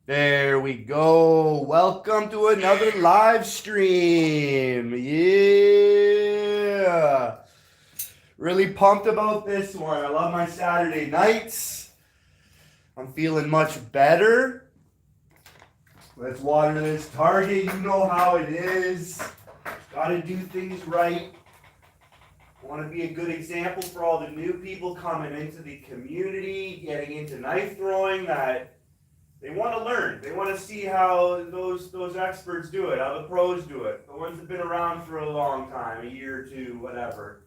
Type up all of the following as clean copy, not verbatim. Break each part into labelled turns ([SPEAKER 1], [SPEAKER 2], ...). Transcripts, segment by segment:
[SPEAKER 1] There we go. Welcome to another live stream. Yeah. Really pumped about this one. I love my Saturday nights. I'm feeling much better. Let's water this target. You know how it is. Gotta do things right. Want to be a good example for all the new people coming into the community, getting into knife throwing that they want to learn. They want to see how those experts do it, how the pros do it, the ones that've been around for a long time, a year or two, whatever.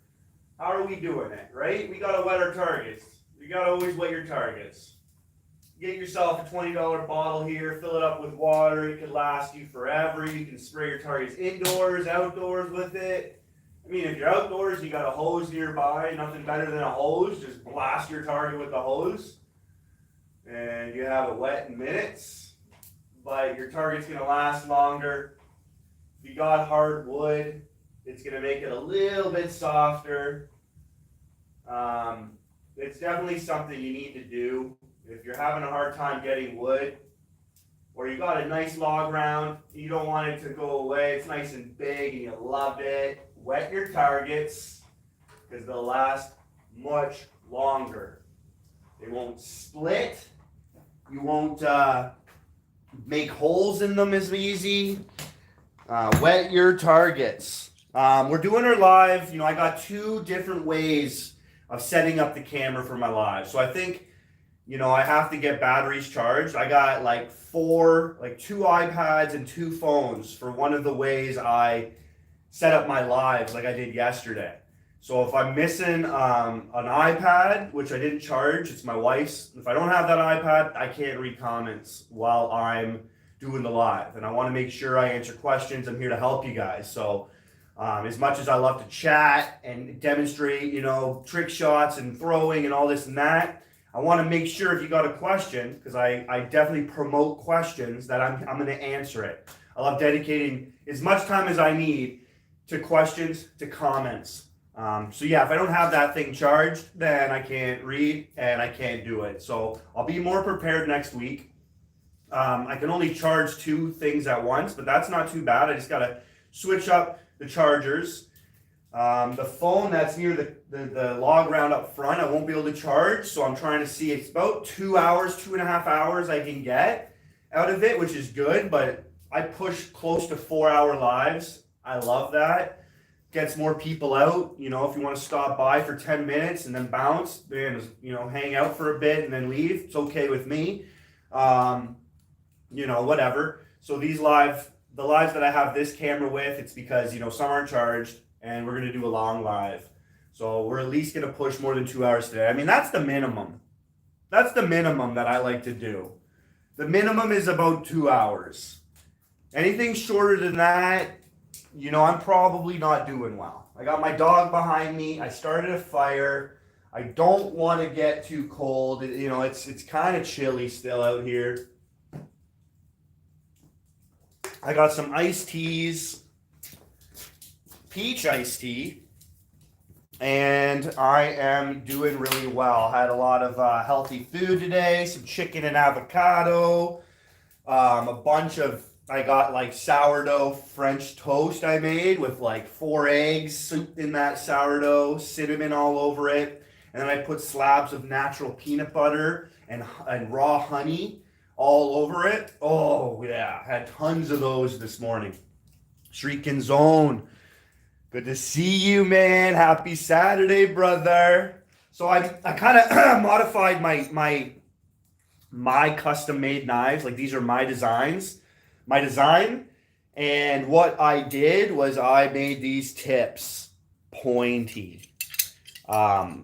[SPEAKER 1] How are we doing it, right? We got to wet our targets. You got to always wet your targets. Get yourself a $20 bottle here, fill it up with water. It could last you forever. You can spray your targets indoors, outdoors with it. I mean, if you're outdoors, you got a hose nearby, nothing better than a hose. Just blast your target with the hose. And you have it wet in minutes, but your target's going to last longer. If you got hard wood, it's going to make it a little bit softer. It's definitely something you need to do. If you're having a hard time getting wood, or you got a nice log round, you don't want it to go away, it's nice and big and you love it, wet your targets because they'll last much longer. They won't split. You won't make holes in them as easy. Wet your targets. We're doing our live. I got two different ways of setting up the camera for my live. So I think, I have to get batteries charged. I got two iPads and two phones for one of the ways I set up my lives like I did yesterday. So if I'm missing an iPad, which I didn't charge, it's my wife's. If I don't have that iPad, I can't read comments while I'm doing the live. And I want to make sure I answer questions. I'm here to help you guys. So as much as I love to chat and demonstrate, trick shots and throwing and all this and that, I want to make sure if you got a question, because I definitely promote questions, that I'm going to answer it. I love dedicating as much time as I need to questions, to comments. So yeah, if I don't have that thing charged, then I can't read and I can't do it. So I'll be more prepared next week. I can only charge two things at once, but that's not too bad. I just got to switch up the chargers. The phone that's near the log round up front, I won't be able to charge. So I'm trying to see, it's about 2 hours, 2.5 hours I can get out of it, which is good, but I push close to 4-hour lives. I love that. Gets more people out. If you want to stop by for 10 minutes and then bounce, then hang out for a bit and then leave, it's okay with me. Whatever. So the lives that I have this camera with, it's because some aren't charged and we're gonna do a long live. So we're at least gonna push more than 2 hours today. I mean, that's the minimum. That's the minimum that I like to do. The minimum is about 2 hours. Anything shorter than that, I'm probably not doing well. I got my dog behind me. I started a fire. I don't want to get too cold. It's kind of chilly still out here. I got some iced teas, peach iced tea, and I am doing really well. I had a lot of healthy food today, some chicken and avocado, I got sourdough French toast I made with 4 eggs souped in that sourdough, cinnamon all over it. And then I put slabs of natural peanut butter and raw honey all over it. Oh yeah, had tons of those this morning. Shrieking Zone. Good to see you, man. Happy Saturday, brother. So I kind of modified my custom made knives. These are my design. And what I did was I made these tips pointy. I'm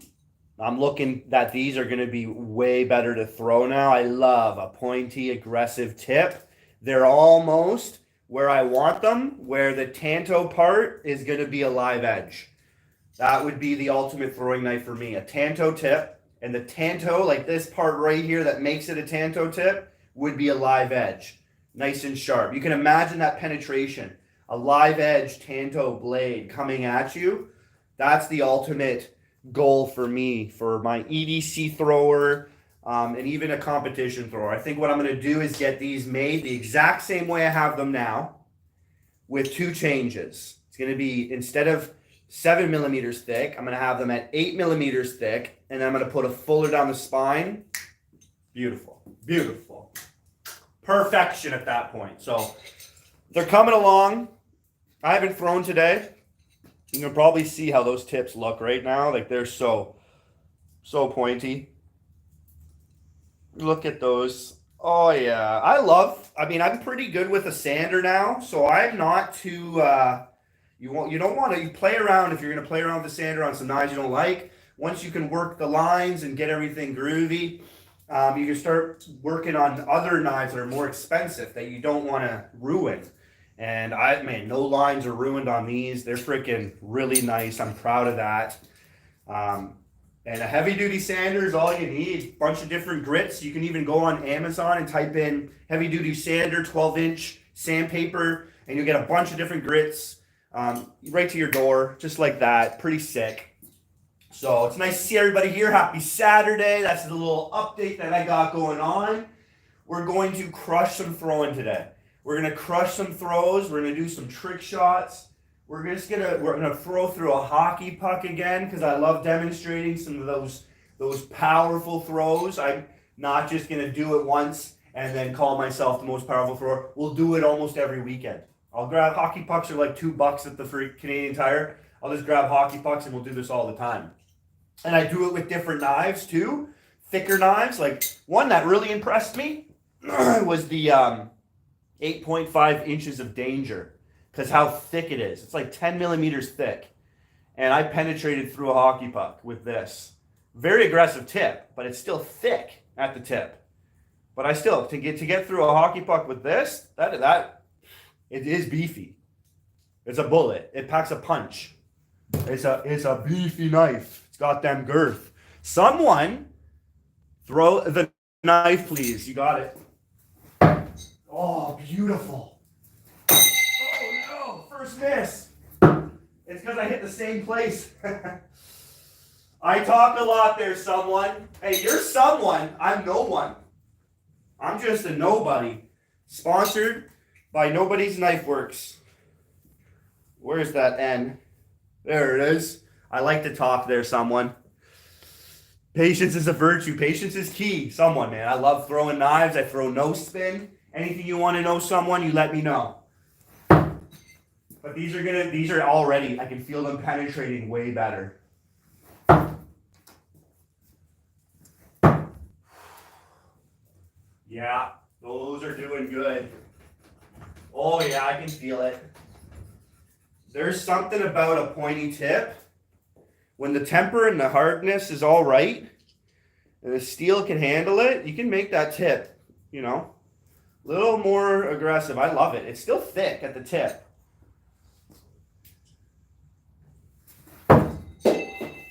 [SPEAKER 1] looking that these are going to be way better to throw now. I love a pointy, aggressive tip. They're almost where I want them, where the tanto part is going to be a live edge. That would be the ultimate throwing knife for me. A tanto tip, and the tanto, this part right here that makes it a tanto tip, would be a live edge. Nice and sharp. You can imagine that penetration. A live edge tanto blade coming at you. That's the ultimate goal for me, for my EDC thrower. and even a competition thrower. I think what I'm going to do is get these made the exact same way I have them now with 2 changes. It's going to be, instead of 7 millimeters thick, I'm going to have them at 8 millimeters thick, and then I'm going to put a fuller down the spine. Beautiful. Beautiful. Perfection at that point. So they're coming along. I haven't thrown today. You can probably see how those tips look right now. Like, they're so pointy. Look at those. Oh yeah, I'm pretty good with a sander now, so I'm not too, you don't want to play around. If you're going to play around with the sander on some knives you don't like, once you can work the lines and get everything groovy, you can start working on other knives that are more expensive that you don't want to ruin. And no lines are ruined on these. They're freaking really nice. I'm proud of that. And a heavy duty sander is all you need. Bunch of different grits. You can even go on Amazon and type in heavy duty sander, 12-inch sandpaper, and you get a bunch of different grits right to your door, just like that. Pretty sick. So it's nice to see everybody here. Happy Saturday. That's the little update that I got going on. We're going to crush some throwing today. We're going to crush some throws. We're going to do some trick shots. We're gonna throw through a hockey puck again, because I love demonstrating some of those powerful throws. I'm not just gonna do it once and then call myself the most powerful thrower. We'll do it almost every weekend. I'll grab hockey pucks, are like $2 at the free Canadian Tire. I'll just grab hockey pucks and we'll do this all the time. And I do it with different knives too, thicker knives. Like, one that really impressed me was the 8.5 inches of danger. Because how thick it is. It's like 10 millimeters thick. And I penetrated through a hockey puck with this. Very aggressive tip, but it's still thick at the tip. But I still, to get through a hockey puck with this, it is beefy. It's a bullet. It packs a punch. It's a beefy knife. It's got them girth. Someone throw the knife, please. You got it. Oh, beautiful. First miss. It's because I hit the same place. I talk a lot there, someone. Hey, you're someone. I'm no one. I'm just a nobody. Sponsored by Nobody's Knife Works. Where's that N? There it is. I like to talk there, someone. Patience is a virtue. Patience is key. Someone, man. I love throwing knives. I throw no spin. Anything you want to know, someone, you let me know. But these are already, I can feel them penetrating way better. Yeah, those are doing good. Oh yeah, I can feel it. There's something about a pointy tip. When the temper and the hardness is all right, and the steel can handle it, you can make that tip, a little more aggressive. I love it. It's still thick at the tip.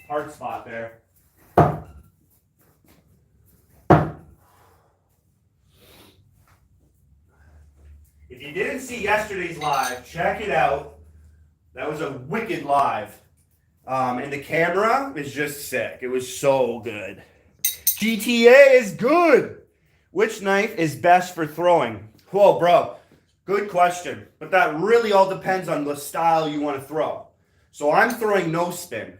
[SPEAKER 1] Hard spot there. If you didn't see yesterday's live, check it out. That was a wicked live. And the camera is just sick. It was so good. GTA is good. Which knife is best for throwing? Whoa, bro. Good question. But that really all depends on the style you want to throw. So I'm throwing no spin.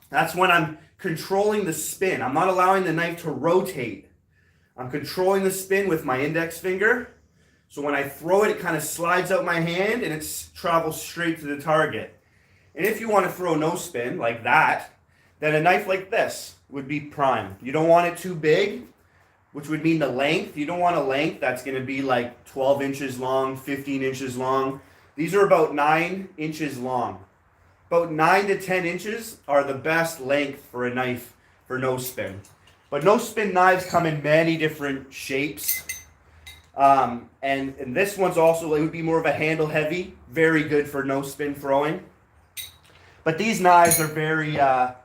[SPEAKER 1] That's when I'm controlling the spin. I'm not allowing the knife to rotate. I'm controlling the spin with my index finger. So when I throw it, it kind of slides out my hand and it travels straight to the target. And if you want to throw no spin like that, then a knife like this would be prime. You don't want it too big, which would mean the length. You don't want a length that's going to be like 12 inches long, 15 inches long. These are about 9 inches long. About 9 to 10 inches are the best length for a knife for no spin. But no spin knives come in many different shapes. And this one's also, it would be more of a handle heavy, very good for no spin throwing. But these knives are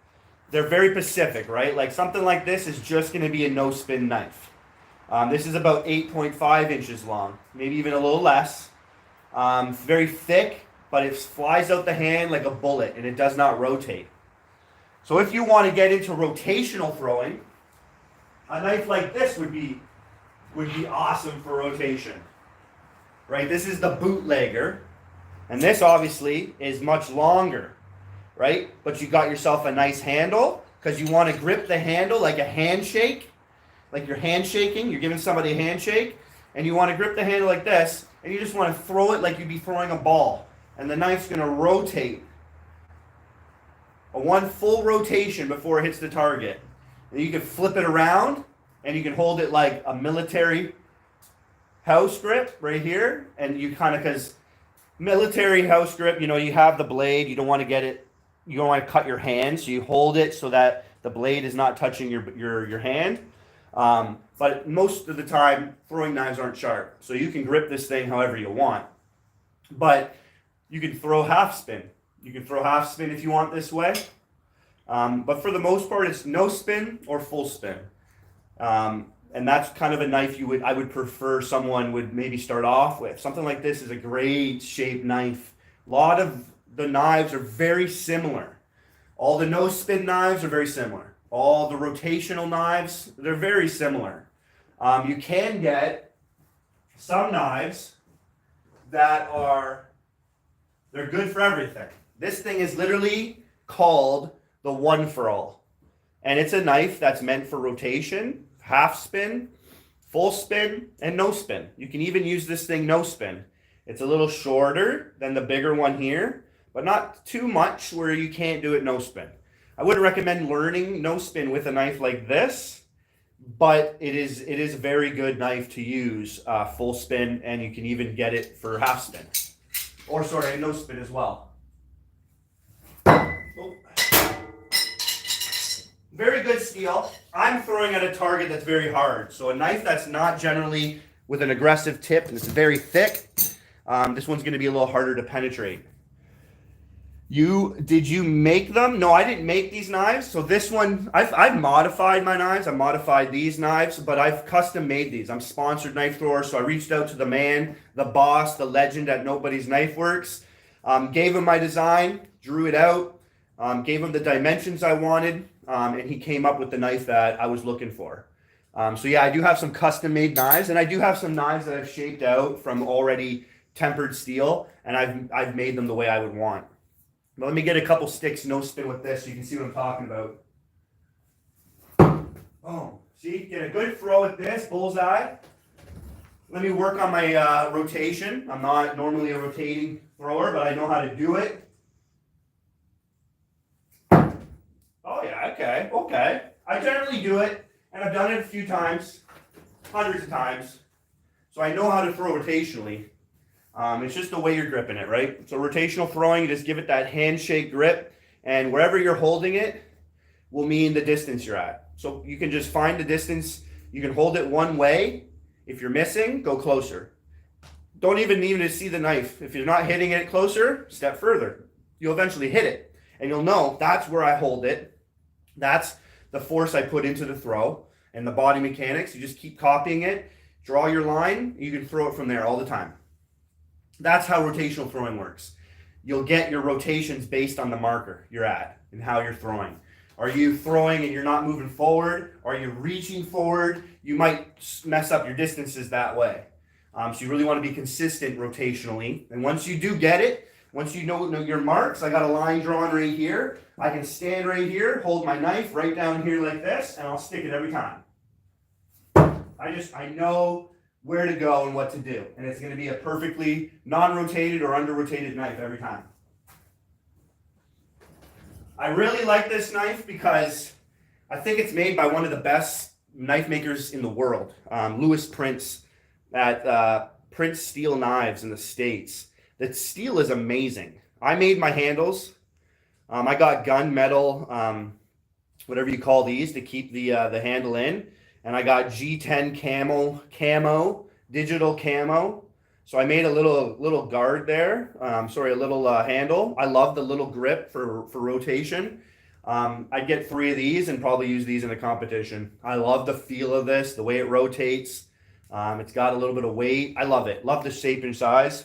[SPEAKER 1] they're very specific, right? Like something like this is just going to be a no spin knife. This is about 8.5 inches long, maybe even a little less. Very thick, but it flies out the hand like a bullet and it does not rotate. So if you want to get into rotational throwing, a knife like this would be awesome for rotation. Right? This is the bootlegger, and this obviously is much longer, right? But you got yourself a nice handle because you want to grip the handle like a handshake, like you're handshaking, you're giving somebody a handshake, and you want to grip the handle like this, and you just want to throw it like you'd be throwing a ball, and the knife's going to rotate. One full rotation before it hits the target. And you can flip it around, and you can hold it like a military house grip right here, and you kind of, because military house grip, you know, you have the blade, you don't want to get it, you don't want to cut your hand, so you hold it so that the blade is not touching your hand. But most of the time, throwing knives aren't sharp, so you can grip this thing however you want. But you can throw half spin. You can throw half spin if you want this way. But for the most part, it's no spin or full spin. And that's kind of a knife I would prefer someone would maybe start off with. Something like this is a great shaped knife. A lot of the knives are very similar. All the no spin knives are very similar. All the rotational knives, they're very similar. You can get some knives that they're good for everything. This thing is literally called the One for All. And it's a knife that's meant for rotation, half spin, full spin, and no spin. You can even use this thing no spin. It's a little shorter than the bigger one here, but not too much where you can't do it no spin. I would recommend learning no spin with a knife like this, but it is a very good knife to use full spin, and you can even get it for half spin. Or sorry, no spin as well. Oh. Very good steel. I'm throwing at a target that's very hard. So a knife that's not generally with an aggressive tip and it's very thick, this one's going to be a little harder to penetrate. Did you make them? No, I didn't make these knives. So this one, I've modified my knives. I modified these knives, but I've custom made these. I'm sponsored knife thrower, so I reached out to the man, the boss, the legend at Nobody's Knife Works, gave him my design, drew it out, gave him the dimensions I wanted, and he came up with the knife that I was looking for. So yeah, I do have some custom made knives, and I do have some knives that I've shaped out from already tempered steel, and I've made them the way I would want. But let me get a couple sticks no spin with this so you can see what I'm talking about. Oh, see, get a good throw at this, bullseye. Let me work on my rotation. I'm not normally a rotating thrower, but I know how to do it. Oh yeah, okay. I generally do it, and I've done it a few times, hundreds of times. So I know how to throw rotationally. It's just the way you're gripping it, right? So rotational throwing, you just give it that handshake grip, and wherever you're holding it will mean the distance you're at. So you can just find the distance. You can hold it one way. If you're missing, go closer. Don't even need to see the knife. If you're not hitting it closer, step further. You'll eventually hit it, and you'll know that's where I hold it. That's the force I put into the throw, and the body mechanics. You just keep copying it, draw your line, you can throw it from there all the time. That's how rotational throwing works. You'll get your rotations based on the marker you're at and how you're throwing. Are you throwing and you're not moving forward? Are you reaching forward? You might mess up your distances that way. So you really want to be consistent rotationally. And once you do get it, once you know your marks, I got a line drawn right here. I can stand right here, hold my knife right down here like this, and I'll stick it every time. I know where to go and what to do. And it's going to be a perfectly non-rotated or under-rotated knife every time. I really like this knife because I think it's made by one of the best knife makers in the world, Louis Prince at Prince Steel Knives in the States. The steel is amazing. I made my handles. I got gun whatever you call these, to keep the handle in. And I got G10 camo, digital camo. So I made a little guard there. A little handle. I love the little grip for rotation. I'd get 3 of these and probably use these in a competition. I love the feel of this, the way it rotates. It's got a little bit of weight. I love it. Love the shape and size.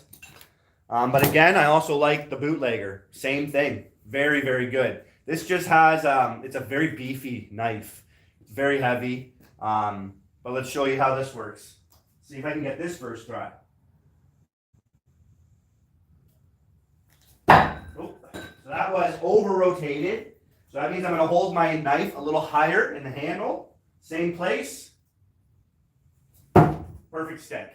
[SPEAKER 1] But again, I also like the bootlegger. Same thing. Very, very good. This just has, it's a very beefy knife. It's very heavy. But let's show you how this works. See if I can get this first try. Oh, so that was over-rotated. So that means I'm going to hold my knife a little higher in the handle. Same place. Perfect stick.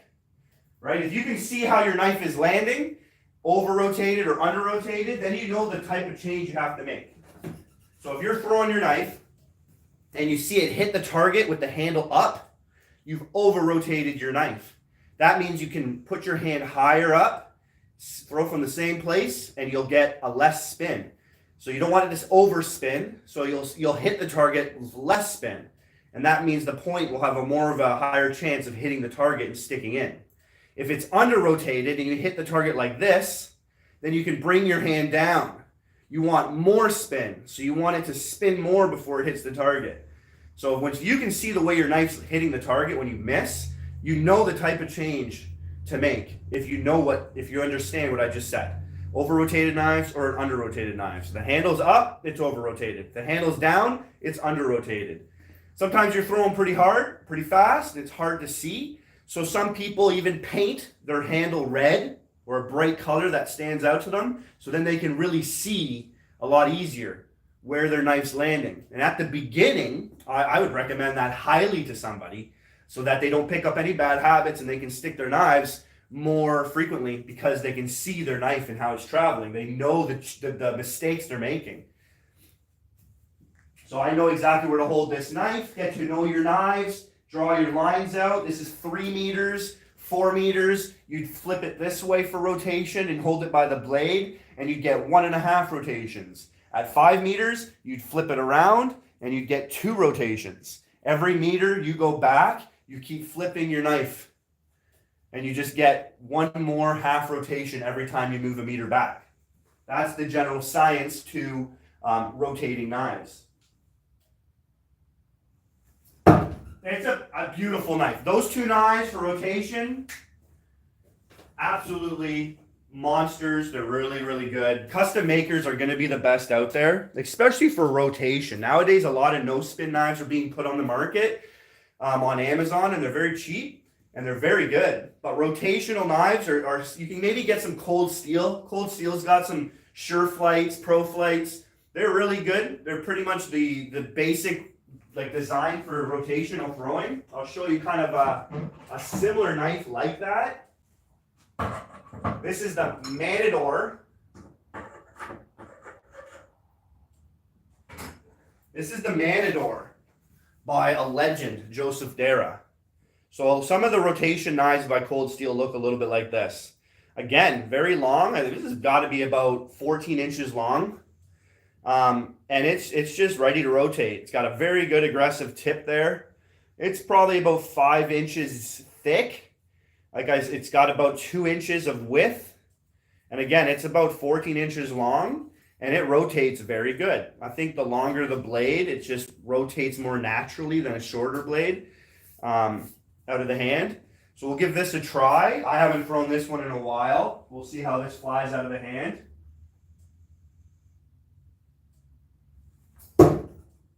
[SPEAKER 1] Right? If you can see how your knife is landing, over-rotated or under-rotated, then you know the type of change you have to make. So if you're throwing your knife and you see it hit the target with the handle up, you've over-rotated your knife. That means you can put your hand higher up, throw from the same place, and you'll get a less spin. So you don't want it to overspin, so you'll hit the target with less spin. And that means the point will have more of a higher chance of hitting the target and sticking in. If it's under-rotated and you hit the target like this, then you can bring your hand down. You want more spin, so you want it to spin more before it hits the target. So once you can see the way your knife's hitting the target when you miss, you know the type of change to make if you understand what I just said. Over-rotated knives or under-rotated knives. The handle's up, it's over-rotated. The handle's down, it's under-rotated. Sometimes you're throwing pretty hard, pretty fast, it's hard to see. So some people even paint their handle red or a bright color that stands out to them, so then they can really see a lot easier where their knife's landing. And at the beginning, I would recommend that highly to somebody so that they don't pick up any bad habits and they can stick their knives more frequently because they can see their knife and how it's traveling. They know the mistakes they're making. So I know exactly where to hold this knife, get to know your knives, draw your lines out. This is 3 meters, 4 meters. You'd flip it this way for rotation and hold it by the blade, and you'd get 1.5 rotations. At 5 meters, you'd flip it around, and you'd get 2 rotations. Every meter you go back, you keep flipping your knife, and you just get 1 more half rotation every time you move a meter back. That's the general science to rotating knives. It's a beautiful knife. Those 2 knives for rotation, absolutely monsters. They're really, really good. Custom makers are going to be the best out there, especially for rotation. Nowadays, a lot of no-spin knives are being put on the market on Amazon, and they're very cheap, and they're very good. But rotational knives are you can maybe get some Cold Steel. Cold Steel's got some Sure Flights, Pro Flights. They're really good. They're pretty much the basic design for rotational throwing. I'll show you kind of a similar knife like that. This is the Matador. This is the Matador by a legend, Joseph Dara. So some of the rotation knives by Cold Steel look a little bit like this. Again, very long. I think this has got to be about 14 inches long. And it's just ready to rotate. It's got a very good aggressive tip there. It's probably about 5 inches thick. It's got about 2 inches of width. And again, it's about 14 inches long, and it rotates very good. I think the longer the blade, it just rotates more naturally than a shorter blade out of the hand. So we'll give this a try. I haven't thrown this one in a while. We'll see how this flies out of the hand.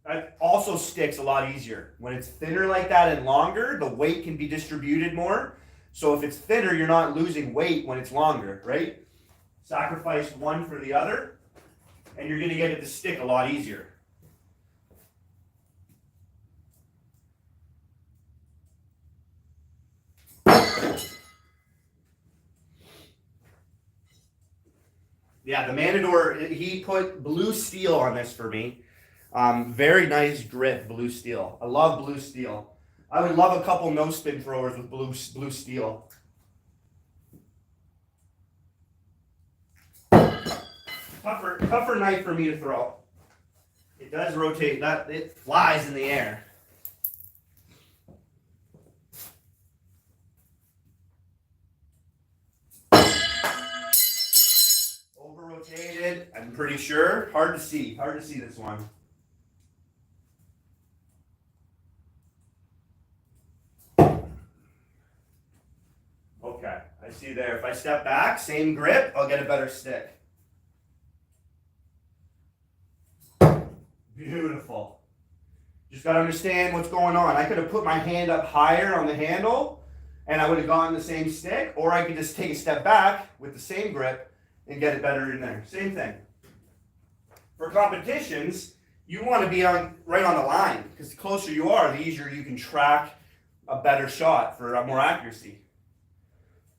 [SPEAKER 1] It also sticks a lot easier. When it's thinner like that and longer, the weight can be distributed more. So if it's thinner, you're not losing weight when it's longer, right? Sacrifice one for the other, and you're going to get it to stick a lot easier. Yeah, the Matador, he put blue steel on this for me. Very nice grip, blue steel. I love blue steel. I would love a couple no-spin throwers with blue steel. Tougher knife for me to throw. It does rotate. It flies in the air. Over-rotated, I'm pretty sure. Hard to see this one. Okay, I see there. If I step back, same grip, I'll get a better stick. Beautiful. Just got to understand what's going on. I could have put my hand up higher on the handle and I would have gotten the same stick, or I could just take a step back with the same grip and get it better in there. Same thing. For competitions, you want to be right on the line, because the closer you are, the easier you can track a better shot for more accuracy.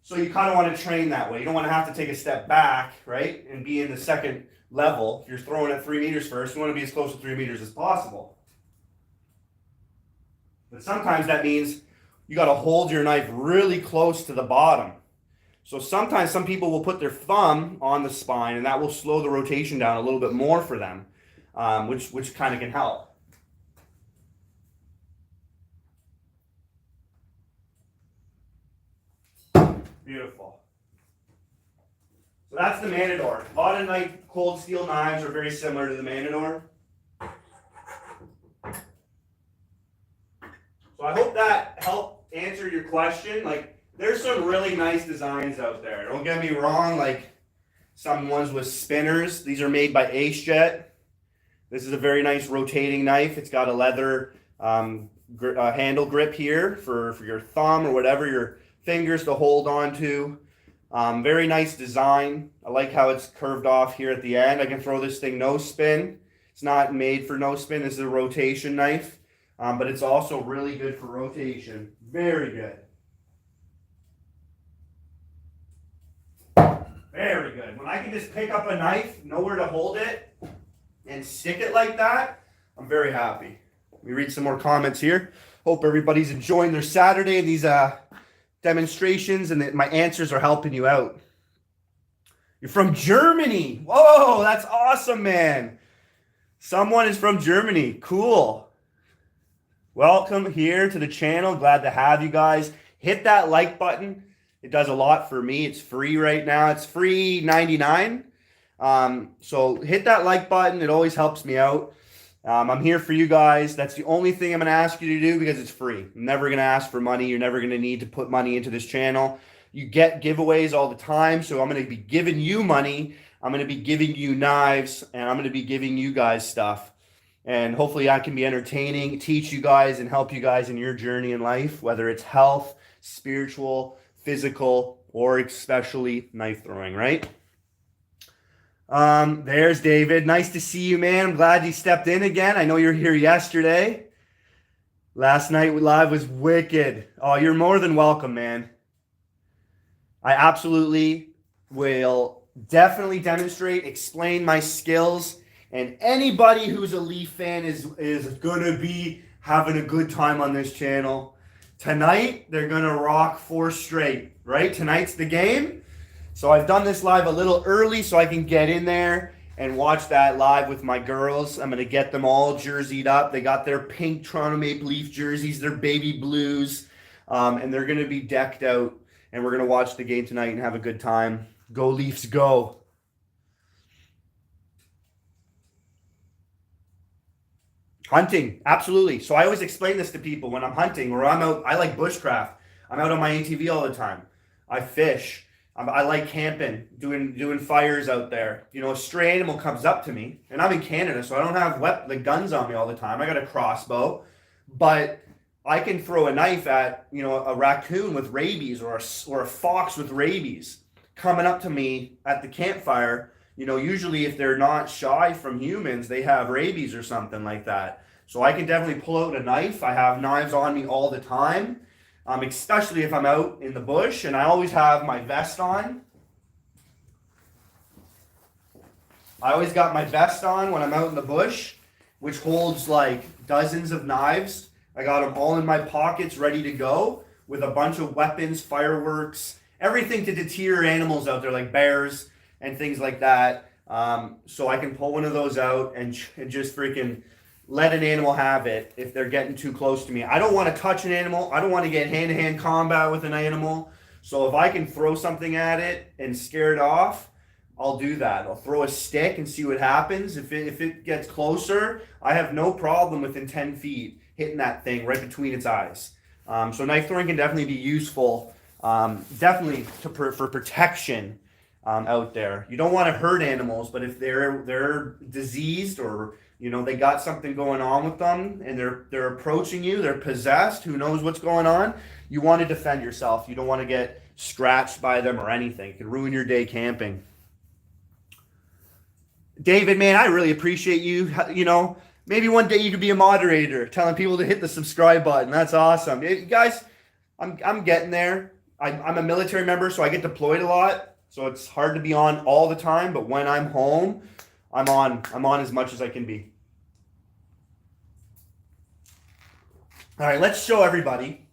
[SPEAKER 1] So you kind of want to train that way. You don't want to have to take a step back, right, and be in the second level. If you're throwing at 3 meters first, you want to be as close to 3 meters as possible. But sometimes that means you got to hold your knife really close to the bottom. So sometimes some people will put their thumb on the spine, and that will slow the rotation down a little bit more for them, which kind of can help. Beautiful. So that's the Matador. A lot of cold steel knives are very similar to the Matador. So I hope that helped answer your question. Like, there's some really nice designs out there. Don't get me wrong, like some ones with spinners. These are made by AceJet. This is a very nice rotating knife. It's got a leather handle grip here for your thumb or whatever, your fingers to hold on to. Very nice design. I like how it's curved off here at the end. I can throw this thing no spin. It's not made for no spin. This is a rotation knife, but it's also really good for rotation. Very good. Very good. When I can just pick up a knife, know where to hold it, and stick it like that, I'm very happy. Let me read some more comments here. Hope everybody's enjoying their Saturday and these demonstrations, and that my answers are helping you out. You're from Germany. Whoa, that's awesome, man. Someone is from Germany. Cool. Welcome here to the channel. Glad to have you guys. Hit that like button. It does a lot for me. It's free right now. It's free $99. So hit that like button. It always helps me out. I'm here for you guys. That's the only thing I'm going to ask you to do, because it's free. I'm never going to ask for money. You're never going to need to put money into this channel. You get giveaways all the time, so I'm going to be giving you money. I'm going to be giving you knives, and I'm going to be giving you guys stuff. And hopefully I can be entertaining, teach you guys, and help you guys in your journey in life, whether it's health, spiritual, physical, or especially knife throwing, right? There's David. Nice to see you, man. I'm glad you stepped in again. I know you were here yesterday. Last night live was wicked. Oh, you're more than welcome, man. I absolutely will definitely demonstrate, explain my skills, and anybody who's a Leaf fan is gonna be having a good time on this channel. Tonight, they're gonna rock 4 straight, right? Tonight's the game. So I've done this live a little early so I can get in there and watch that live with my girls. I'm going to get them all jerseyed up. They got their pink Toronto Maple Leaf jerseys, their baby blues, and they're going to be decked out. And we're going to watch the game tonight and have a good time. Go Leafs, go. Hunting, absolutely. So I always explain this to people when I'm hunting or I'm out. I like bushcraft. I'm out on my ATV all the time. I fish. I like camping, doing fires out there. You know, a stray animal comes up to me, and I'm in Canada, so I don't have guns on me all the time. I got a crossbow, but I can throw a knife at, you know, a raccoon with rabies or a fox with rabies coming up to me at the campfire. You know, usually if they're not shy from humans, they have rabies or something like that. So I can definitely pull out a knife. I have knives on me all the time. Especially if I'm out in the bush, and I always have my vest on. I always got my vest on when I'm out in the bush, which holds like dozens of knives. I got them all in my pockets ready to go with a bunch of weapons, fireworks, everything to deter animals out there like bears and things like that. So I can pull one of those out and just freaking let an animal have it if they're getting too close to me. I don't want to touch an animal. I don't want to get hand-to-hand combat with an animal. So if I can throw something at it and scare it off, I'll do that. I'll throw a stick and see what happens. If it gets closer, I have no problem within 10 feet hitting that thing right between its eyes. So knife throwing can definitely be useful, definitely for protection. out there. You don't want to hurt animals, but if they're diseased or they got something going on with them and they're approaching you, they're possessed, who knows what's going on, you want to defend yourself. You don't want to get scratched by them or anything. It could ruin your day camping. David, man, I really appreciate you. Maybe one day you could be a moderator telling people to hit the subscribe button. That's awesome. Hey, guys, I'm getting there. I'm a military member, so I get deployed a lot. So it's hard to be on all the time, but when I'm home, I'm on as much as I can be. All right, let's show everybody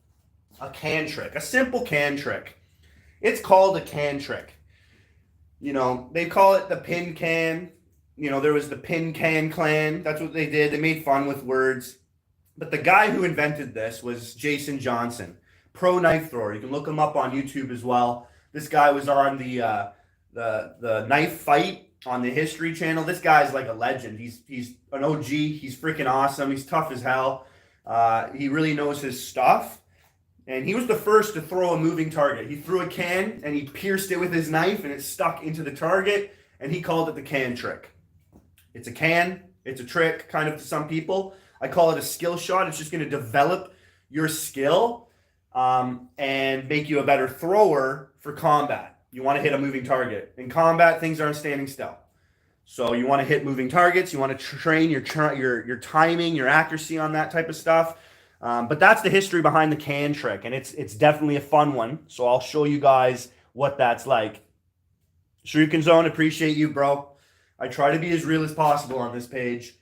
[SPEAKER 1] a can trick, a simple can trick. It's called a can trick. They call it the pin can. There was the pin can clan. That's what they did. They made fun with words. But the guy who invented this was Jason Johnson, pro knife thrower. You can look him up on YouTube as well. This guy was on the knife fight on the History Channel. This guy's like a legend. He's an OG. He's freaking awesome. He's tough as hell. He really knows his stuff. And he was the first to throw a moving target. He threw a can and he pierced it with his knife and it stuck into the target. And he called it the can trick. It's a can. It's a trick kind of to some people. I call it a skill shot. It's just going to develop your skill and make you a better thrower for combat. You want to hit a moving target. In combat, things aren't standing still. So you want to hit moving targets. You want to train your timing, your accuracy on that type of stuff. But that's the history behind the can trick, and it's definitely a fun one. So I'll show you guys what that's like. Shuriken Zone, appreciate you, bro. I try to be as real as possible on this page.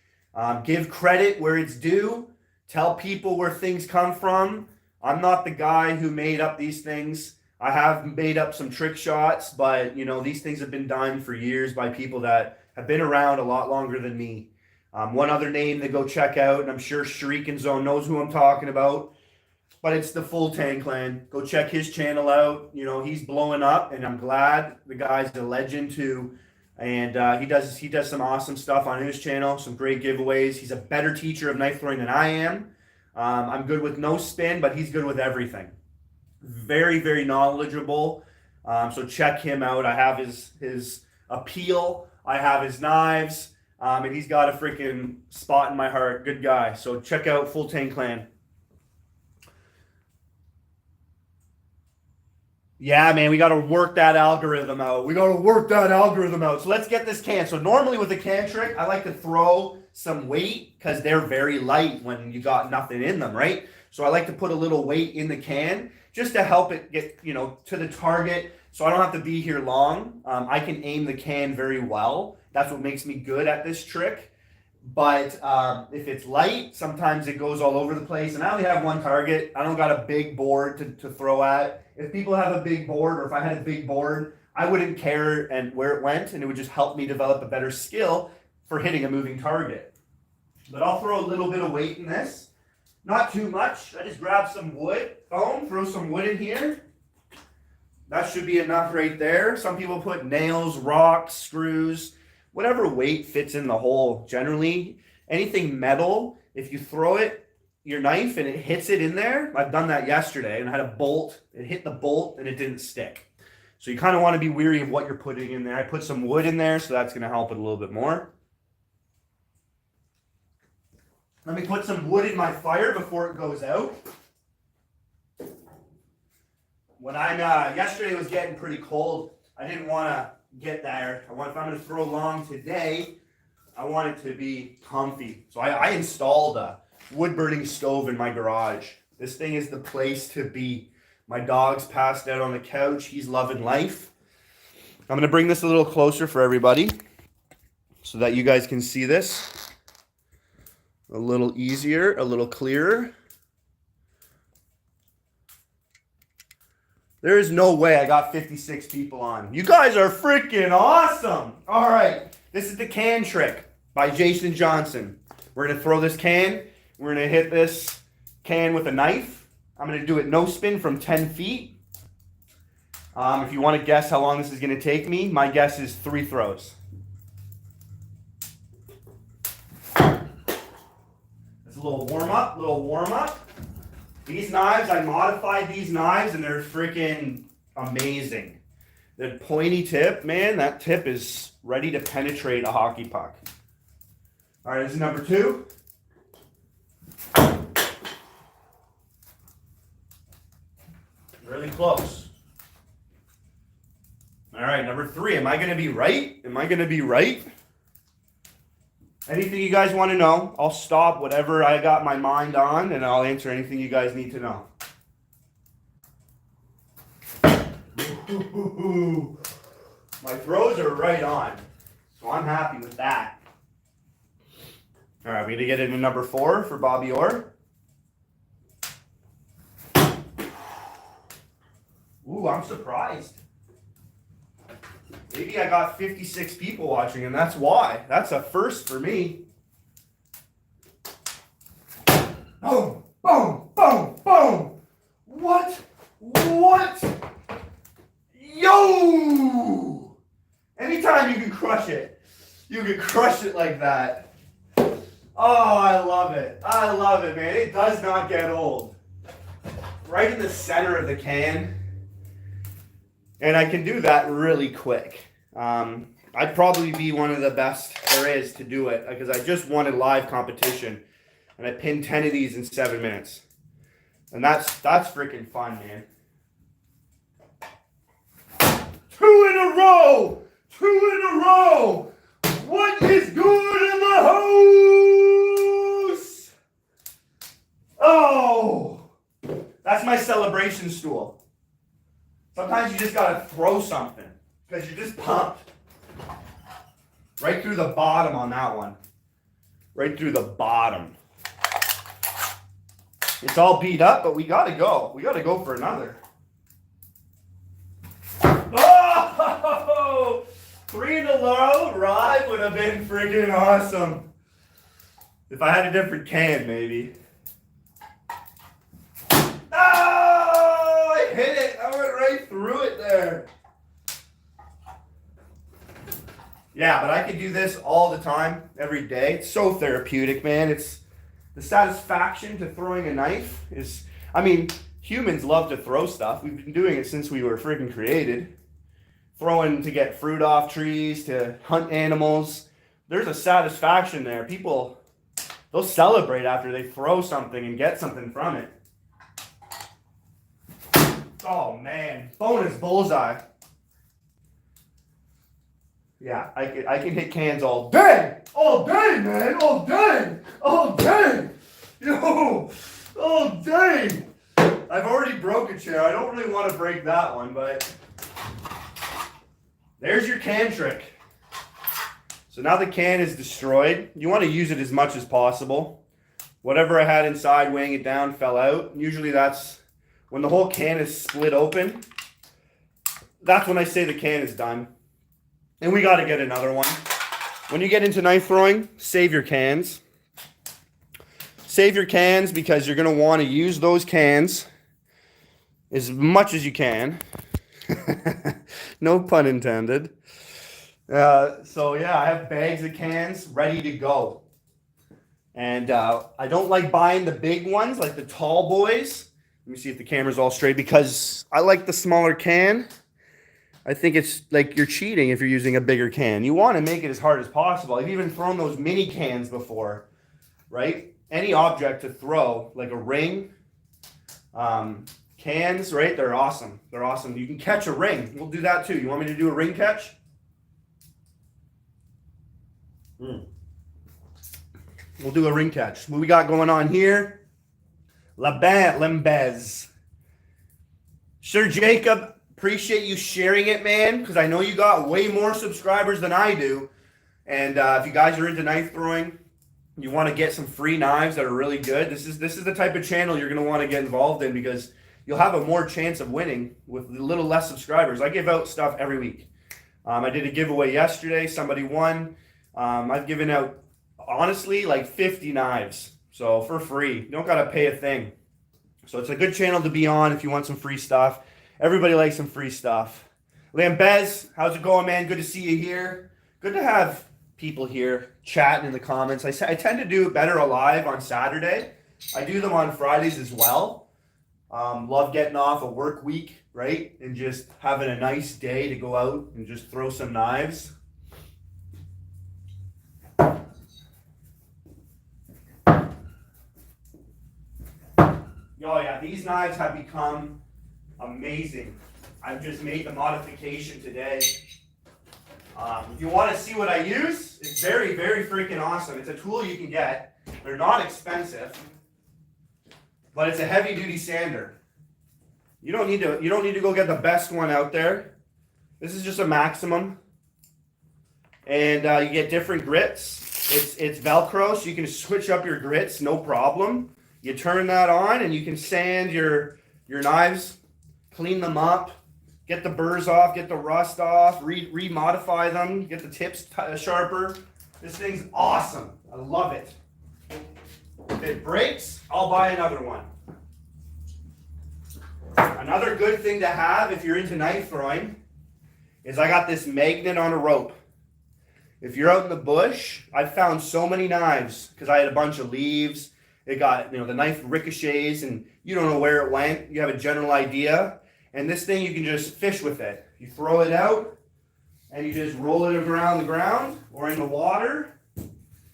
[SPEAKER 1] Give credit where it's due. Tell people where things come from. I'm not the guy who made up these things. I have made up some trick shots, but these things have been done for years by people that have been around a lot longer than me. One other name to go check out, and I'm sure Shuriken Zone knows who I'm talking about, but it's the Full Tang Clan. Go check his channel out. He's blowing up, and I'm glad. The guy's a legend too, and he does some awesome stuff on his channel, some great giveaways. He's a better teacher of knife throwing than I am. I'm good with no spin, but he's good with everything. Very, very knowledgeable. So check him out. I have his appeal. I have his knives. And he's got a freaking spot in my heart. Good guy. So check out Full Tang Clan. Yeah, man, we got to work that algorithm out. So let's get this can. So normally with a can trick, I like to throw some weight because they're very light when you got nothing in them, right? So I like to put a little weight in the can just to help it get, to the target so I don't have to be here long. I can aim the can very well. That's what makes me good at this trick. But if it's light, sometimes it goes all over the place. And I only have one target. I don't got a big board to throw at. If people have a big board, or if I had a big board, I wouldn't care and where it went, and it would just help me develop a better skill for hitting a moving target. But I'll throw a little bit of weight in this. Not too much. I just grab some wood, foam, throw some wood in here. That should be enough right there. Some people put nails, rocks, screws, whatever weight fits in the hole. Generally, anything metal, if you throw it, your knife, and it hits it in there. I've done that yesterday, and I had a bolt. It hit the bolt, and it didn't stick. So you kind of want to be weary of what you're putting in there. I put some wood in there, so that's going to help it a little bit more. Let me put some wood in my fire before it goes out. When yesterday it was getting pretty cold, I didn't want to get there. If I'm going to throw long today, I want it to be comfy. So I installed a wood burning stove in my garage. This thing is the place to be. My dog's passed out on the couch. He's loving life. I'm going to bring this a little closer for everybody so that you guys can see this a little easier, a little clearer. There is no way I got 56 people on. You guys are freaking awesome. All right. This is the can trick by Jason Johnson. We're going to throw this can. We're going to hit this can with a knife. I'm going to do it no spin from 10 feet. If you want to guess how long this is going to take me, my guess is 3 throws. That's a little warm up, These knives, I modified these knives and they're freaking amazing. The pointy tip, man, that tip is ready to penetrate a hockey puck. All right, this is number 2. Really close. All right, number 3. Am I going to be right? Am I going to be right? Anything you guys want to know, I'll stop whatever I got my mind on, and I'll answer anything you guys need to know. Ooh, my throws are right on, so I'm happy with that. All right, we're going to get into number 4 for Bobby Orr. Ooh, I'm surprised. Maybe I got 56 people watching, and that's why. That's a first for me. Boom, boom, boom, boom. What? What? Yo! Anytime you can crush it, you can crush it like that. Oh, I love it. I love it, man. It does not get old. Right in the center of the can. And I can do that really quick. I'd probably be one of the best there is to do it because I just won a live competition and I pinned 10 of these in 7 minutes. And that's freaking fun, man. 2 in a row! 2 in a row! What is good in the house? Oh! That's my celebration stool. Sometimes you just gotta throw something because you're just pumped. Right through the bottom on that one. Right through the bottom. It's all beat up, but we gotta go. We gotta go for another. Oh! 3 in a row, right? Would have been freaking awesome. If I had a different can, maybe. Oh! I hit it. I went right through it there. Yeah, but I could do this all the time, every day. It's so therapeutic, man. It's the satisfaction to throwing a knife is, I mean, humans love to throw stuff. We've been doing it since we were freaking created. Throwing to get fruit off trees, to hunt animals. There's a satisfaction there. People, they'll celebrate after they throw something and get something from it. Oh, man. Bonus bullseye. Yeah, I can hit cans all day. All day, man. All day. All day. Yo. All day. I've already broke a chair. I don't really want to break that one, but there's your can trick. So now the can is destroyed. You want to use it as much as possible. Whatever I had inside weighing it down fell out. Usually that's when the whole can is split open. That's when I say the can is done. And we got to get another one. When you get into knife throwing, save your cans. Save your cans because you're going to want to use those cans as much as you can. No pun intended. So yeah, I have bags of cans ready to go. And I don't like buying the big ones, like the tall boys. Let me see if the camera's all straight because I like the smaller can. I think it's like you're cheating if you're using a bigger can. You want to make it as hard as possible. I've even thrown those mini cans before, right? Any object to throw, like a ring, cans, right? They're awesome. They're awesome. You can catch a ring. We'll do that too. You want me to do a ring catch? We'll do a ring catch. What we got going on here? Lembez. Sir Jacob, appreciate you sharing it, man, because I know you got way more subscribers than I do. And if you guys are into knife throwing, you want to get some free knives that are really good, this is the type of channel you're going to want to get involved in because you'll have a more chance of winning with a little less subscribers. I give out stuff every week. I did a giveaway yesterday. Somebody won. I've given out, honestly, like 50 knives. So for free. You don't got to pay a thing. So it's a good channel to be on if you want some free stuff. Everybody likes some free stuff. Lambez, how's it going, man? Good to see you here. Good to have people here chatting in the comments. I tend to do it better live on Saturday. I do them on Fridays as well. Love getting off a work week, right? And just having a nice day to go out and just throw some knives. Oh yeah, these knives have become amazing. I've just made the modification today. If you want to see what I use, it's very, very freaking awesome. It's a tool you can get. They're not expensive, but it's a heavy-duty sander. You don't need to go get the best one out there. This is just a maximum, and you get different grits. It's Velcro, so you can switch up your grits, no problem. You turn that on, and you can sand your knives, clean them up, get the burrs off, get the rust off, remodify them, get the tips sharper. This thing's awesome. I love it. If it breaks, I'll buy another one. Another good thing to have if you're into knife throwing is I got this magnet on a rope. If you're out in the bush, I've found so many knives because I had a bunch of leaves. It got, the knife ricochets and you don't know where it went. You have a general idea. And this thing, you can just fish with it. You throw it out and you just roll it around the ground or in the water,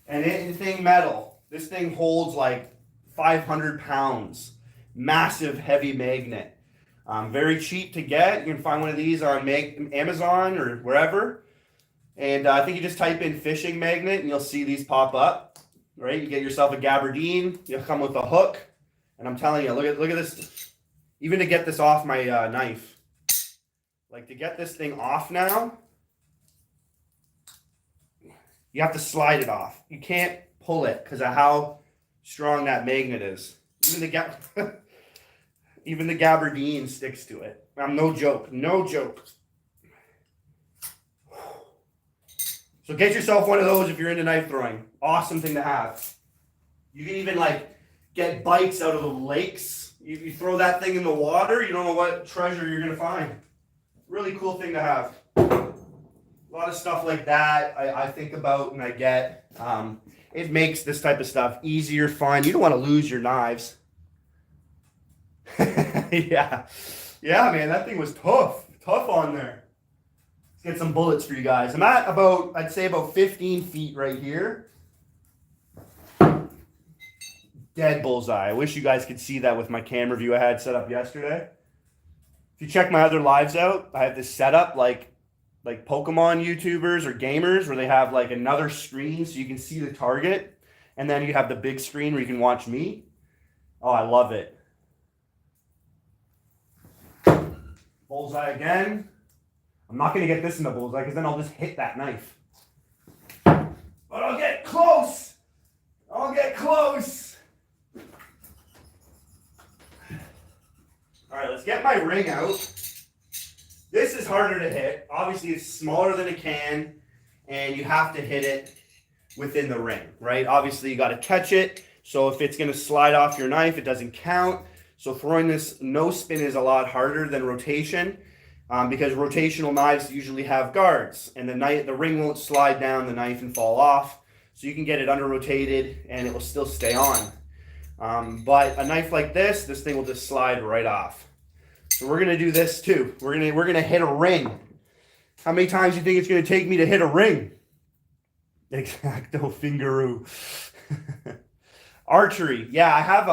[SPEAKER 1] and anything metal. This thing holds like 500 pounds. Massive heavy magnet. Very cheap to get. You can find one of these on Amazon or wherever. And I think you just type in fishing magnet and you'll see these pop up. Right? You get yourself a gabardine. You'll come with a hook. And I'm telling you, look at this. Even to get this off my knife. Like to get this thing off now, you have to slide it off. You can't pull it because of how strong that magnet is. Even the gabardine sticks to it. I'm no joke. No joke. So get yourself one of those if you're into knife throwing. Awesome thing to have. You can even get bites out of the lakes. You throw that thing in the water, you don't know what treasure you're gonna find. Really cool thing to have. A lot of stuff like that I think about and I get. It makes this type of stuff easier, fun. You don't want to lose your knives. Yeah, man, that thing was tough on there. Let's get some bullets for you guys. I'm at I'd say about 15 feet right here. Dead bullseye. I wish you guys could see that with my camera view I had set up yesterday. If you check my other lives out, I have this setup like Pokemon YouTubers or gamers where they have another screen so you can see the target. And then you have the big screen where you can watch me. Oh, I love it. Bullseye again. I'm not going to get this in the bullseye because then I'll just hit that knife. But I'll get close. All right, let's get my ring out. This is harder to hit. Obviously, it's smaller than a can, and you have to hit it within the ring, right? Obviously, you got to catch it. So if it's going to slide off your knife, it doesn't count. So throwing this no spin is a lot harder than rotation because rotational knives usually have guards, and the ring won't slide down the knife and fall off. So you can get it under rotated, and it will still stay on. But a knife like this thing will just slide right off. So we're gonna do this too. We're gonna hit a ring. How many times do you think it's gonna take me to hit a ring? Exacto fingeroo. Archery. Yeah, I have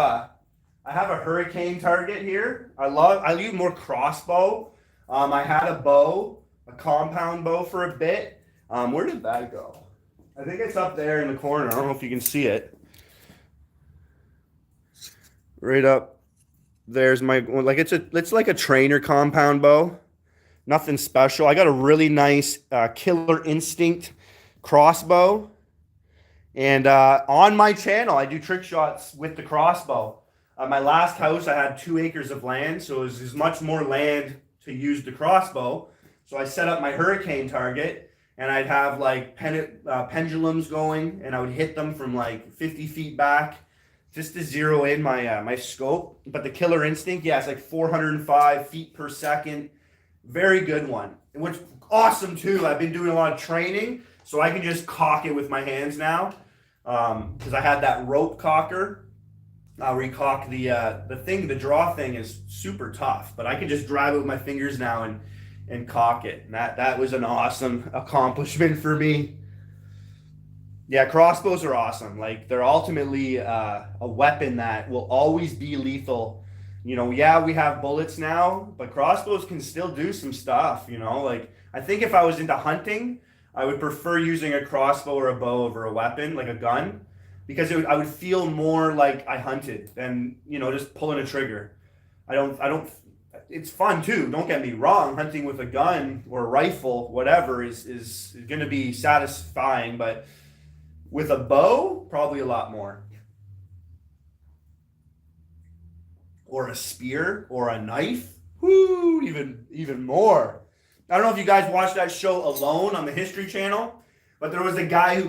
[SPEAKER 1] a hurricane target here. I use more crossbow. I had a bow, a compound bow for a bit. Where did that go? I think it's up there in the corner. I don't know if you can see it. Right up there's my it's like a trainer compound bow. Nothing special. I got a really nice Killer Instinct crossbow. And on my channel, I do trick shots with the crossbow. My last house, I had 2 acres of land, so it was as much more land to use the crossbow. So I set up my hurricane target, and I'd have pendulums going, and I would hit them from 50 feet back just to zero in my scope. But the Killer Instinct, yeah, it's 405 feet per second. Very good one. Which awesome too. I've been doing a lot of training, so I can just cock it with my hands now. Because I had that rope cocker. I'll recock the thing. The draw thing is super tough, but I can just drive it with my fingers now and cock it. And that was an awesome accomplishment for me. Yeah, crossbows are awesome. Like they're ultimately a weapon that will always be lethal. You know, yeah, we have bullets now, but crossbows can still do some stuff. You know, like I think if I was into hunting, I would prefer using a crossbow or a bow over a weapon, like a gun, because I would feel more like I hunted than just pulling a trigger. I don't. It's fun too. Don't get me wrong. Hunting with a gun or a rifle, whatever, is going to be satisfying, but with a bow, probably a lot more. Or a spear or a knife. Whoo, even more. I don't know if you guys watched that show Alone on the History Channel, but there was a guy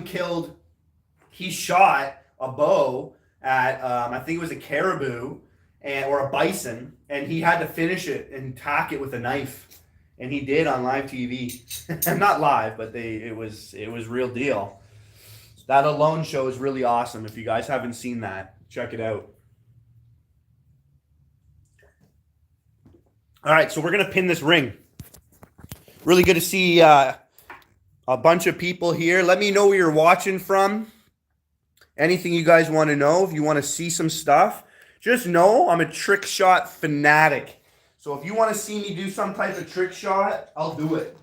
[SPEAKER 1] he shot a bow at, I think it was a caribou or a bison, and he had to finish it and tack it with a knife. And he did on live TV. Not live, but it was real deal. That Alone show is really awesome. If you guys haven't seen that, check it out. All right, so we're going to pin this ring. Really good to see a bunch of people here. Let me know where you're watching from. Anything you guys want to know, if you want to see some stuff, just know I'm a trick shot fanatic. So if you want to see me do some type of trick shot, I'll do it.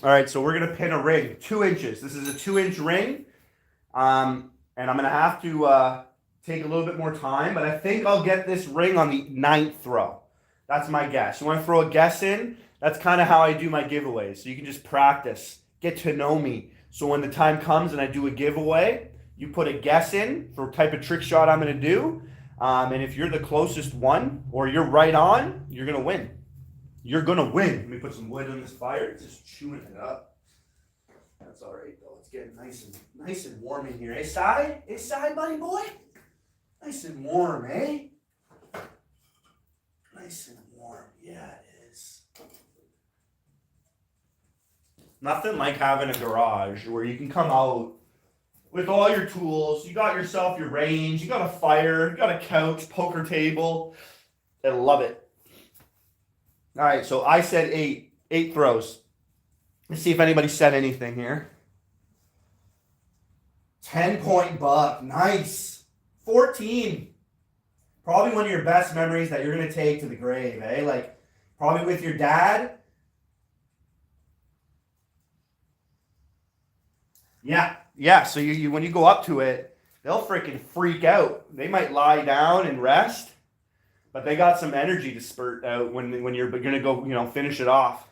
[SPEAKER 1] All right, so we're going to pin a ring, 2 inches. This is a 2-inch ring, and I'm going to have to take a little bit more time, but I think I'll get this ring on the 9th throw. That's my guess. You want to throw a guess in? That's kind of how I do my giveaways. So you can just practice, get to know me. So when the time comes and I do a giveaway, you put a guess in for what type of trick shot I'm going to do, and if you're the closest one or you're right on, you're going to win. You're going to win. Let me put some wood on this fire. It's just chewing it up. That's all right, though. It's getting nice and warm in here. Hey, Side? Hey, Side, buddy boy? Nice and warm, eh? Nice and warm. Yeah, it is. Nothing like having a garage where you can come out with all your tools. You got yourself your range. You got a fire. You got a couch, poker table. I love it. All right, so I said 8 throws. Let's see if anybody said anything here. 10-point buck. Nice. 14. Probably one of your best memories that you're going to take to the grave, eh? Like, probably with your dad. Yeah. So you when you go up to it, they'll freaking freak out. They might lie down and rest, but they got some energy to spurt out when you're going to go, finish it off.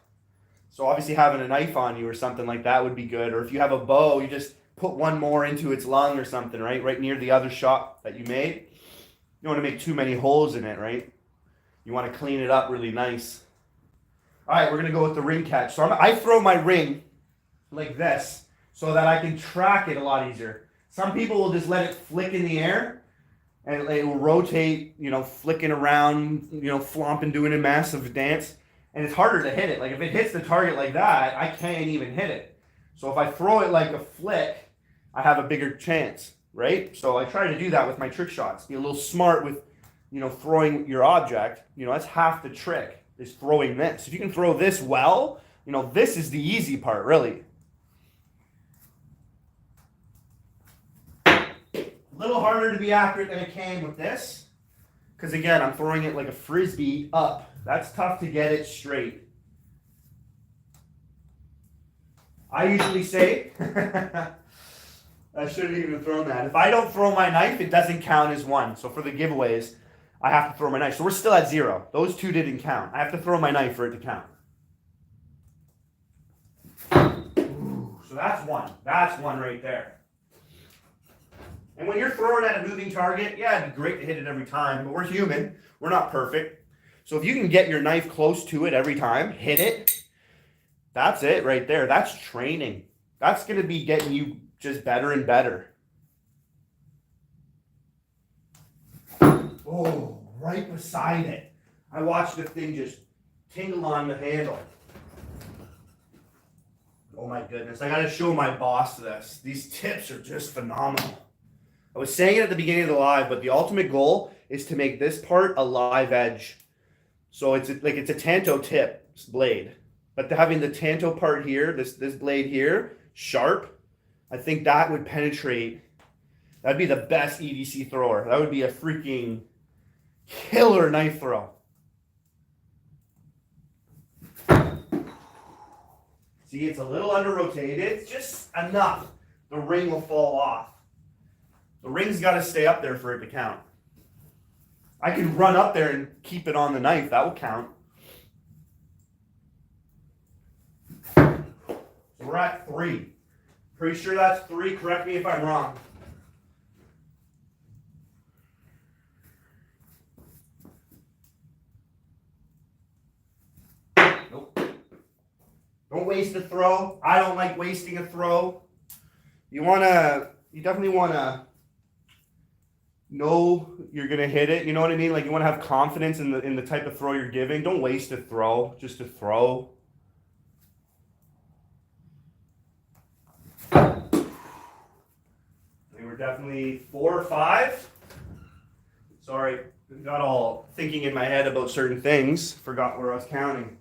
[SPEAKER 1] So obviously having a knife on you or something like that would be good. Or if you have a bow, you just put one more into its lung or something, right near the other shot that you made. You don't want to make too many holes in it, right? You want to clean it up really nice. All right, we're going to go with the ring catch. So I throw my ring like this so that I can track it a lot easier. Some people will just let it flick in the air and it will rotate, flicking around, flomping, doing a massive dance. And it's harder to hit it. Like if it hits the target like that, I can't even hit it. So if I throw it like a flick, I have a bigger chance, right? So I try to do that with my trick shots. Be a little smart with, throwing your object. That's half the trick, is throwing this. If you can throw this well, this is the easy part, really. A little harder to be accurate than it can with this. Because again, I'm throwing it like a frisbee up. That's tough to get it straight. I usually say, I shouldn't even have thrown that. If I don't throw my knife, it doesn't count as one. So for the giveaways, I have to throw my knife. So we're still at 0. Those 2 didn't count. I have to throw my knife for it to count. Ooh, so that's 1. That's 1 right there. And when you're throwing at a moving target, yeah, it'd be great to hit it every time, but we're human. We're not perfect. So if you can get your knife close to it every time, hit it, that's it right there. That's training. That's going to be getting you just better and better. Oh, right beside it. I watched the thing just tingle on the handle. Oh my goodness. I got to show my boss this. These tips are just phenomenal. I was saying it at the beginning of the live, but the ultimate goal is to make this part a live edge. So it's a tanto tip blade, but having the tanto part here, this blade here, sharp, I think that would penetrate. That'd be the best EDC thrower. That would be a freaking killer knife throw. See, it's a little under rotated. It's just enough. The ring will fall off. The ring's got to stay up there for it to count. I can run up there and keep it on the knife. That will count. So we're at 3. Pretty sure that's 3. Correct me if I'm wrong. Nope. Don't waste a throw. I don't like wasting a throw. You definitely wanna know you're gonna hit it. You know what I mean? Like, you want to have confidence in the type of throw you're giving. Don't waste a throw just to throw. I think we're definitely 4 or 5. Sorry, got all thinking in my head about certain things. Forgot where I was counting.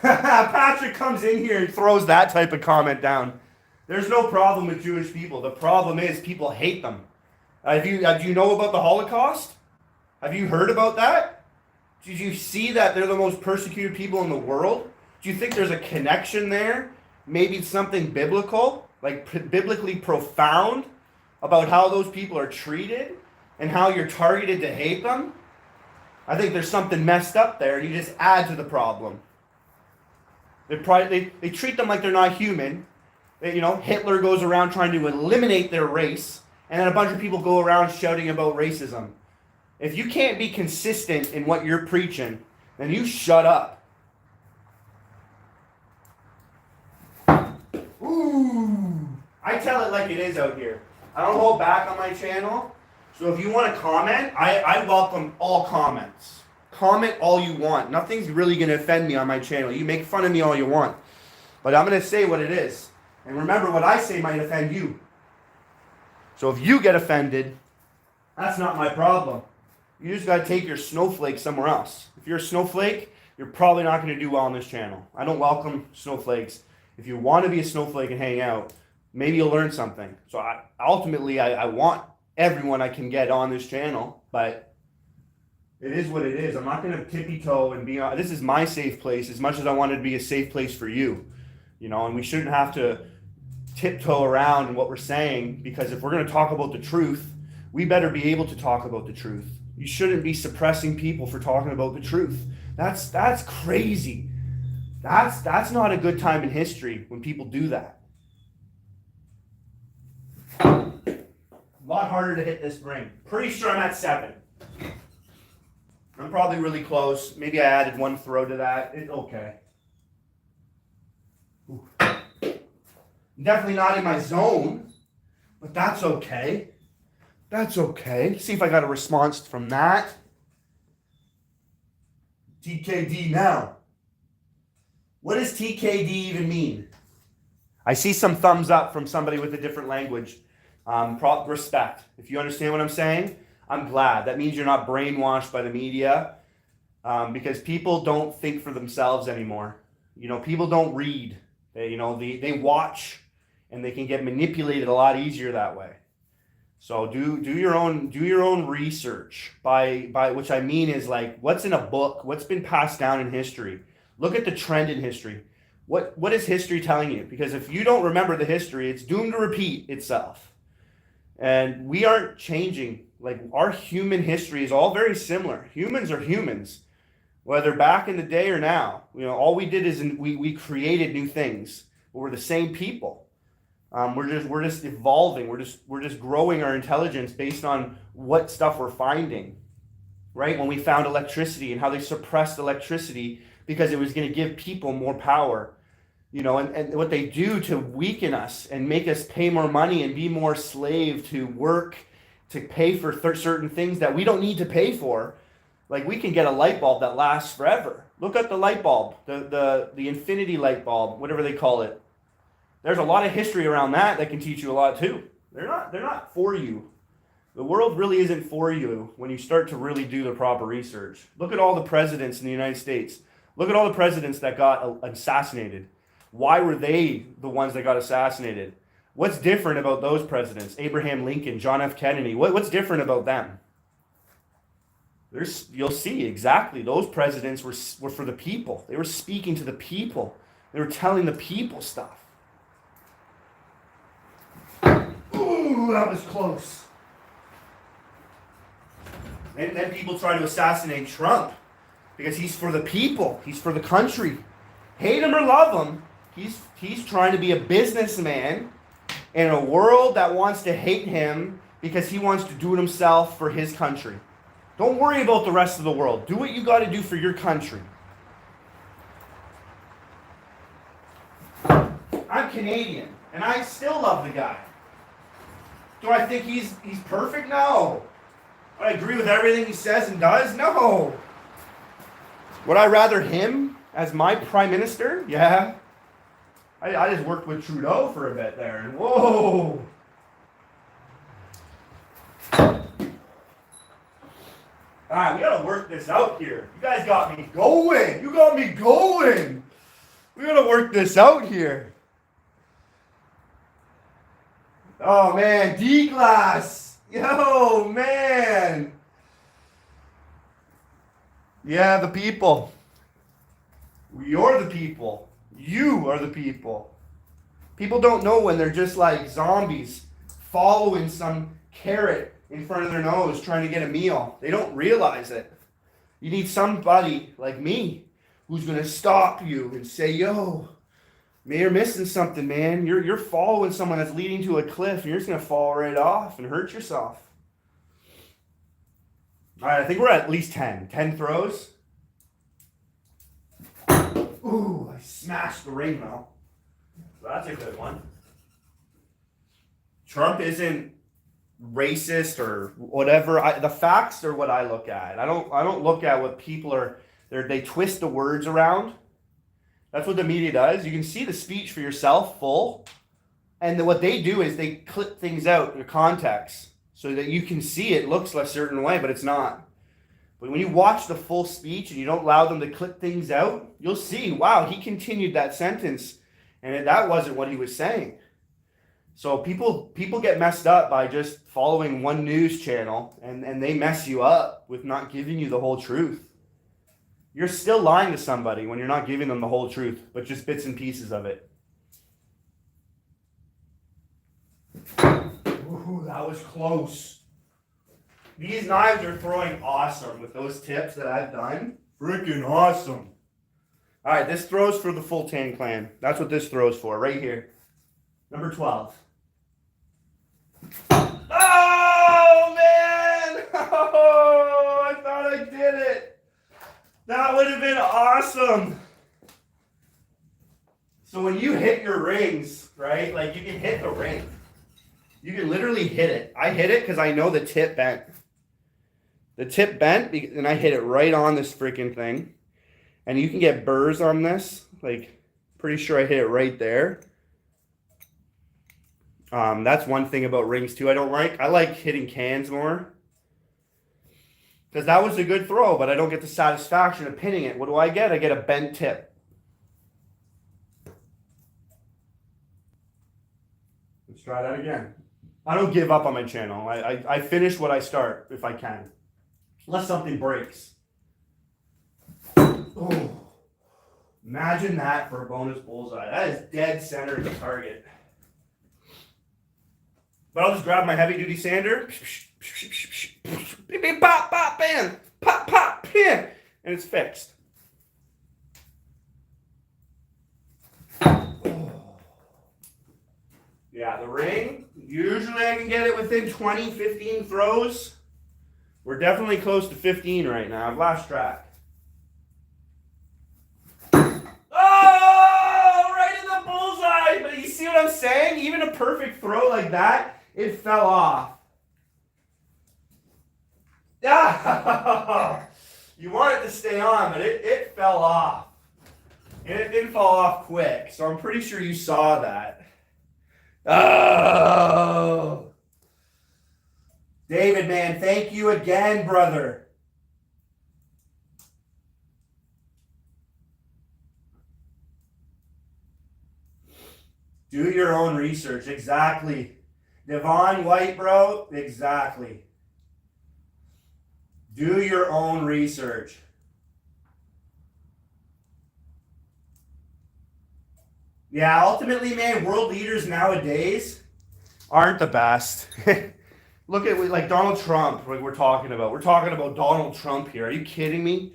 [SPEAKER 1] Patrick comes in here and throws that type of comment down. There's no problem with Jewish people. The problem is people hate them. Do you know about the Holocaust? Have you heard about that? Did you see that they're the most persecuted people in the world? Do you think there's a connection there? Maybe something biblical, like biblically profound, about how those people are treated and how you're targeted to hate them? I think there's something messed up there, and you just add to the problem. They treat them like they're not human. Hitler goes around trying to eliminate their race, and then a bunch of people go around shouting about racism. If you can't be consistent in what you're preaching, then you shut up. Ooh, I tell it like it is out here. I don't hold back on my channel. So if you want to comment, I welcome all comments. Comment all you want. Nothing's really going to offend me on my channel. You make fun of me all you want. But I'm going to say what it is. And remember, what I say might offend you. So if you get offended, that's not my problem. You just got to take your snowflake somewhere else. If you're a snowflake, you're probably not going to do well on this channel. I don't welcome snowflakes. If you want to be a snowflake and hang out, maybe you'll learn something. So ultimately, I want everyone I can get on this channel, but it is what it is. I'm not going to tippy-toe and be on. This is my safe place as much as I wanted to be a safe place for you. And we shouldn't have to tiptoe around in what we're saying, because if we're going to talk about the truth, we better be able to talk about the truth. You shouldn't be suppressing people for talking about the truth. That's crazy. That's not a good time in history when people do that. A lot harder to hit this ring. Pretty sure I'm at 7. I'm probably really close. Maybe I added 1 throw to that. It's okay. Ooh. Definitely not in my zone, but that's okay. That's okay. See if I got a response from that. TKD now. What does TKD even mean? I see some thumbs up from somebody with a different language. Respect. If you understand what I'm saying, I'm glad. That means you're not brainwashed by the media, because people don't think for themselves anymore. People don't read. They watch, and they can get manipulated a lot easier that way. So do your own research, by which I mean is like, what's in a book, what's been passed down in history. Look at the trend in history. What is history telling you? Because if you don't remember the history, it's doomed to repeat itself. And we aren't changing. Like, our human history is all very similar. Humans are humans, whether back in the day or now. All we did is we created new things. But we're the same people. We're just evolving. We're just growing our intelligence based on what stuff we're finding. Right? When we found electricity and how they suppressed electricity because it was going to give people more power. And what they do to weaken us and make us pay more money and be more slave to work to pay for certain things that we don't need to pay for. Like, we can get a light bulb that lasts forever. Look at the light bulb, the infinity light bulb, whatever they call it. There's a lot of history around that can teach you a lot too. They're not for you. The world really isn't for you when you start to really do the proper research. Look at all the presidents in the United States. Look at all the presidents that got assassinated. Why were they the ones that got assassinated? What's different about those presidents? Abraham Lincoln, John F. Kennedy. What's different about them? You'll see exactly. Those presidents were for the people. They were speaking to the people. They were telling the people stuff. Ooh, that was close. And then people try to assassinate Trump because he's for the people. He's for the country. Hate him or love him, he's trying to be a businessman in a world that wants to hate him because he wants to do it himself for his country. Don't worry about the rest of the world. Do what you got to do for your country. I'm Canadian, and I still love the guy. Do I think he's perfect? No. Would I agree with everything he says and does? No. Would I rather him as my prime minister? Yeah. I just worked with Trudeau for a bit there, and whoa. All right, we gotta work this out here. You guys got me going. You got me going. We gotta work this out here. Oh man, D-Glass. Yo, man. Yeah, the people. You're the people. You are the people. People don't know when they're just like zombies following some carrot in front of their nose trying to get a meal. They don't realize it. You need somebody like me who's going to stop you and say, yo, man, you're missing something, man. You're following someone that's leading to a cliff, and you're just going to fall right off and hurt yourself. All right, I think we're at least 10. 10 throws. Ooh, I smashed the ring, though. So that's a good one. Trump isn't racist or whatever. The facts are what I look at. I don't look at what people are. They twist the words around. That's what the media does. You can see the speech for yourself full, and then what they do is they clip things out in context so that you can see it looks a certain way, but it's not. But when you watch the full speech and you don't allow them to clip things out, you'll see, wow, he continued that sentence, and that wasn't what he was saying. So people get messed up by just following one news channel, and they mess you up with not giving you the whole truth. You're still lying to somebody when you're not giving them the whole truth, but just bits and pieces of it. Ooh, that was close. These knives are throwing awesome with those tips that I've done. Freaking awesome. All right, this throws for the full Tan Clan. That's what this throws for, right here. Number 12. Oh, man! Oh, I thought I did it. That would have been awesome. So when you hit your rings, right, like you can hit the ring. You can literally hit it. I hit it because I know the tip bent. The tip bent, and I hit it right on this freaking thing. And you can get burrs on this. Like, pretty sure I hit it right there. That's one thing about rings, too. I like hitting cans more. Because that was a good throw, but I don't get the satisfaction of pinning it. What do I get? I get a bent tip. Let's try that again. I don't give up on my channel. I finish what I start if I can. Unless something breaks. Oh, imagine that for a bonus bullseye. That is dead center of the target. But I'll just grab my heavy duty sander. Pop, pop, bam. Pop, pop, bam. And it's fixed. Yeah, the ring, usually I can get it within 20, 15 throws. We're definitely close to 15 right now. I've lost track. Oh, right in the bullseye. But you see what I'm saying? Even a perfect throw like that, it fell off. Ah, you want it to stay on, but it fell off. And it didn't fall off quick, so I'm pretty sure you saw that. Oh! David, man, thank you again, brother. Do your own research. Exactly. Devon White, bro. Exactly. Do your own research. Yeah, ultimately, man, world leaders nowadays aren't the best. Look at like Donald Trump, like we're talking about. We're talking about Donald Trump here. Are you kidding me?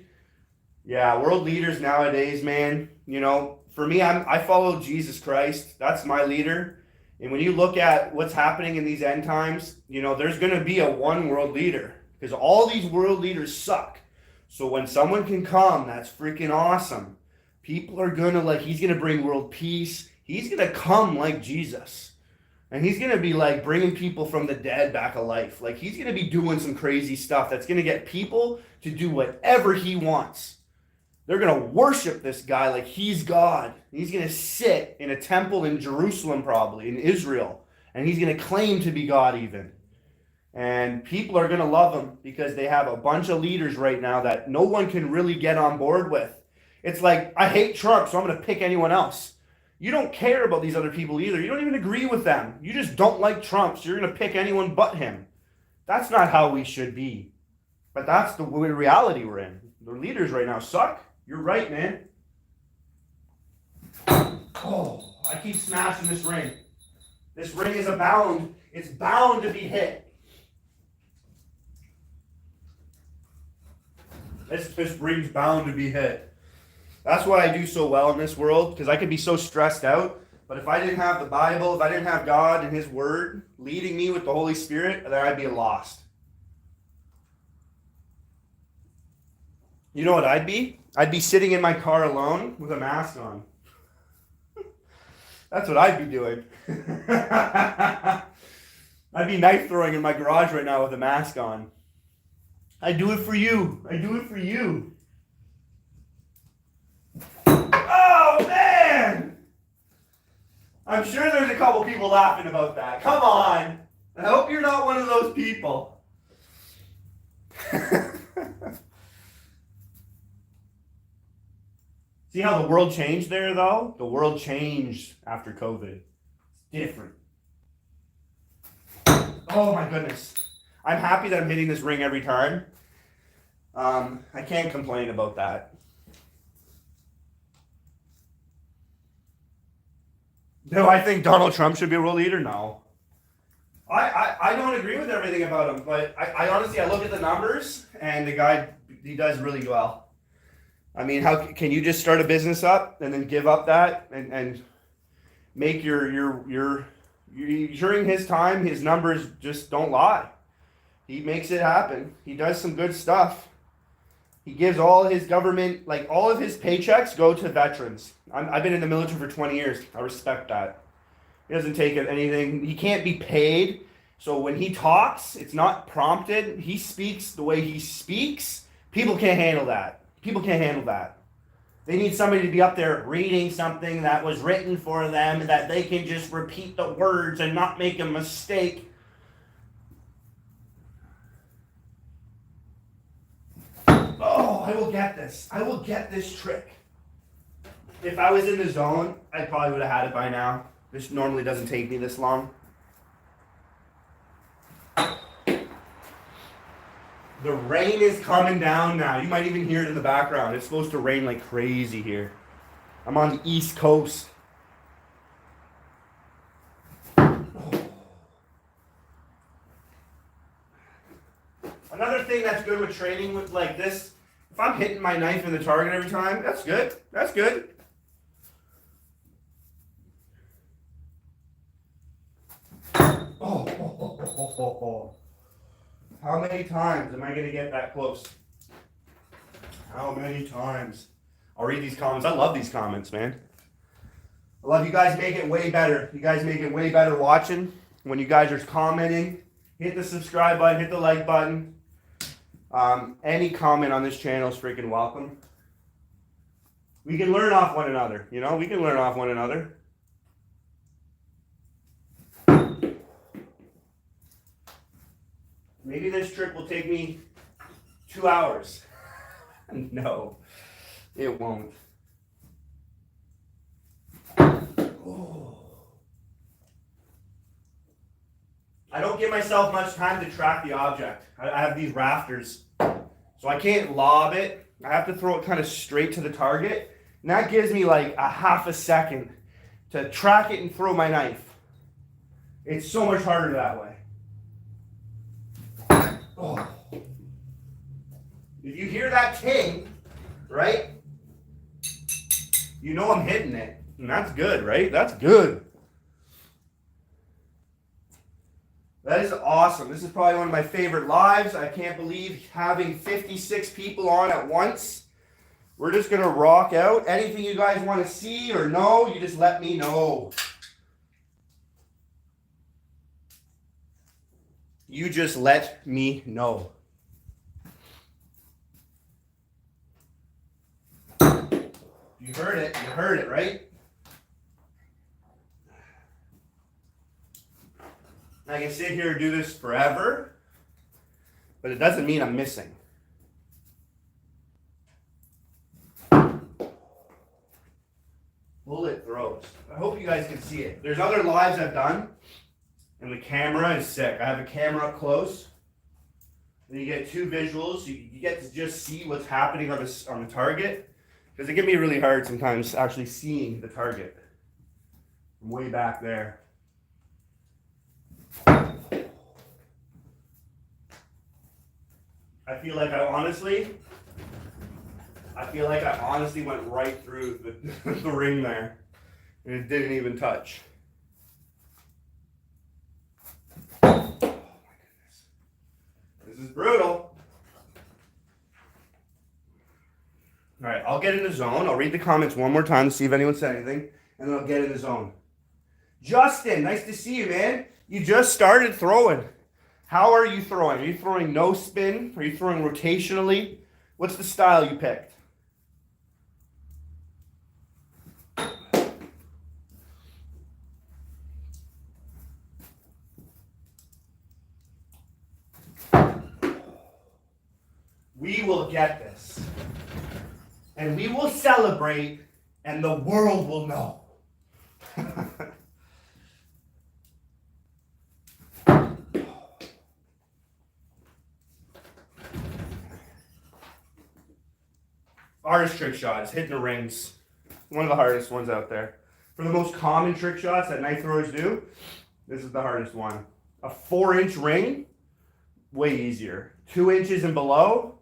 [SPEAKER 1] Yeah, world leaders nowadays, man. You know, for me, I follow Jesus Christ. That's my leader. And when you look at what's happening in these end times, you know, there's going to be a one world leader because all these world leaders suck. So when someone can come, that's freaking awesome. People are going to like, he's going to bring world peace. He's going to come like Jesus. And he's going to be like bringing people from the dead back alive. Like he's going to be doing some crazy stuff that's going to get people to do whatever he wants. They're going to worship this guy like he's God. He's going to sit in a temple in Jerusalem, probably, in Israel. And he's going to claim to be God even. And people are going to love him because they have a bunch of leaders right now that no one can really get on board with. It's like, I hate Trump, so I'm going to pick anyone else. You don't care about these other people either. You don't even agree with them. You just don't like Trump, so you're going to pick anyone but him. That's not how we should be. But that's the reality we're in. The leaders right now suck. You're right, man. Oh, I keep smashing this ring. This ring is bound. It's bound to be hit. This ring's bound to be hit. That's why I do so well in this world, because I could be so stressed out. But if I didn't have the Bible, if I didn't have God and His Word leading me with the Holy Spirit, then I'd be lost. You know what I'd be? I'd be sitting in my car alone with a mask on. That's what I'd be doing. I'd be knife throwing in my garage right now with a mask on. I do it for you. I do it for you. Oh, man! I'm sure there's a couple people laughing about that. Come on. I hope you're not one of those people. See how the world changed there, though? The world changed after COVID. It's different. Oh, my goodness. I'm happy that I'm hitting this ring every time. I can't complain about that. Do I think Donald Trump should be a world leader? No. I don't agree with everything about him, but I honestly, I look at the numbers, and the guy, he does really well. I mean, how can you just start a business up and then give up that and make your during his time, his numbers just don't lie. He makes it happen. He does some good stuff. He gives all his government, like all of his paychecks go to veterans. I've been in the military for 20 years. I respect that. He doesn't take anything. He can't be paid. So when he talks, it's not prompted. He speaks the way he speaks. People can't handle that. People can't handle that. They need somebody to be up there reading something that was written for them, that they can just repeat the words and not make a mistake. Oh, I will get this. I will get this trick. If I was in the zone, I probably would have had it by now. This normally doesn't take me this long. The rain is coming down now. You might even hear it in the background. It's supposed to rain like crazy here. I'm on the East Coast. Another thing that's good with training with like this, if I'm hitting my knife in the target every time, that's good. That's good. Oh. How many times am I going to get that close? How many times? I'll read these comments. I love these comments, man. I love you guys make it way better. You guys make it way better watching. When you guys are commenting, hit the subscribe button, hit the like button. Any comment on this channel is freaking welcome. We can learn off one another, you know? We can learn off one another. Maybe this trick will take me 2 hours. No, it won't. Oh. I don't give myself much time to track the object. I have these rafters, so I can't lob it. I have to throw it kind of straight to the target, and that gives me like a half a second to track it and throw my knife. It's so much harder that way. Oh. If you hear that ting, right, you know I'm hitting it, and that's good, right? That's good. That is awesome. This is probably one of my favorite lives. I can't believe having 56 people on at once. We're just going to rock out. Anything you guys want to see or know, you just let me know. You just let me know. You heard it, right? I can sit here and do this forever, but it doesn't mean I'm missing. Bullet throws. I hope you guys can see it. There's other lives I've done, and the camera is sick. I have a camera up close, and you get two visuals. You get to just see what's happening on the target, because it can be really hard sometimes actually seeing the target from way back there. I feel like I honestly went right through the ring there, and it didn't even touch. Oh my goodness. This is brutal. All right, I'll get in the zone. I'll read the comments one more time to see if anyone said anything, and then I'll get in the zone. Justin, nice to see you, man. You just started throwing. How are you throwing? Are you throwing no spin? Are you throwing rotationally? What's the style you picked? We will get this. And we will celebrate, and the world will know. Hardest trick shot is hitting the rings. One of the hardest ones out there. For the most common trick shots that knife throwers do, this is the hardest one. A 4-inch ring, way easier. 2 inches and below,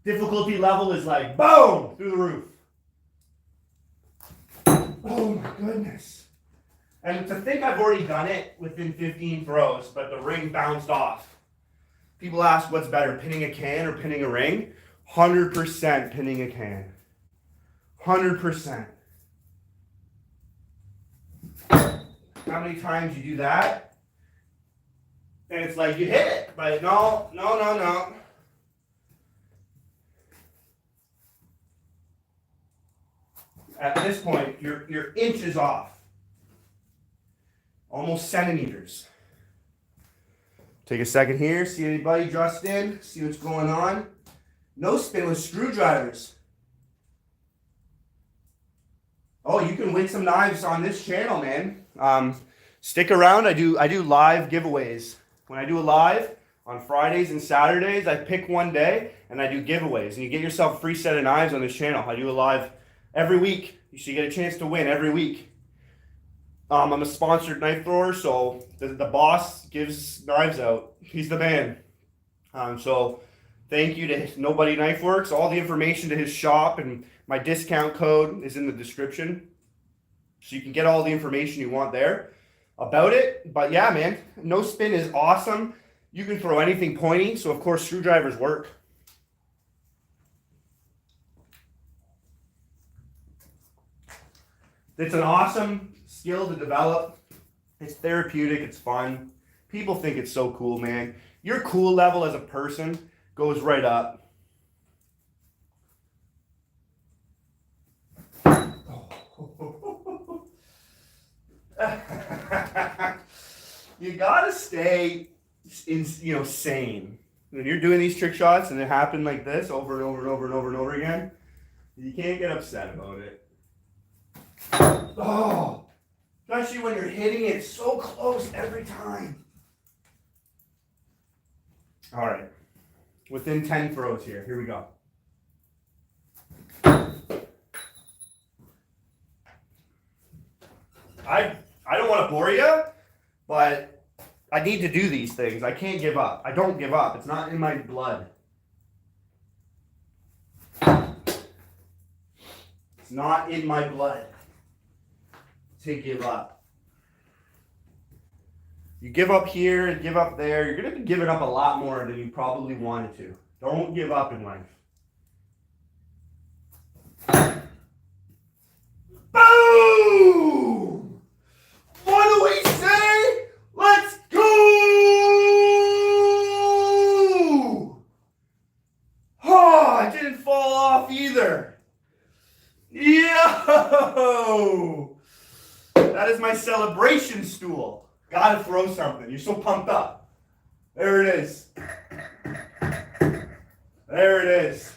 [SPEAKER 1] difficulty level is like boom through the roof. Oh my goodness. And to think I've already done it within 15 throws, but the ring bounced off. People ask what's better, pinning a can or pinning a ring? 100% pinning a can. 100%. How many times you do that? And it's like you hit it, but no. At this point, you're inches off. Almost centimeters. Take a second here, see anybody, Justin, see what's going on. No spin with screwdrivers. Oh, you can win some knives on this channel, man. Stick around. I do live giveaways. When I do a live on Fridays and Saturdays, I pick one day and I do giveaways. And you get yourself a free set of knives on this channel. I do a live every week. You should get a chance to win every week. I'm a sponsored knife thrower, so the boss gives knives out. He's the man. So thank you to Nobody Knife Works. All the information to his shop and my discount code is in the description. So you can get all the information you want there about it. But yeah, man, no spin is awesome. You can throw anything pointy, so of course screwdrivers work. It's an awesome skill to develop. It's therapeutic, it's fun. People think it's so cool, man. Your cool level as a person goes right up. You gotta stay sane. When you're doing these trick shots and it happen like this over and over and over and over and over again, you can't get upset about it. Oh, especially when you're hitting it so close every time. All right, within 10 throws here. Here we go. I don't want to bore you, but I need to do these things. I can't give up. I don't give up. It's not in my blood. It's not in my blood to give up. You give up here and give up there, you're going to be giving up a lot more than you probably wanted to. Don't give up in life. Boom! What do we say? Let's go! Oh, I didn't fall off either. Yo! That is my celebration stool. Gotta throw something. You're so pumped up. There it is. There it is.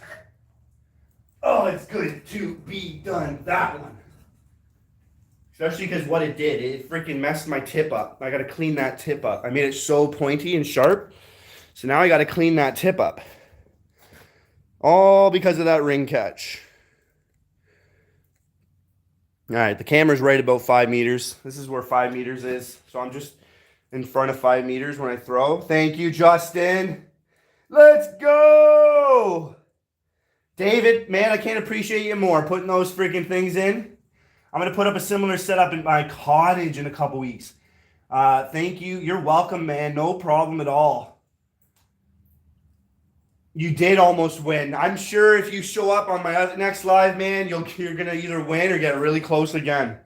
[SPEAKER 1] Oh, it's good to be done. That one. Especially because what it did, it freaking messed my tip up. I gotta clean that tip up. I made it so pointy and sharp. So now I gotta clean that tip up. All because of that ring catch. All right, the camera's right about 5 meters. This is where 5 meters is. So I'm just in front of 5 meters when I throw. Thank you, Justin. Let's go. David, man, I can't appreciate you more putting those freaking things in. I'm going to put up a similar setup in my cottage in a couple weeks. Thank you. You're welcome, man. No problem at all. You did almost win. I'm sure if you show up on my next live, man, you're going to either win or get really close again.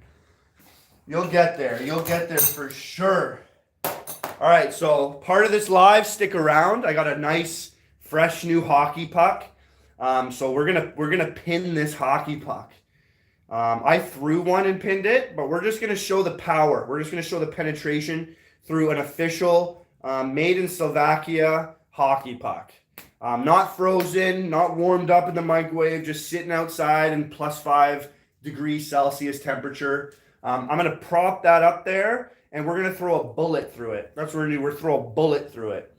[SPEAKER 1] You'll get there. You'll get there for sure. All right, so part of this live, stick around. I got a nice, fresh new hockey puck. So we're gonna pin this hockey puck. I threw one and pinned it, but we're just gonna show the power. We're just gonna show the penetration through an official made in Slovakia hockey puck. Not frozen, not warmed up in the microwave, just sitting outside in +5 degrees Celsius temperature. I'm going to prop that up there, and we're going to throw a bullet through it. That's what we're going to do. We're throw a bullet through it.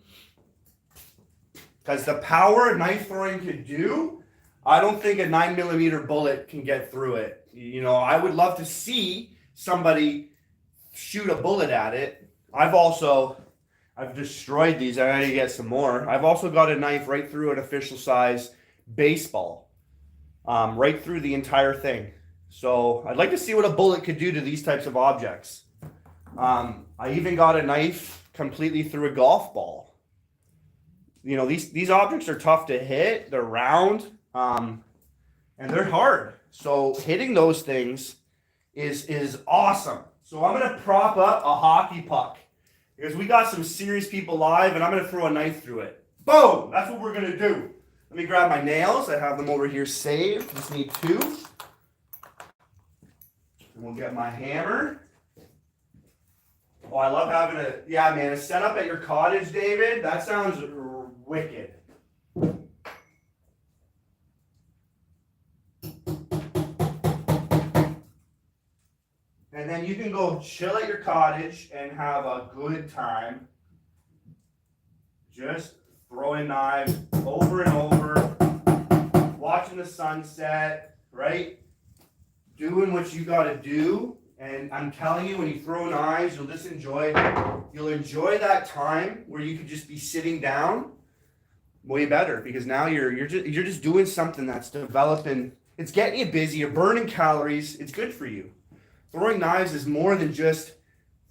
[SPEAKER 1] Because the power knife throwing could do, I don't think a 9mm bullet can get through it. You know, I would love to see somebody shoot a bullet at it. I've destroyed these. I gotta get some more. I've also got a knife right through an official size baseball. Right through the entire thing. So I'd like to see what a bullet could do to these types of objects. I even got a knife completely through a golf ball. You know, these objects are tough to hit. They're round, and they're hard. So hitting those things is awesome. So I'm gonna prop up a hockey puck because we got some serious people live, and I'm gonna throw a knife through it. Boom! That's what we're gonna do. Let me grab my nails. I have them over here saved. Just need 2. And we'll get my hammer. Oh, I love having a setup at your cottage, David. That sounds wicked. And then you can go chill at your cottage and have a good time. Just throwing knives over and over, watching the sunset, right? Doing what you got to do. And I'm telling you, when you throw knives, you'll just enjoy that time where you could just be sitting down way better, because now you're just doing something that's developing. It's getting you busy. You're burning calories. It's good for you. Throwing knives is more than just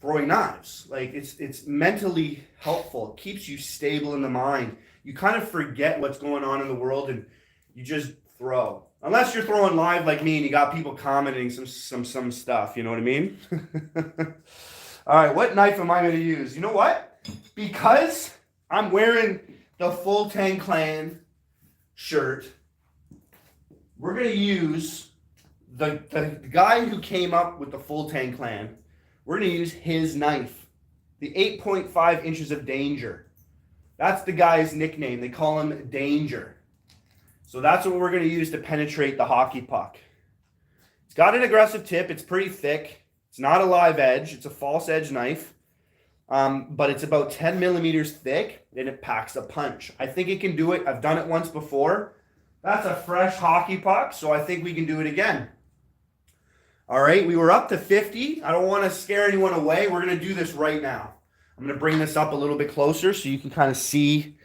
[SPEAKER 1] throwing knives. Like it's mentally helpful. It keeps you stable in the mind. You kind of forget what's going on in the world and you just throw. Unless you're throwing live like me and you got people commenting some stuff, you know what I mean? All right, what knife am I going to use? You know what? Because I'm wearing the Full Tang Clan shirt, we're going to use the guy who came up with the Full Tang Clan. We're going to use his knife. The 8.5 inches of danger. That's the guy's nickname. They call him Danger. So that's what we're going to use to penetrate the hockey puck. It's got an aggressive tip. It's pretty thick. It's not a live edge. It's a false edge knife. But it's about 10 millimeters thick, and it packs a punch. I think it can do it. I've done it once before. That's a fresh hockey puck, so I think we can do it again. All right, we were up to 50. I don't want to scare anyone away. We're going to do this right now. I'm going to bring this up a little bit closer so you can kind of see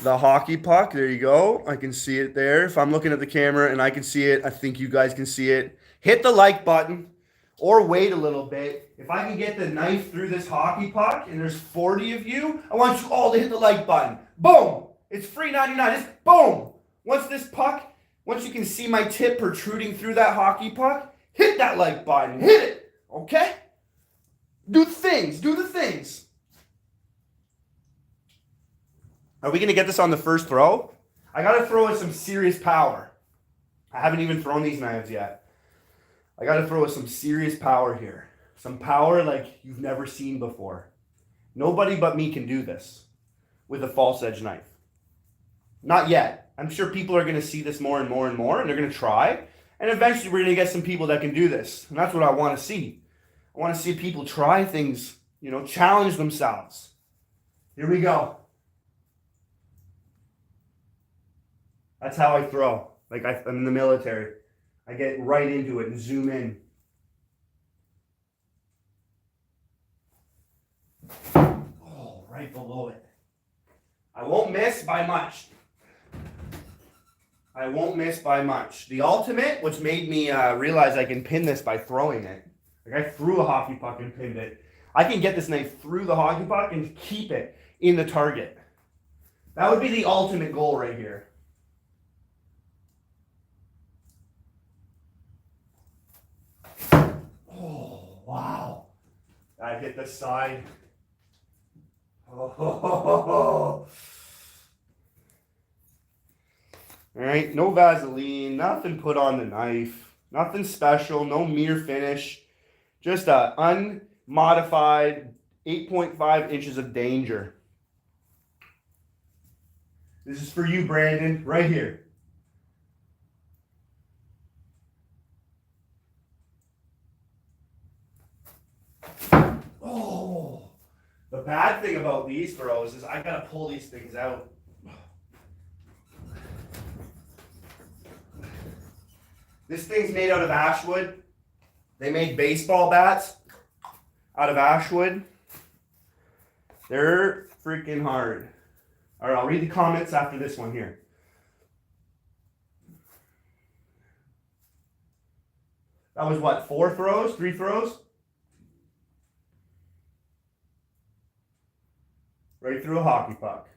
[SPEAKER 1] the hockey puck. There you go. I can see it there. If I'm looking at the camera and I can see it, I think you guys can see it. Hit the like button or wait a little bit. If I can get the knife through this hockey puck and there's 40 of you, I want you all to hit the like button. Boom! It's free 99. It's boom! Once you can see my tip protruding through that hockey puck, hit that like button. Hit it. Okay? Do the things. Do the things. Are we going to get this on the first throw? I got to throw with some serious power. I haven't even thrown these knives yet. I got to throw with some serious power here. Some power like you've never seen before. Nobody but me can do this with a false edge knife. Not yet. I'm sure people are going to see this more and more and more, and they're going to try. And eventually we're going to get some people that can do this. And that's what I want to see. I want to see people try things, challenge themselves. Here we go. That's how I throw. Like I'm in the military. I get right into it and zoom in. Oh, right below it. I won't miss by much. I won't miss by much. The ultimate, which made me realize I can pin this by throwing it. Like I threw a hockey puck and pinned it. I can get this knife through the hockey puck and keep it in the target. That would be the ultimate goal right here. Oh, wow. I hit the side. Oh. All right, no Vaseline, nothing put on the knife, nothing special, no mirror finish, just a unmodified 8.5 inches of danger. This is for you, Brandon, right here. Oh, the bad thing about these throws is I gotta pull these things out. This thing's made out of ashwood. They make baseball bats out of ashwood. They're freaking hard. All right, I'll read the comments after this one here. That was what, 4 throws? 3 throws? Right through a hockey puck.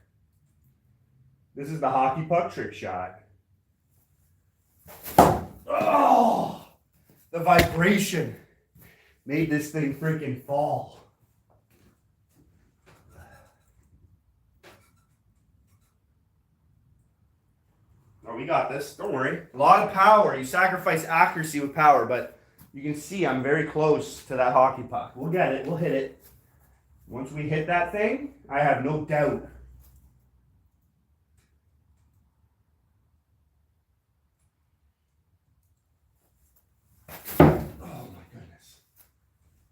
[SPEAKER 1] This is the hockey puck trick shot. Oh, the vibration made this thing freaking fall. Oh, we got this. Don't worry. A lot of power. You sacrifice accuracy with power, but you can see I'm very close to that hockey puck. We'll get it. We'll hit it. Once we hit that thing, I have no doubt.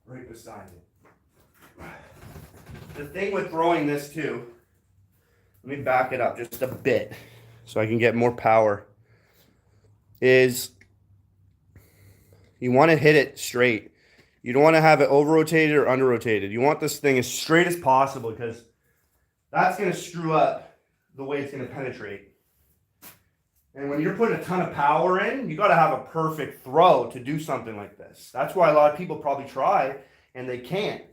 [SPEAKER 1] Right beside it. The thing with throwing this too, let me back it up just a bit so I can get more power, is you want to hit it straight. You don't want to have it over-rotated or under-rotated. You want this thing as straight as possible because that's going to screw up the way it's going to penetrate. And when you're putting a ton of power in, you got to have a perfect throw to do something like this. That's why a lot of people probably try and they can't.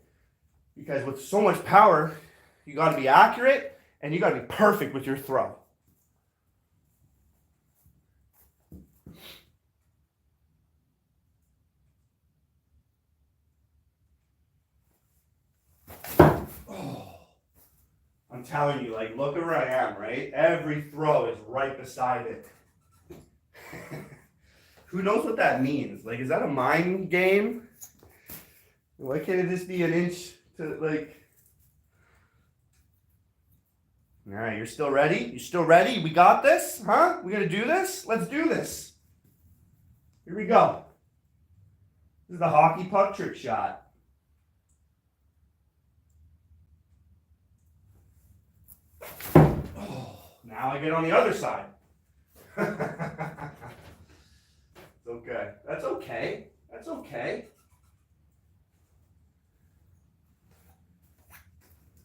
[SPEAKER 1] Because with so much power, you got to be accurate and you got to be perfect with your throw. Oh, I'm telling you, like, look at where I am, right? Every throw is right beside it. Who knows what that means? Like, is that a mind game? Why can't it just be an inch to, like, All right, you're still ready? You still ready? We got this? Huh? We gonna do this? Let's do this. Here we go. This is the hockey puck trick shot. Oh, now I get on the other side. It's okay. That's okay. That's okay.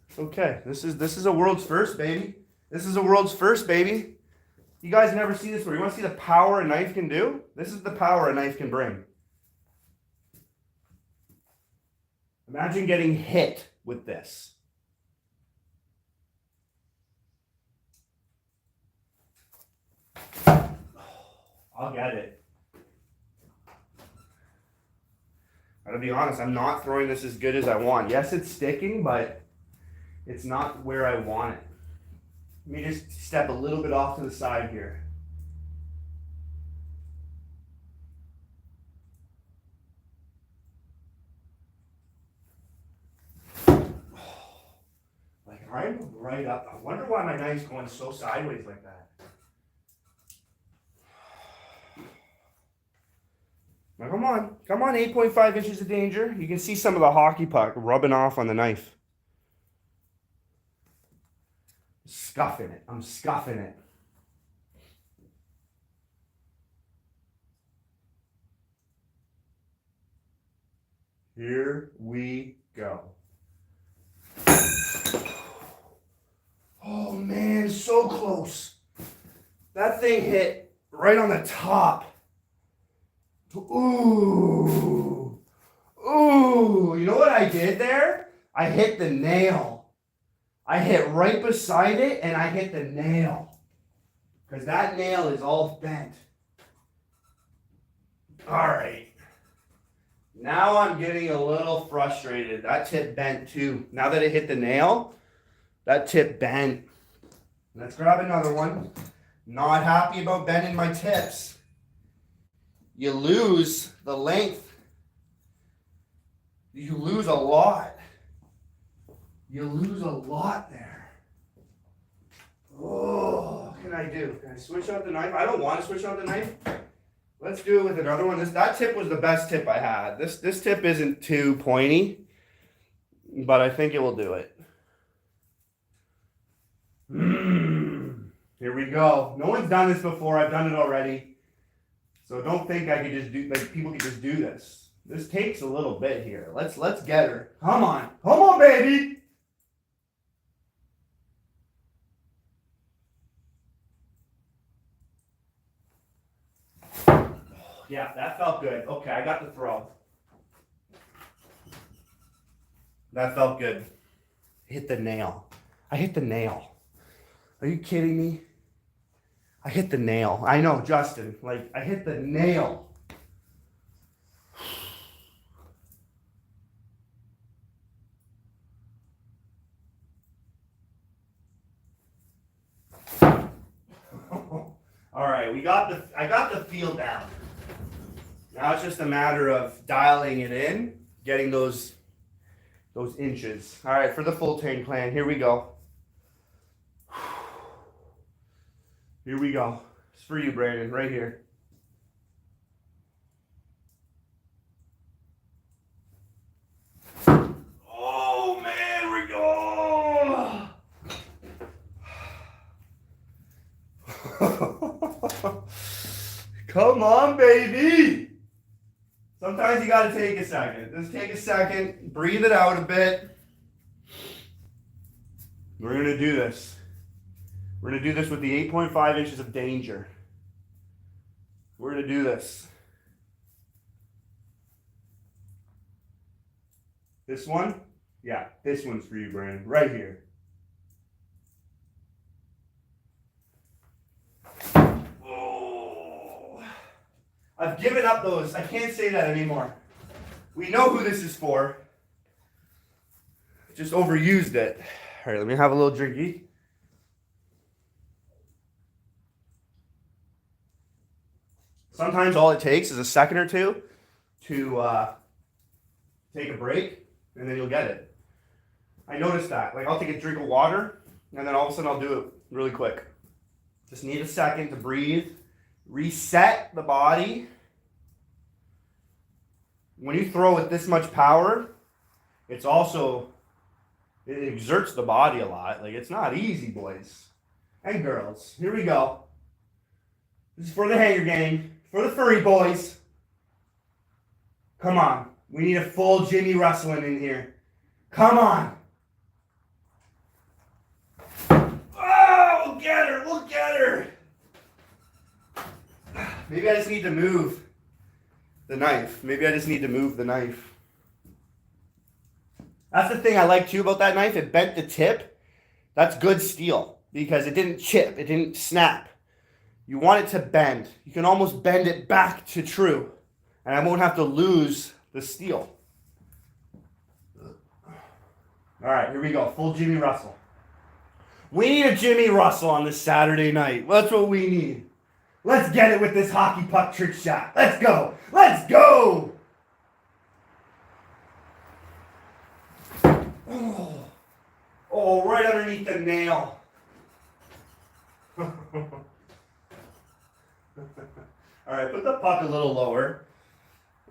[SPEAKER 1] It's okay. This is a world's first, baby. This is a world's first, baby. You guys never see this before. You want to see the power a knife can do? This is the power a knife can bring. Imagine getting hit with this. I'll get it. I gotta be honest, I'm not throwing this as good as I want. Yes, it's sticking, but it's not where I want it. Let me just step a little bit off to the side here. Like I'm right up. I wonder why my knife's going so sideways like that. Now come on, 8.5 inches of danger. You can see some of the hockey puck rubbing off on the knife. Scuffing it. I'm scuffing it. Here we go. Oh man, so close. That thing hit right on the top. Ooh. Ooh. You know what I did there? I hit the nail. I hit right beside it and I hit the nail. Because that nail is all bent. Alright. Now I'm getting a little frustrated. That tip bent too. Now that it hit the nail, that tip bent. Let's grab another one. Not happy about bending my tips. You lose the length. You lose a lot. You lose a lot there. Oh, what can I do? Can I switch out the knife? I don't want to switch out the knife. Let's do it with another one. That tip was the best tip I had. This tip isn't too pointy, but I think it will do it. Here we go. No one's done this before. I've done it already. So don't think I could just do, like people could just do this. This takes a little bit here. Let's get her. Come on, baby. Yeah, that felt good. Okay, I got the throw. That felt good. Hit the nail. I hit the nail. Are you kidding me? I hit the nail. I know, Justin. Like, I hit the nail. All right, I got the feel down. Now it's just a matter of dialing it in, getting those inches. All right, for the full tank plan, here we go. Here we go. It's for you, Brandon, right here. Oh, man, we go. Come on, baby. Sometimes you got to take a second. Just take a second, breathe it out a bit. We're going to do this. We're going to do this with the 8.5 inches of danger. We're going to do this. This one? Yeah, this one's for you, Brandon. Right here. Oh. I've given up those. I can't say that anymore. We know who this is for. Just overused it. All right, let me have a little drinky. Sometimes all it takes is a second or two to take a break, and then you'll get it. I noticed that. Like, I'll take a drink of water, and then all of a sudden I'll do it really quick. Just need a second to breathe, reset the body. When you throw with this much power, it exerts the body a lot. Like, it's not easy, boys and girls. Here we go. This is for the hanger gang, for the furry boys. Come on. We need a full Jimmy wrestling in here. Come on. Oh, we'll get her. We'll get her. Maybe I just need to move the knife. That's the thing I like too about that knife. It bent the tip. That's good steel because it didn't chip. It didn't snap. You want it to bend. You can almost bend it back to true. And I won't have to lose the steel. All right, here we go. Full Jimmy Russell. We need a Jimmy Russell on this Saturday night. That's what we need. Let's get it with this hockey puck trick shot. Let's go. Let's go. Oh, right underneath the nail. All right, put the puck a little lower.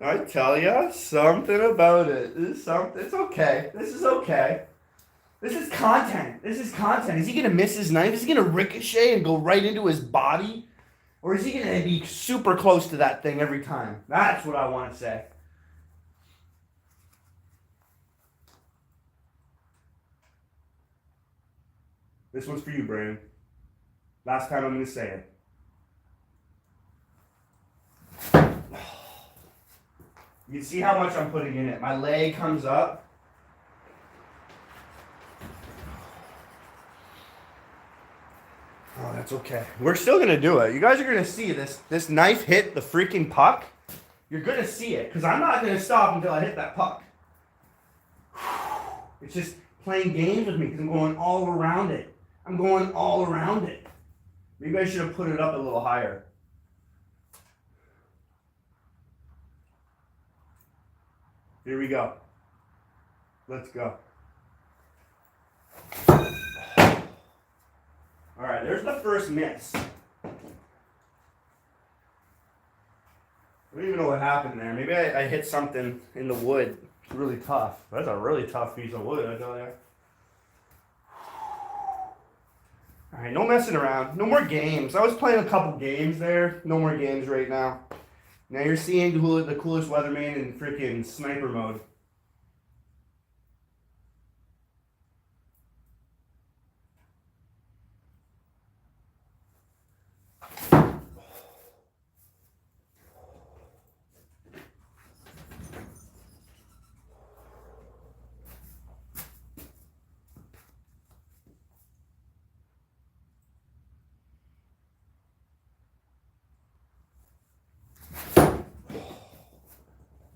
[SPEAKER 1] I tell ya something about it. It's okay. This is okay. This is content. Is he gonna miss his knife? Is he gonna ricochet and go right into his body? Or is he gonna be super close to that thing every time? That's what I want to say. This one's for you, Brandon. Last time I'm gonna say it. You can see how much I'm putting in it. My leg comes up. Oh, that's okay. We're still going to do it. You guys are going to see this knife hit the freaking puck. You're going to see it because I'm not going to stop until I hit that puck. It's just playing games with me because I'm going all around it. Maybe I should have put it up a little higher. Here we go. Let's go. All right, there's the first miss. I don't even know what happened there. Maybe I hit something in the wood. It's really tough. That's a really tough piece of wood, I tell you. All right, no messing around. No more games. I was playing a couple games there. No more games right now. Now you're seeing the coolest weatherman in freaking sniper mode.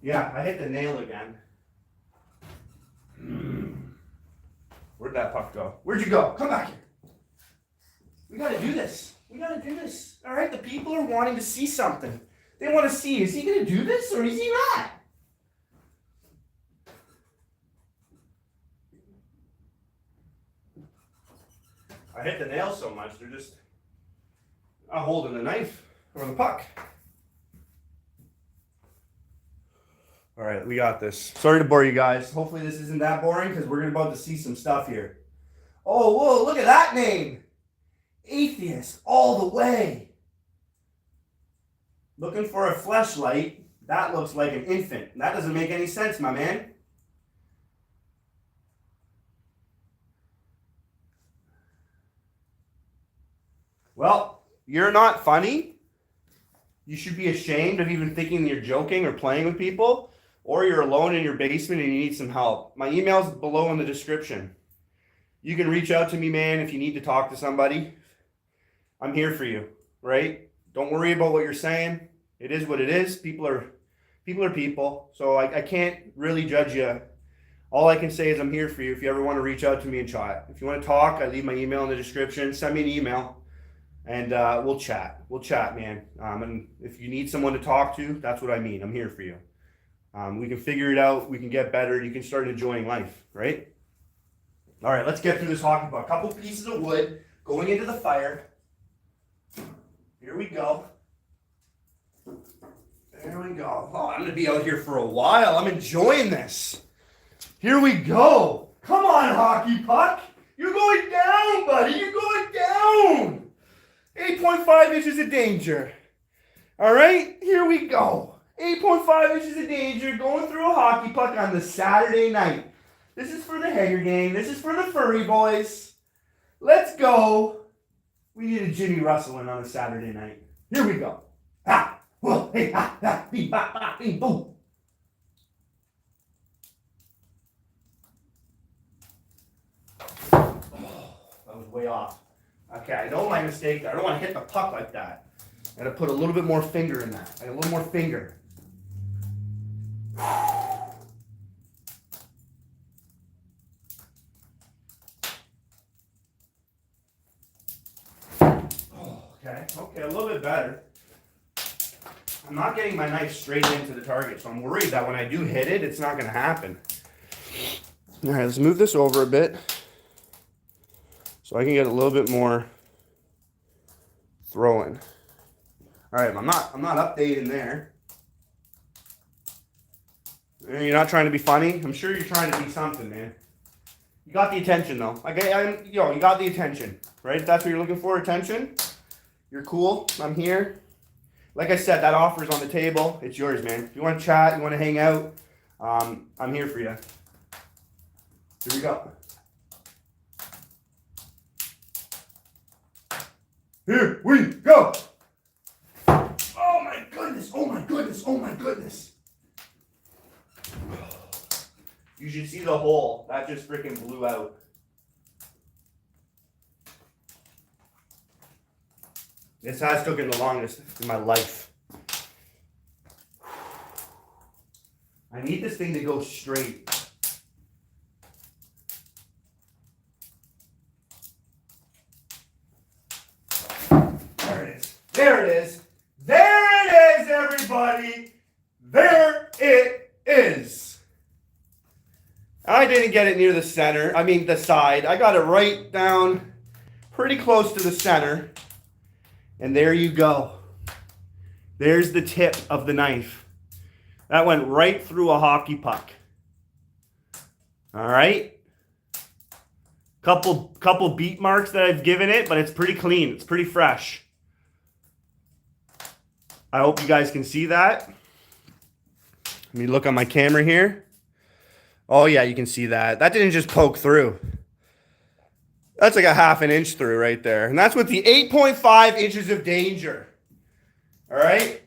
[SPEAKER 1] Yeah, I hit the nail again. Where'd that puck go? Where'd you go? Come back here. We gotta do this. All right, the people are wanting to see something. They want to see, is he gonna do this or is he not? I hit the nail so much, they're just not holding the knife or the puck. All right, we got this. Sorry to bore you guys. Hopefully this isn't that boring because we're about to see some stuff here. Oh, whoa, look at that name. Atheist all the way. Looking for a fleshlight. That looks like an infant. That doesn't make any sense, my man. Well, you're not funny. You should be ashamed of even thinking you're joking or playing with people. Or you're alone in your basement and you need some help. My email's below in the description. You can reach out to me, man, if you need to talk to somebody. I'm here for you, right? Don't worry about what you're saying. It is what it is. People are people. So I can't really judge you. All I can say is I'm here for you if you ever want to reach out to me and chat. If you want to talk, I leave my email in the description. Send me an email and we'll chat. We'll chat, man. And if you need someone to talk to, that's what I mean. I'm here for you. We can figure it out. We can get better. You can start enjoying life, right? All right, let's get through this hockey puck. A couple pieces of wood going into the fire. Here we go. There we go. Oh, I'm going to be out here for a while. I'm enjoying this. Here we go. Come on, hockey puck. You're going down, buddy. You're going down. 8.5 inches of danger. All right, here we go. 8.5 inches of danger going through a hockey puck on the Saturday night. This is for the Hager gang. This is for the furry boys. Let's go. We need a Jimmy Russell in on a Saturday night. Here we go. Ha! Whoa! Hey! Ha! Ha! Bing! Ba! Ba! Bing! Boom! Oh, that was way off. Okay, I know my mistake there. I don't want to hit the puck like that. I got to put a little bit more finger in that. A little more finger. Okay, a little bit better. I'm not getting my knife straight into the target, so I'm worried that when I do hit it, it's not going to happen. All right, let's move this over a bit so I can get a little bit more throwing. All right, I'm not updating there. You're not trying to be funny? I'm sure you're trying to be something, man. You got the attention, though. You got the attention, right? If that's what you're looking for, attention. You're cool. I'm here. Like I said, that offer's on the table. It's yours, man. If you want to chat, you want to hang out, I'm here for you. Here we go. Here we go. Oh my goodness. Oh my goodness. Oh my goodness. You should see the hole. That just freaking blew out. This has taken the longest in my life. I need this thing to go straight. There it is. There it is. There it is, everybody. There it is. I didn't get it near the center. I mean the side. I got it right down pretty close to the center. And there you go. There's the tip of the knife. That went right through a hockey puck. All right. Couple beat marks that I've given it, but it's pretty clean. It's pretty fresh. I hope you guys can see that. Let me look on my camera here. Oh yeah, you can see that. That didn't just poke through. That's like a ½ an inch through right there. And that's with the 8.5 inches of danger. All right?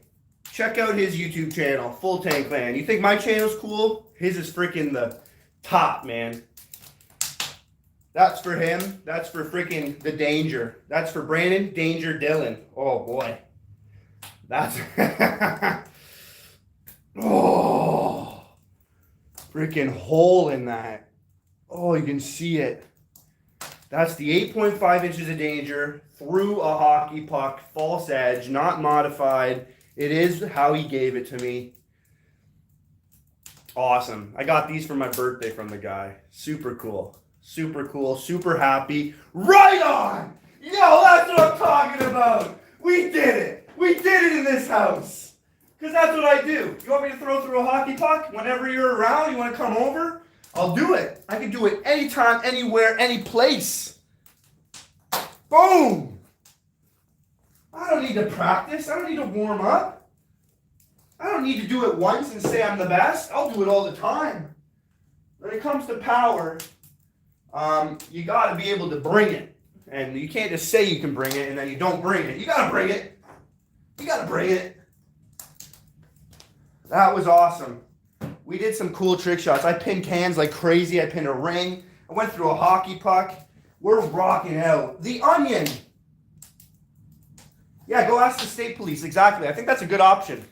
[SPEAKER 1] Check out his YouTube channel, Full Tank Clan. You think my channel's cool? His is freaking the top, man. That's for him. That's for freaking the danger. That's for Brandon Danger Dillon. Oh, boy. That's... oh. Freaking hole in that. Oh, you can see it. That's the 8.5 inches of danger through a hockey puck, false edge, not modified. It is how he gave it to me. Awesome. I got these for my birthday from the guy. Super cool. Super cool. Super happy. Right on! Yo, that's what I'm talking about. We did it. We did it in this house. Because that's what I do. You want me to throw through a hockey puck? Whenever you're around, you want to come over? I'll do it. I can do it anytime, anywhere, any place. Boom! I don't need to practice. I don't need to warm up. I don't need to do it once and say I'm the best. I'll do it all the time. When it comes to power, you got to be able to bring it. And you can't just say you can bring it and then you don't bring it. You got to bring it. You got to bring it. That was awesome. We did some cool trick shots. I pinned cans like crazy. I pinned a ring. I went through a hockey puck. We're rocking out. The Onion. Yeah, go ask the state police. Exactly. I think that's a good option.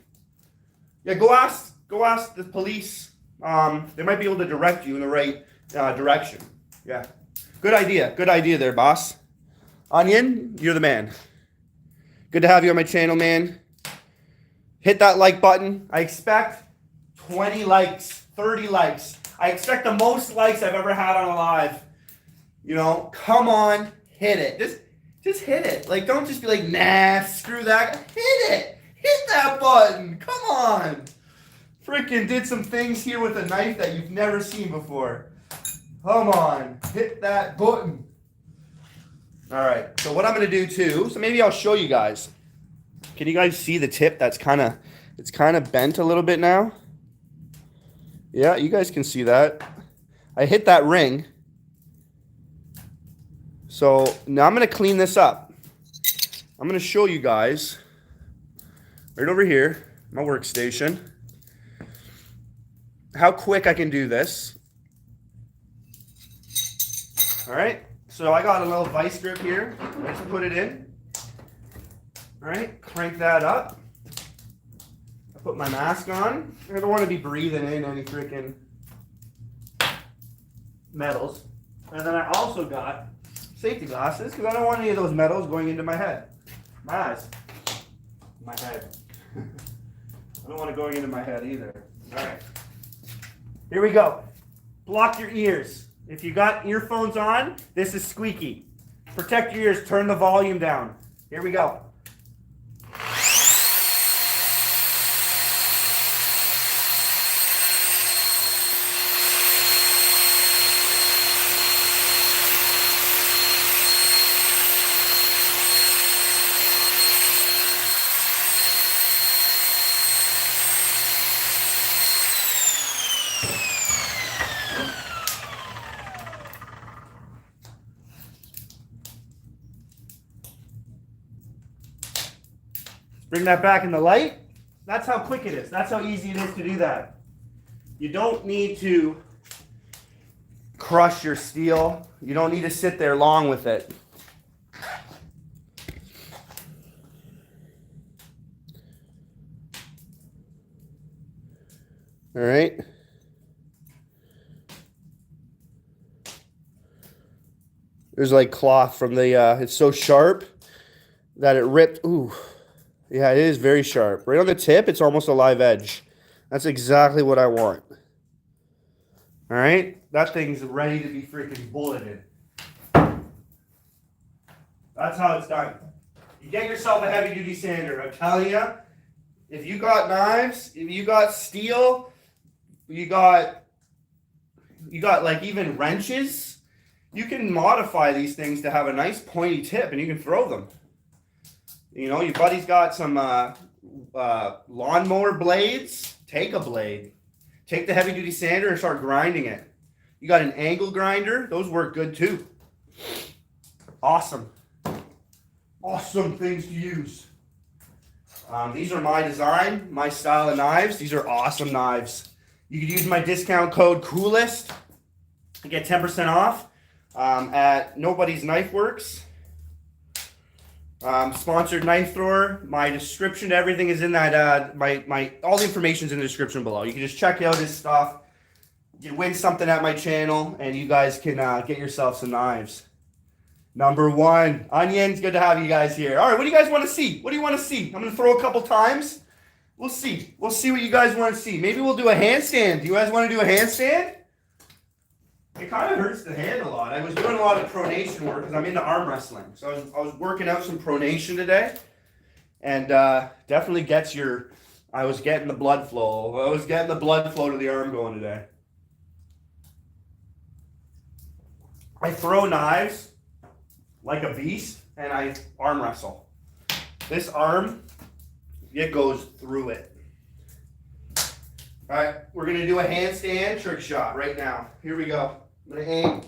[SPEAKER 1] Yeah, go ask the police. They might be able to direct you in the right direction. Yeah. Good idea. Good idea there, boss. Onion, you're the man. Good to have you on my channel, man. Hit that like button. I expect 20 likes, 30 likes. I expect the most likes I've ever had on a live. You know, come on, hit it. Just hit it. Like, don't just be like, nah, screw that. Hit it. Hit that button. Come on. Freaking did some things here with a knife that you've never seen before. Come on, hit that button. All right, so what I'm gonna do too, so maybe I'll show you guys. Can you guys see the tip that's it's kind of bent a little bit now? Yeah, you guys can see that. I hit that ring. So now I'm gonna clean this up. I'm gonna show you guys right over here, my workstation, how quick I can do this. All right, so I got a little vice grip here. Let's put it in. All right, crank that up. I put my mask on. I don't want to be breathing in any freaking metals. And then I also got safety glasses because I don't want any of those metals going into my head, my eyes, my head. I don't want it going into my head either. All right, here we go. Block your ears. If you got earphones on, this is squeaky. Protect your ears, turn the volume down. Here we go. Bring that back in the light. That's how quick it is. That's how easy it is to do that. You don't need to crush your steel. You don't need to sit there long with it. All right. There's like cloth from the, it's so sharp that it ripped. Ooh. Yeah, it is very sharp. Right on the tip, it's almost a live edge. That's exactly what I want. All right? That thing's ready to be freaking bulleted. That's how it's done. You get yourself a heavy-duty sander. I'm telling you, if you got knives, if you got steel, you got like even wrenches, you can modify these things to have a nice pointy tip and you can throw them. You know, your buddy's got some lawnmower blades. Take a blade. Take the heavy-duty sander and start grinding it. You got an angle grinder. Those work good too. Awesome. Awesome things to use. These are my design, my style of knives. These are awesome knives. You could use my discount code COOLEST to get 10% off at Nobody's Knife Works. Sponsored knife thrower. My description to everything is in that. All the information's in the description below. You can just check out his stuff. You win something at my channel, and you guys can get yourself some knives. Number one, Onions. Good to have you guys here. All right, what do you guys want to see? What do you want to see? I'm gonna throw a couple times. We'll see. We'll see what you guys want to see. Maybe we'll do a handstand. Do you guys want to do a handstand? It kind of hurts the hand a lot. I was doing a lot of pronation work because I'm into arm wrestling. So I was working out some pronation today. And definitely gets your, I was getting the blood flow. I was getting the blood flow to the arm going today. I throw knives like a beast and I arm wrestle. This arm, it goes through it. All right, we're going to do a handstand trick shot right now. Here we go. I'm going to aim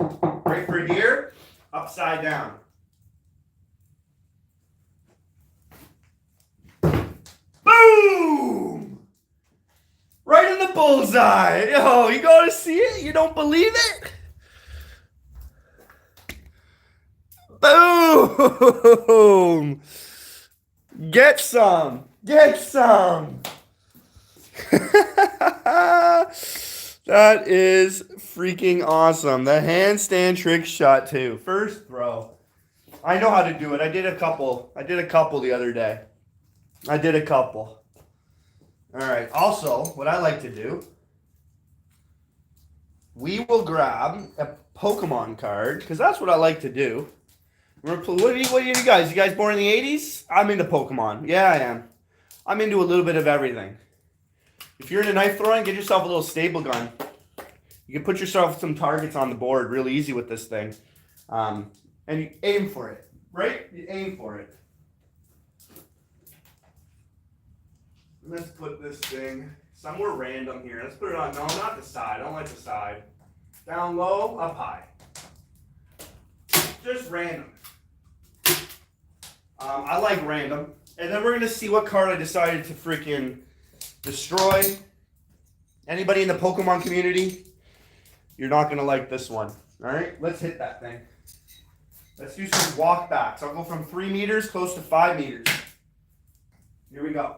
[SPEAKER 1] right for here, upside down. Boom! Right in the bullseye. Oh, you go to see it? You don't believe it? Boom! Get some. Get some. That is freaking awesome. The handstand trick shot too. First throw. I know how to do it. I did a couple the other day. I did a couple. All right. Also, what I like to do we will grab a Pokemon card, because that's what I like to do. What are you guys? You guys born in the 80s? I'm into Pokemon. Yeah, I am. I'm into a little bit of everything. If you're into knife throwing, get yourself a little staple gun. You can put yourself some targets on the board real easy with this thing. And you aim for it, right? You aim for it. Let's put this thing somewhere random here. Let's put it on, no, not the side. I don't like the side. Down low, up high. Just random. I like random. And then we're going to see what card I decided to freaking destroy. Anybody in the Pokemon community, you're not going to like this one. All right, let's hit that thing. Let's do some walk backs. I'll go from 3 meters close to 5 meters. Here we go.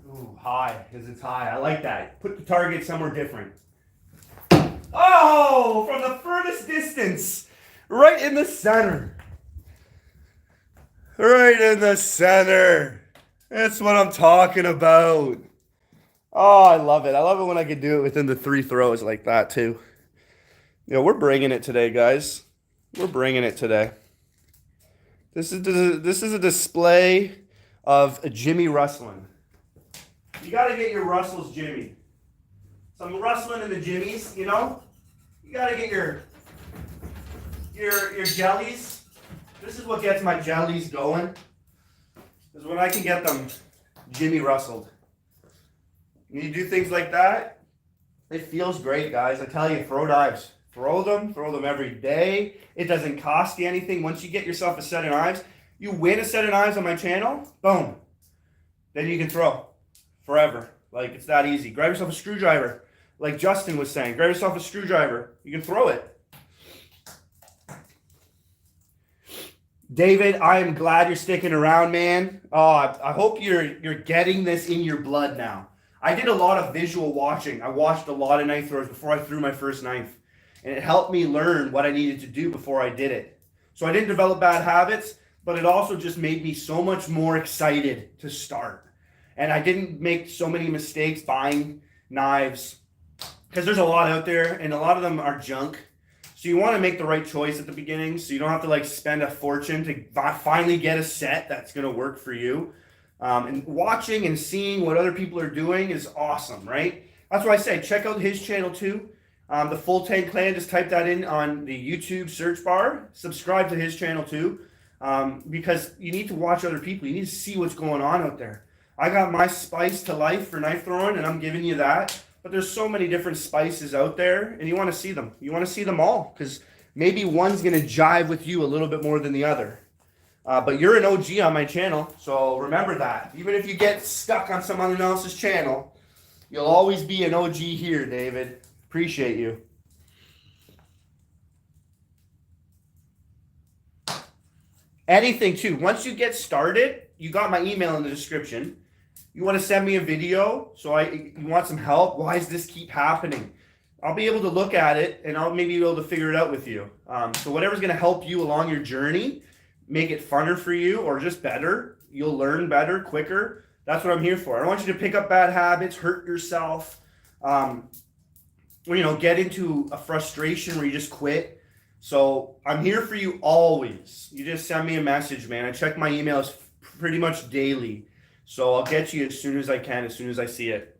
[SPEAKER 1] Ooh, high, because it's high. I like that. Put the target somewhere different. Oh, from the furthest distance. Right in the center. Right in the center. That's what I'm talking about. Oh, I love it. I love it when I can do it within the 3 throws like that, too. You know, we're bringing it today, guys. We're bringing it today. This is a display of a Jimmy rustling. You got to get your Russells Jimmy. Some rustling in the Jimmies, you know? You got to get your jellies. This is what gets my jellies going. Is when I can get them Jimmy rustled. When you do things like that, it feels great, guys. I tell you, throw dives. Throw them every day. It doesn't cost you anything. Once you get yourself a set of knives, you win a set of knives on my channel, boom. Then you can throw forever. Like, it's that easy. Grab yourself a screwdriver. Like Justin was saying, grab yourself a screwdriver. You can throw it. David, I am glad you're sticking around, man. Oh, I hope you're getting this in your blood now. I did a lot of visual watching. I watched a lot of knife throws before I threw my first knife. And it helped me learn what I needed to do before I did it. So I didn't develop bad habits, but it also just made me so much more excited to start. And I didn't make so many mistakes buying knives, because there's a lot out there and a lot of them are junk. So you want to make the right choice at the beginning, so you don't have to like spend a fortune to finally get a set that's going to work for you. And watching and seeing what other people are doing is awesome, right? That's why I say check out his channel too. The Full Tank Clan, just type that in on the YouTube search bar. Subscribe to his channel too, because you need to watch other people. You need to see what's going on out there. I got my spice to life for knife throwing, and I'm giving you that. But there's so many different spices out there, and you want to see them. You want to see them all, because maybe one's going to jive with you a little bit more than the other. But you're an OG on my channel, so remember that. Even if you get stuck on someone else's channel, you'll always be an OG here, David. Appreciate you. Anything, too. Once you get started, you got my email in the description. You want to send me a video, you want some help? Why does this keep happening? I'll be able to look at it, and I'll maybe be able to figure it out with you. So whatever's going to help you along your journey, make it funner for you or just better, you'll learn better, quicker. That's what I'm here for. I don't want you to pick up bad habits, hurt yourself, or, get into a frustration where you just quit. So I'm here for you always. You just send me a message, man. I check my emails pretty much daily. So I'll get you as soon as I can, as soon as I see it.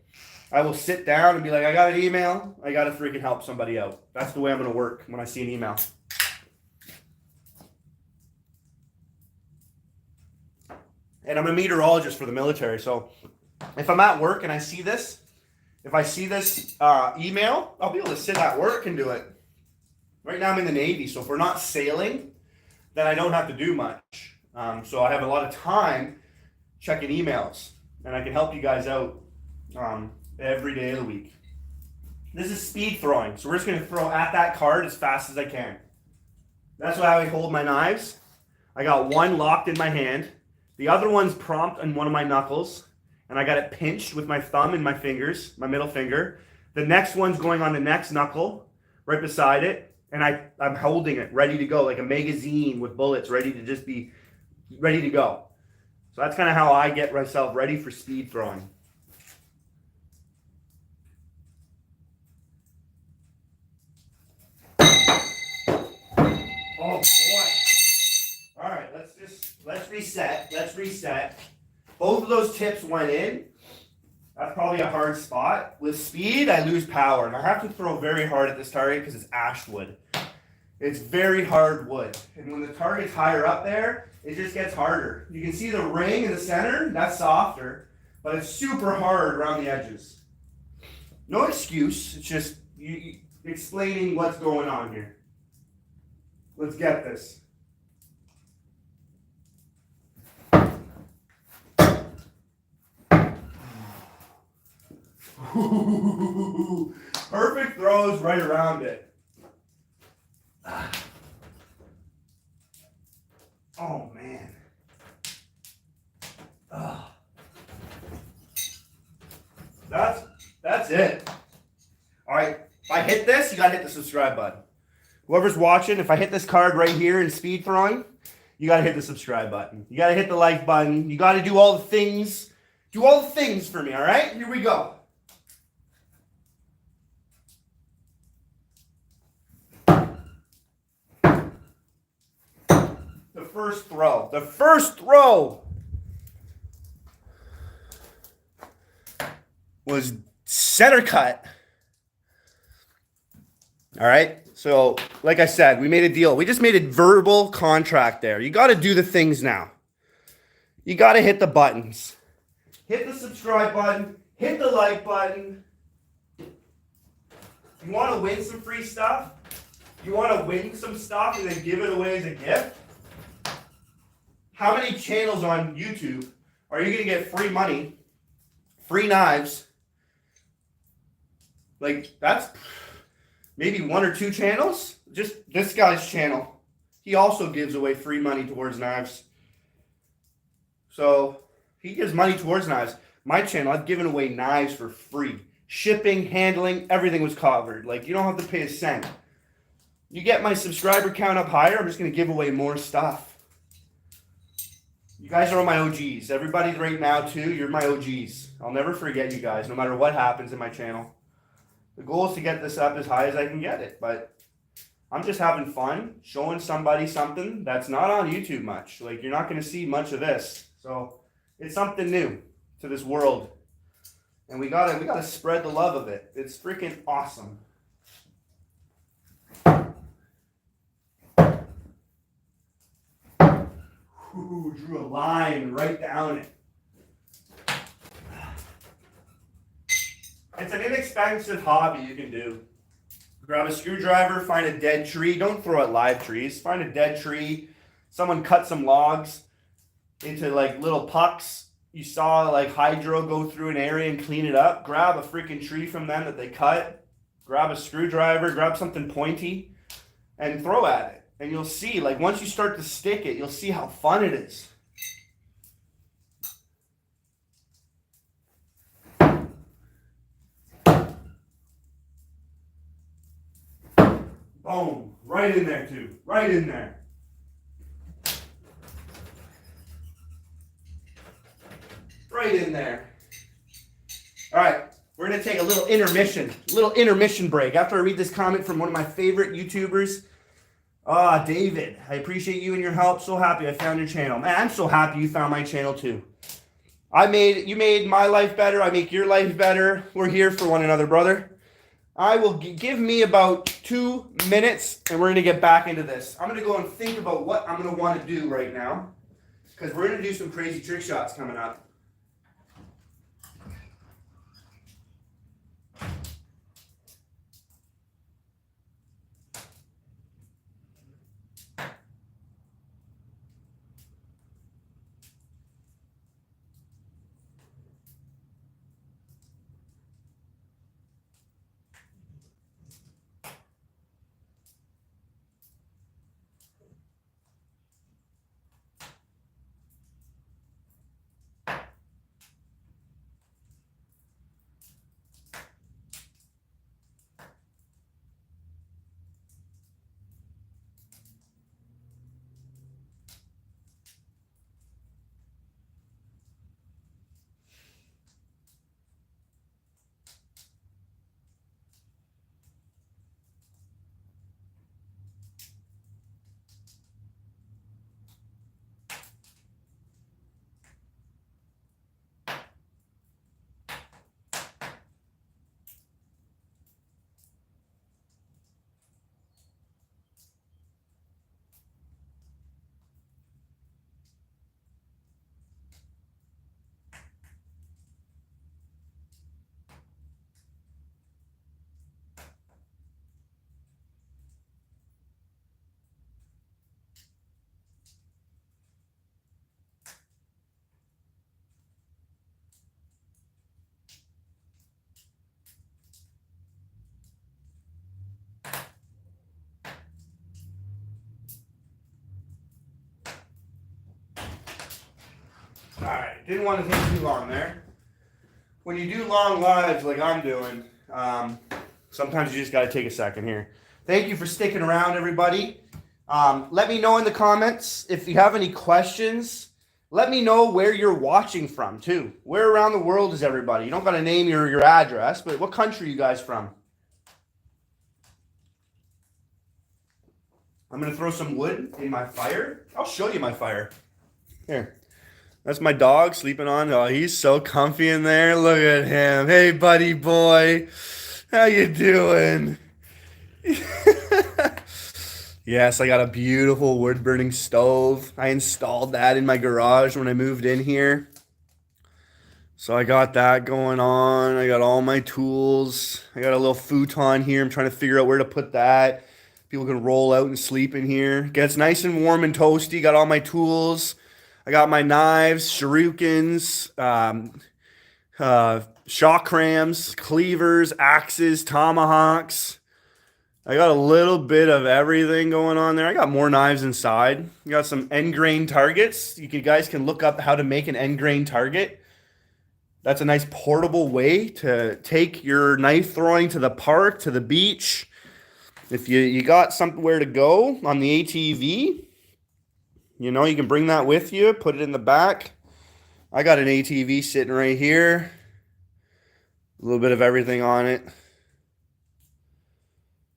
[SPEAKER 1] I will sit down and be like, I got an email. I got to freaking help somebody out. That's the way I'm going to work when I see an email. And I'm a meteorologist for the military. So if I'm at work and I see this, if I see this email, I'll be able to sit at work and do it. Right now I'm in the Navy. So if we're not sailing, then I don't have to do much. So I have a lot of time checking emails, and I can help you guys out every day of the week. This is speed throwing, so we're just going to throw at that card as fast as I can. That's how I hold my knives. I got one locked in my hand, the other one's prompt on one of my knuckles, and I got it pinched with my thumb and my fingers, my middle finger. The next one's going on the next knuckle, right beside it, and I'm holding it, ready to go, like a magazine with bullets, ready to just be ready to go. So that's kind of how I get myself ready for speed throwing. Oh boy. All right, let's reset. Let's reset. Both of those tips went in. That's probably a hard spot. With speed, I lose power. And I have to throw very hard at this target because it's ash wood. It's very hard wood. And when the target's higher up there, it just gets harder. You can see the ring in the center, that's softer, but it's super hard around the edges. No excuse, it's just you explaining what's going on here. Let's get this. Perfect throws right around it. Oh man. That's it. All right, if I hit this, you gotta hit the subscribe button. Whoever's watching, if I hit this card right here in speed throwing, you gotta hit the subscribe button. You gotta hit the like button. You gotta do all the things. Do all the things for me, all right? Here we go. The first throw was center cut. All right. So, like I said, we made a deal. We just made a verbal contract there. You got to do the things now. You got to hit the buttons. Hit the subscribe button. Hit the like button. You want to win some free stuff? You want to win some stuff and then give it away as a gift? How many channels on YouTube are you going to get free money, free knives? Like, that's maybe 1 or 2 channels. Just this guy's channel. He also gives away free money towards knives. So, he gives money towards knives. My channel, I've given away knives for free. Shipping, handling, everything was covered. Like, you don't have to pay a cent. You get my subscriber count up higher, I'm just going to give away more stuff. You guys are my OGs. Everybody right now, too, you're my OGs. I'll never forget you guys, no matter what happens in my channel. The goal is to get this up as high as I can get it, but I'm just having fun showing somebody something that's not on YouTube much. Like, you're not going to see much of this. So it's something new to this world. And we gotta spread the love of it. It's freaking awesome. Ooh, drew a line right down it. It's an inexpensive hobby you can do. Grab a screwdriver, find a dead tree. Don't throw at live trees. Find a dead tree. Someone cut some logs into like little pucks. You saw like hydro go through an area and clean it up. Grab a freaking tree from them that they cut. Grab a screwdriver, grab something pointy, and throw at it. And you'll see, like, once you start to stick it, you'll see how fun it is. Boom. Right in there, too. Right in there. Right in there. All right. We're going to take a little intermission break. After I read this comment from one of my favorite YouTubers, David, I appreciate you and your help. So happy I found your channel. Man, I'm so happy you found my channel too. You made my life better. I make your life better. We're here for one another, brother. I will give me about 2 minutes and we're going to get back into this. I'm going to go and think about what I'm going to want to do right now because we're going to do some crazy trick shots coming up. Alright, didn't want to take too long there. When you do long lives like I'm doing, sometimes you just got to take a second here. Thank you for sticking around, everybody. Let me know in the comments if you have any questions. Let me know where you're watching from, too. Where around the world is everybody? You don't got to name your address, but what country are you guys from? I'm going to throw some wood in my fire. I'll show you my fire. Here. That's my dog sleeping on. Oh, he's so comfy in there. Look at him. Hey, buddy boy. How you doing? Yes, I got a beautiful wood-burning stove. I installed that in my garage when I moved in here. So I got that going on. I got all my tools. I got a little futon here. I'm trying to figure out where to put that. People can roll out and sleep in here. Gets nice and warm and toasty. Got all my tools. I got my knives, shurikens, shock crams, cleavers, axes, tomahawks. I got a little bit of everything going on there. I got more knives inside. I got some end grain targets. You guys can look up how to make an end grain target. That's a nice portable way to take your knife throwing to the park, to the beach. If you got somewhere to go on the ATV, you know, you can bring that with you, put it in the back. I got an ATV sitting right here. A little bit of everything on it.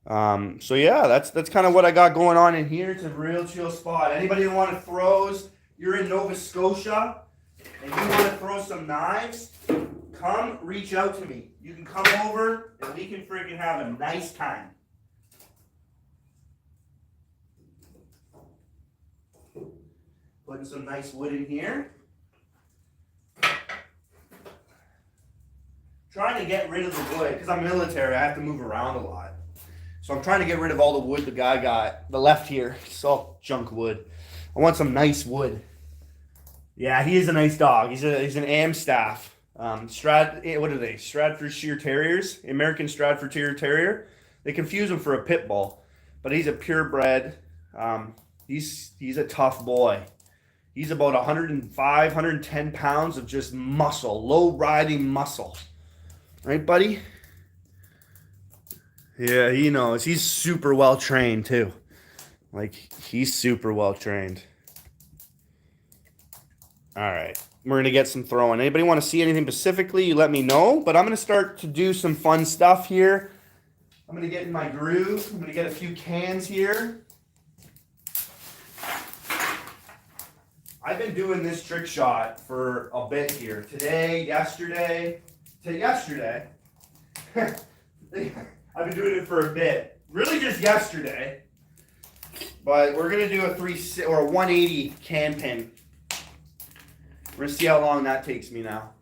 [SPEAKER 1] So yeah, that's kind of what I got going on in here. It's a real chill spot. Anybody who want to throws, you're in Nova Scotia and you want to throw some knives, come reach out to me. You can come over and we can freaking have a nice time. Putting some nice wood in here. Trying to get rid of the wood because I'm military. I have to move around a lot. So I'm trying to get rid of all the wood the guy got. The left here, it's all junk wood. I want some nice wood. Yeah, he is a nice dog. He's an Amstaff. What are they? Stratfordshire Terriers, American Stratfordshire Terrier. They confuse him for a pit bull, but he's a purebred. He's a tough boy. He's about 105, 110 pounds of just muscle, low riding muscle. Right, buddy? Yeah, he knows. He's super well trained too. Like, he's super well trained. All right. We're going to get some throwing. Anybody want to see anything specifically, you let me know. But I'm going to start to do some fun stuff here. I'm going to get in my groove. I'm going to get a few cans here. I've been doing this trick shot for a bit here. Yesterday. I've been doing it for a bit. Really just yesterday. But we're going to do a 180 can pin. We're going to see how long that takes me now.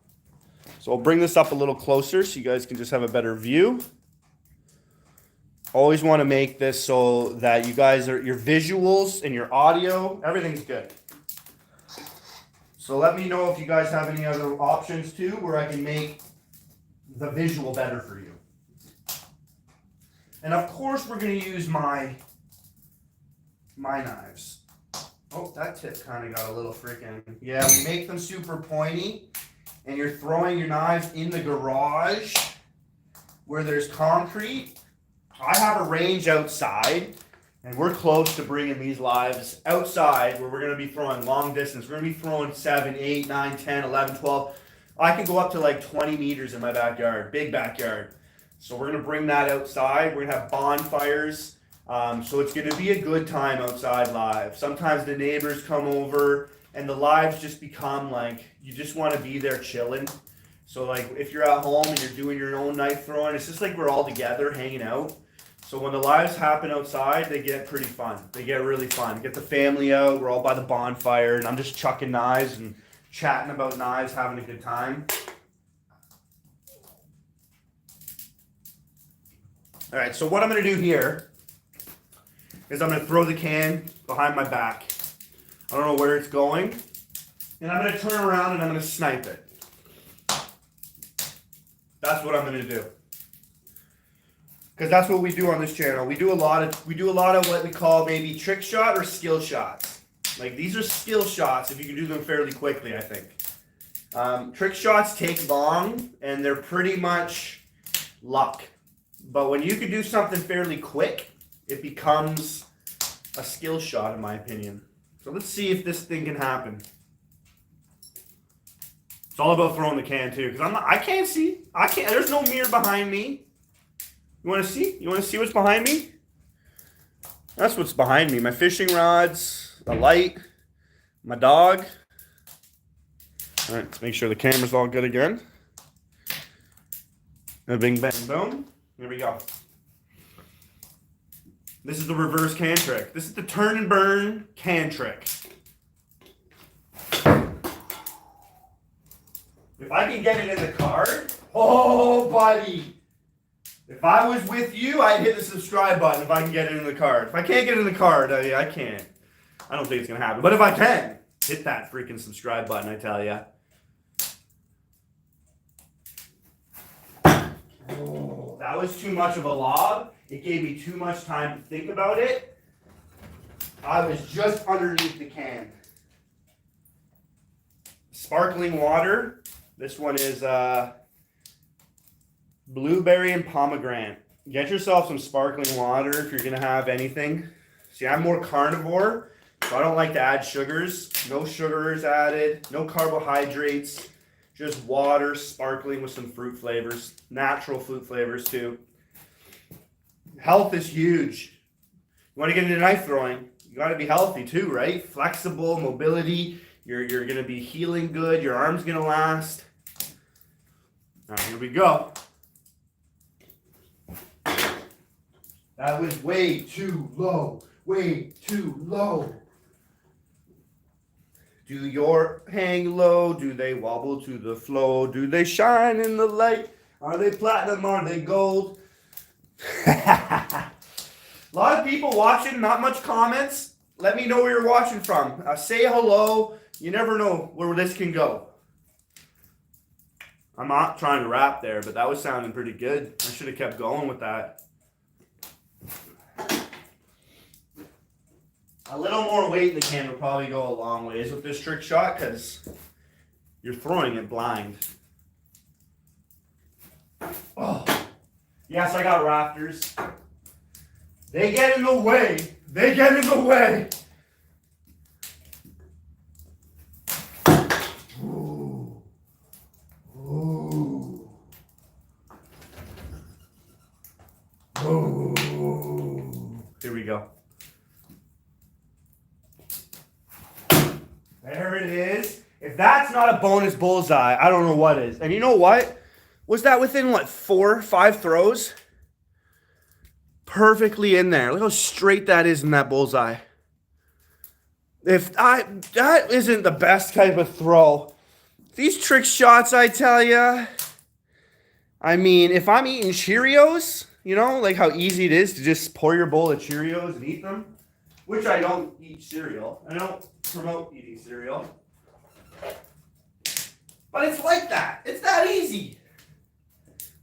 [SPEAKER 1] So I'll bring this up a little closer so you guys can just have a better view. Always want to make this so that you guys your visuals and your audio, everything's good. So let me know if you guys have any other options too where I can make the visual better for you. And of course we're going to use my knives. Oh, that tip kind of got a little freaking... Yeah, we make them super pointy. And you're throwing your knives in the garage where there's concrete. I have a range outside. And we're close to bringing these lives outside where we're going to be throwing long distance. We're going to be throwing 7, 8, 9, 10, 11, 12. I can go up to like 20 meters in my backyard. Big backyard. So we're going to bring that outside. We're going to have bonfires. So it's going to be a good time outside live. Sometimes the neighbors come over and the lives just become like, you just want to be there chilling. So like if you're at home and you're doing your own knife throwing, it's just like we're all together hanging out. So when the lives happen outside, they get pretty fun. They get really fun. Get the family out. We're all by the bonfire and I'm just chucking knives and chatting about knives, having a good time. All right, so what I'm going to do here is I'm going to throw the can behind my back. I don't know where it's going. And I'm going to turn around and I'm going to snipe it. That's what I'm going to do. Because that's what we do on this channel. We do a lot of what we call maybe trick shot or skill shots. Like these are skill shots if you can do them fairly quickly, I think. Trick shots take long, and they're pretty much luck. But when you can do something fairly quick, it becomes a skill shot, in my opinion. So let's see if this thing can happen. It's all about throwing the can too, because I can't see. There's no mirror behind me. You want to see? You want to see what's behind me? That's what's behind me. My fishing rods, the light, my dog. All right, let's make sure the camera's all good again. And bing, bang, boom. Here we go. This is the reverse can trick. This is the turn and burn can trick. If I can get it in the card, oh, buddy. If I was with you, I'd hit the subscribe button if I can get it in the card. If I can't get it in the card, I can't. I don't think it's going to happen. But if I can, hit that freaking subscribe button, I tell ya. Oh, that was too much of a lob. It gave me too much time to think about it. I was just underneath the can. Sparkling water. This one is blueberry and pomegranate. Get yourself some sparkling water if you're going to have anything. See, I'm more carnivore, so I don't like to add sugars. No sugars added, no carbohydrates, just water, sparkling with some fruit flavors, natural fruit flavors too. Health is huge. You want to get into knife throwing, you got to be healthy too, right? Flexible, mobility, you're going to be healing good, your arm's going to last. All right, here we go. That was way too low. Way too low. Do your hang low? Do they wobble to the flow? Do they shine in the light? Are they platinum? Are they gold? A lot of people watching, not much comments. Let me know where you're watching from. Say hello. You never know where this can go. I'm not trying to rap there, but that was sounding pretty good. I should have kept going with that. A little more weight in the can would probably go a long ways with this trick shot because you're throwing it blind. Oh, yes, I got rafters. They get in the way. They get in the way. Ooh. Ooh. Ooh. Here we go. There it is. If that's not a bonus bullseye, I don't know what is. And you know what? Was that within, what, 4, 5 throws? Perfectly in there. Look how straight that is in that bullseye. That isn't the best type of throw. These trick shots, I tell ya. I mean, if I'm eating Cheerios, you know, like how easy it is to just pour your bowl of Cheerios and eat them. Which I don't eat cereal. I don't promote eating cereal. But it's like that. It's that easy.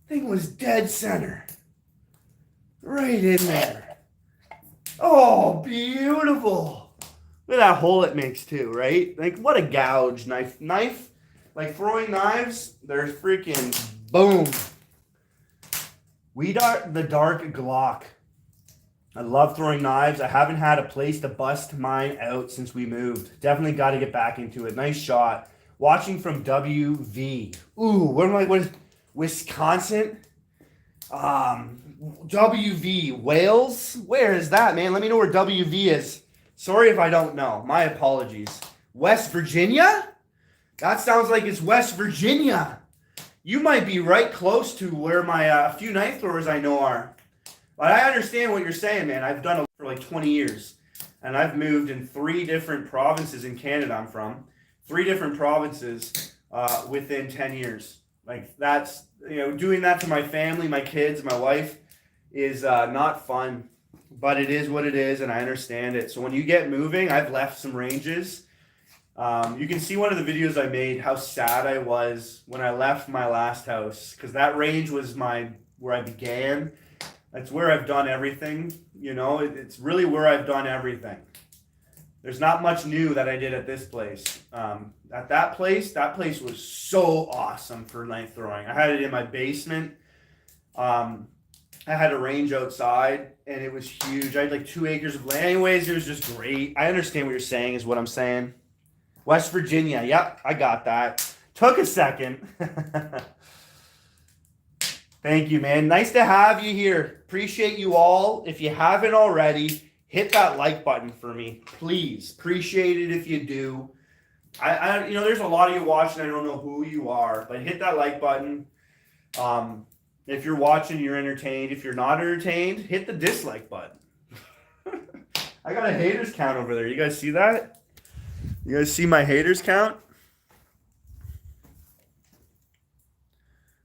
[SPEAKER 1] Thing was dead center. Right in there. Oh, beautiful. Look at that hole it makes too, right? Like, what a gouge. Knife, like throwing knives, they're freaking boom. We are the dark Glock. I love throwing knives. I haven't had a place to bust mine out since we moved. Definitely got to get back into it. Nice shot. Watching from WV. Ooh, what is Wisconsin? WV. Wales? Where is that, man? Let me know where WV is. Sorry if I don't know. My apologies. West Virginia? That sounds like it's West Virginia. You might be right close to where my few knife throwers I know are. But I understand what you're saying, man. I've done it for like 20 years. And I've moved in 3 different provinces in Canada I'm from. 3 different provinces within 10 years. Like, that's, you know, doing that to my family, my kids, my wife is not fun. But it is what it is, and I understand it. So when you get moving, I've left some ranges. You can see one of the videos I made, how sad I was when I left my last house. Because that range was where I began. That's where I've done everything, you know, it's really where I've done everything. There's not much new that I did at this place. At that place was so awesome for knife throwing. I had it in my basement. I had a range outside, and it was huge. I had like 2 acres of land. Anyways, it was just great. I understand what you're saying is what I'm saying. West Virginia. Yep, I got that. Took a second. Thank you, man. Nice to have you here. Appreciate you all. If you haven't already, hit that like button for me, please. Appreciate it if you do. I there's a lot of you watching. I don't know who you are, but hit that like button. If you're watching, you're entertained. If you're not entertained, hit the dislike button. I got a haters count over there. You guys see that? You guys see my haters count?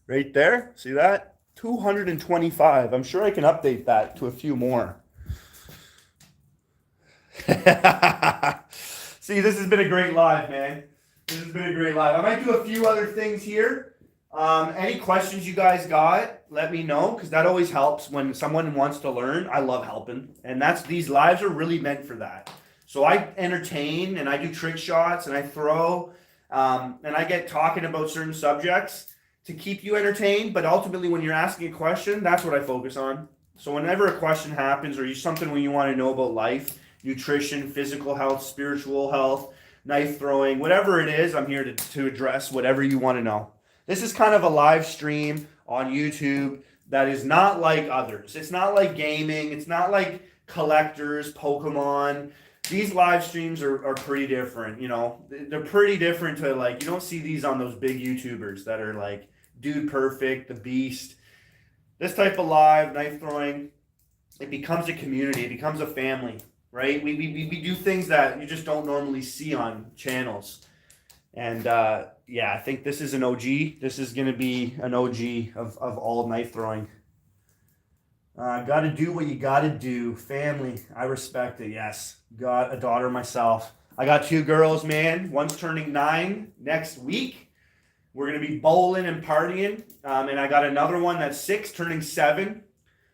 [SPEAKER 1] Right there. See that? 225. I'm sure I can update that to a few more. See, this has been a great live, man. This has been a great live. I might do a few other things here. Any questions you guys got, let me know, because that always helps when someone wants to learn. I love helping, and these lives are really meant for that. So I entertain, and I do trick shots, and I throw, and I get talking about certain subjects to keep you entertained. But ultimately, when you're asking a question, that's what I focus on. So whenever a question happens, or something when you want to know about life, nutrition, physical health, spiritual health, knife throwing, whatever it is, I'm here to address whatever you want to know. This is kind of a live stream on YouTube that is not like others. It's not like gaming. It's not like collectors, Pokemon. These live streams are pretty different, They're pretty different to, like, you don't see these on those big YouTubers that are like Dude Perfect, The Beast. This type of live knife throwing, it becomes a community. It becomes a family, right? We do things that you just don't normally see on channels. And yeah, I think this is an OG. This is going to be an OG of all knife throwing. Got to do what you got to do. Family, I respect it, yes. Got a daughter myself. I got 2 girls, man. One's turning 9 next week. We're going to be bowling and partying. And I got another one that's 6, turning 7.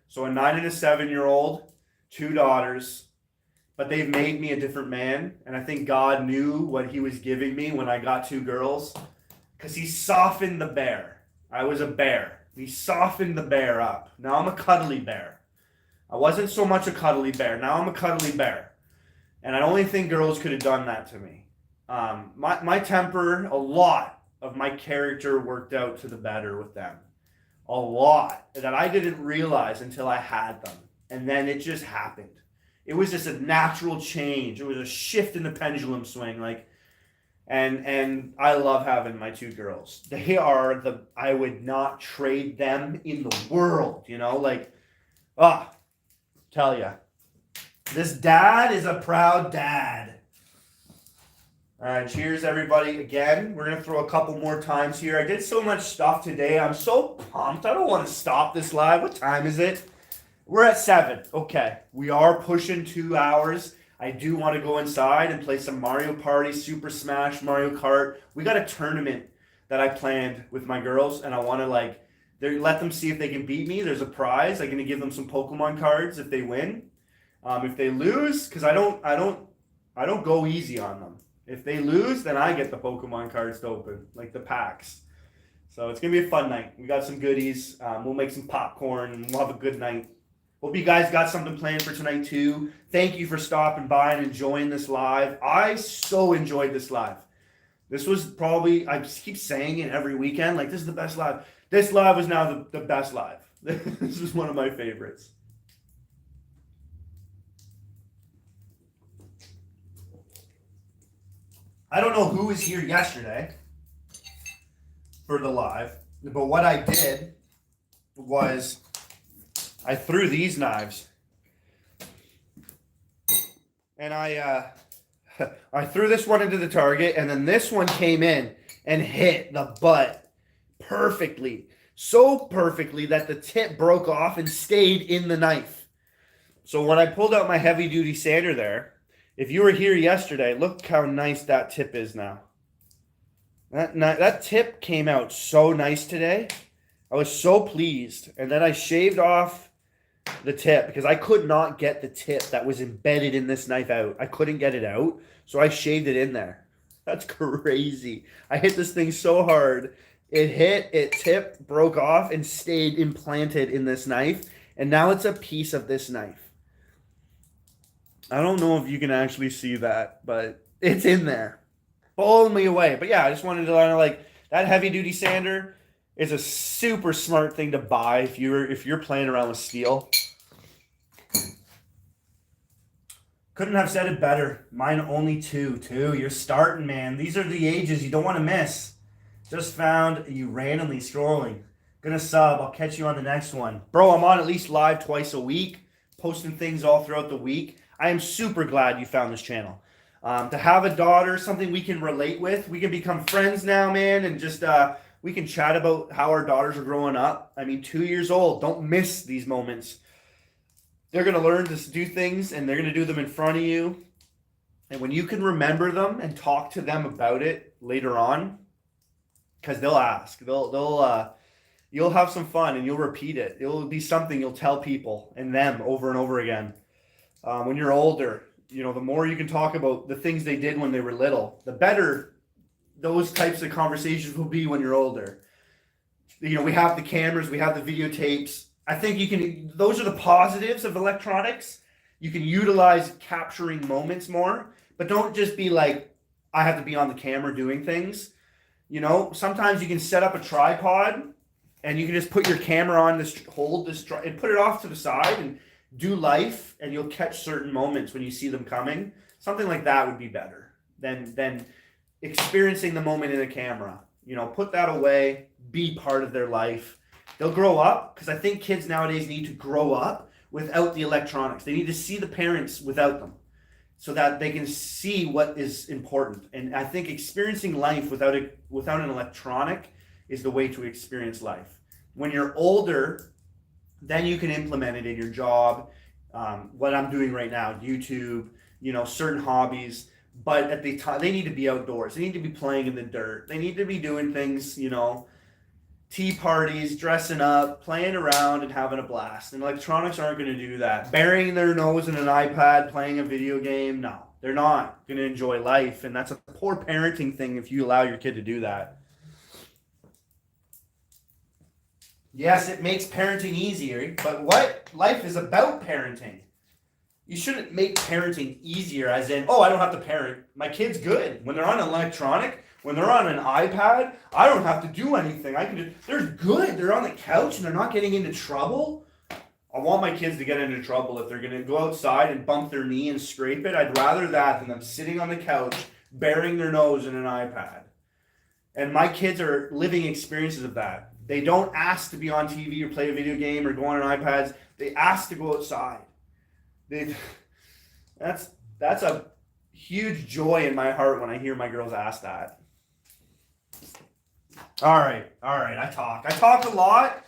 [SPEAKER 1] So a 9 and a 7-year-old, 2 daughters. But they've made me a different man. And I think God knew what he was giving me when I got 2 girls. Because he softened the bear. I was a bear. He softened the bear up. Now I'm a cuddly bear. I wasn't so much a cuddly bear. Now I'm a cuddly bear. And I only think girls could have done that to me. My temper, a lot of my character worked out to the better with them. A lot that I didn't realize until I had them. And then it just happened. It was just a natural change. It was a shift in the pendulum swing. And I love having my 2 girls. They are I would not trade them in the world, tell ya. This dad is a proud dad. All right, cheers everybody. Again, we're going to throw a couple more times here. I did so much stuff today. I'm so pumped. I don't want to stop this live. What time is it? We're at 7. Okay, we are pushing 2 hours. I do want to go inside and play some Mario Party, Super Smash, Mario Kart. We got a tournament that I planned with my girls, and I want to let them see if they can beat me. There's a prize. I'm going to give them some Pokemon cards if they win. If they lose, because I don't go easy on them. If they lose, then I get the Pokemon cards to open, like the packs. So it's going to be a fun night. We got some goodies. We'll make some popcorn, and we'll have a good night. Hope you guys got something planned for tonight too. Thank you for stopping by and enjoying this live. I so enjoyed this live. This was probably, I just keep saying it every weekend, this is the best live. This live is now the best live. This is one of my favorites. I don't know who was here yesterday for the live, but what I did was I threw these knives, and I threw this one into the target, and then this one came in and hit the butt perfectly. So perfectly that the tip broke off and stayed in the knife. So when I pulled out my heavy-duty sander there, if you were here yesterday, look how nice that tip is now. That tip came out so nice today. I was so pleased. And then I shaved off the tip because I could not get the tip that was embedded in this knife out. I couldn't get it out, so I shaved it in there. That's crazy. I hit this thing so hard. It hit, it tipped, broke off, and stayed implanted in this knife. And now it's a piece of this knife. I don't know if you can actually see that, but it's in there. Blowing me away. But yeah, I just wanted to learn, like, that heavy duty sander is a super smart thing to buy if you're playing around with steel. Couldn't have said it better. Mine only two. You're starting, man. These are the ages you don't want to miss. Just found you randomly scrolling. Gonna sub. I'll catch you on the next one. Bro, I'm on at least live twice a week, posting things all throughout the week. I am super glad you found this channel. To have a daughter, something we can relate with. We can become friends now, man, and just we can chat about how our daughters are growing up. I mean, 2 years old. Don't miss these moments. They're going to learn to do things, and they're going to do them in front of you. And when you can remember them and talk to them about it later on, because they'll ask, you'll have some fun and you'll repeat it. It'll be something you'll tell people and them over and over again. When you're older, the more you can talk about the things they did when they were little, the better those types of conversations will be when you're older. We have the cameras, we have the videotapes. I think those are the positives of electronics. You can utilize capturing moments more, but don't just be like, I have to be on the camera doing things. Sometimes you can set up a tripod and you can just put your camera on this, hold this, and put it off to the side and do life, and you'll catch certain moments when you see them coming. Something like that would be better than experiencing the moment in a camera. Put that away, be part of their life. They'll grow up, because I think kids nowadays need to grow up without the electronics. They need to see the parents without them so that they can see what is important. And I think experiencing life without an electronic is the way to experience life. When you're older, then you can implement it in your job, what I'm doing right now, YouTube, certain hobbies. But at the time, they need to be outdoors. They need to be playing in the dirt. They need to be doing things, tea parties, dressing up, playing around, and having a blast. And electronics aren't going to do that. Burying their nose in an iPad, playing a video game, no. They're not going to enjoy life. And that's a poor parenting thing if you allow your kid to do that. Yes, it makes parenting easier, but what life is about parenting. You shouldn't make parenting easier as in, I don't have to parent. My kid's good. When they're on an electronic, when they're on an iPad, I don't have to do anything. They're good. They're on the couch and they're not getting into trouble. I want my kids to get into trouble if they're going to go outside and bump their knee and scrape it. I'd rather that than them sitting on the couch, burying their nose in an iPad. And my kids are living experiences of that. They don't ask to be on TV or play a video game or go on an iPads. They ask to go outside. That's a huge joy in my heart when I hear my girls ask that. All right. I talk a lot.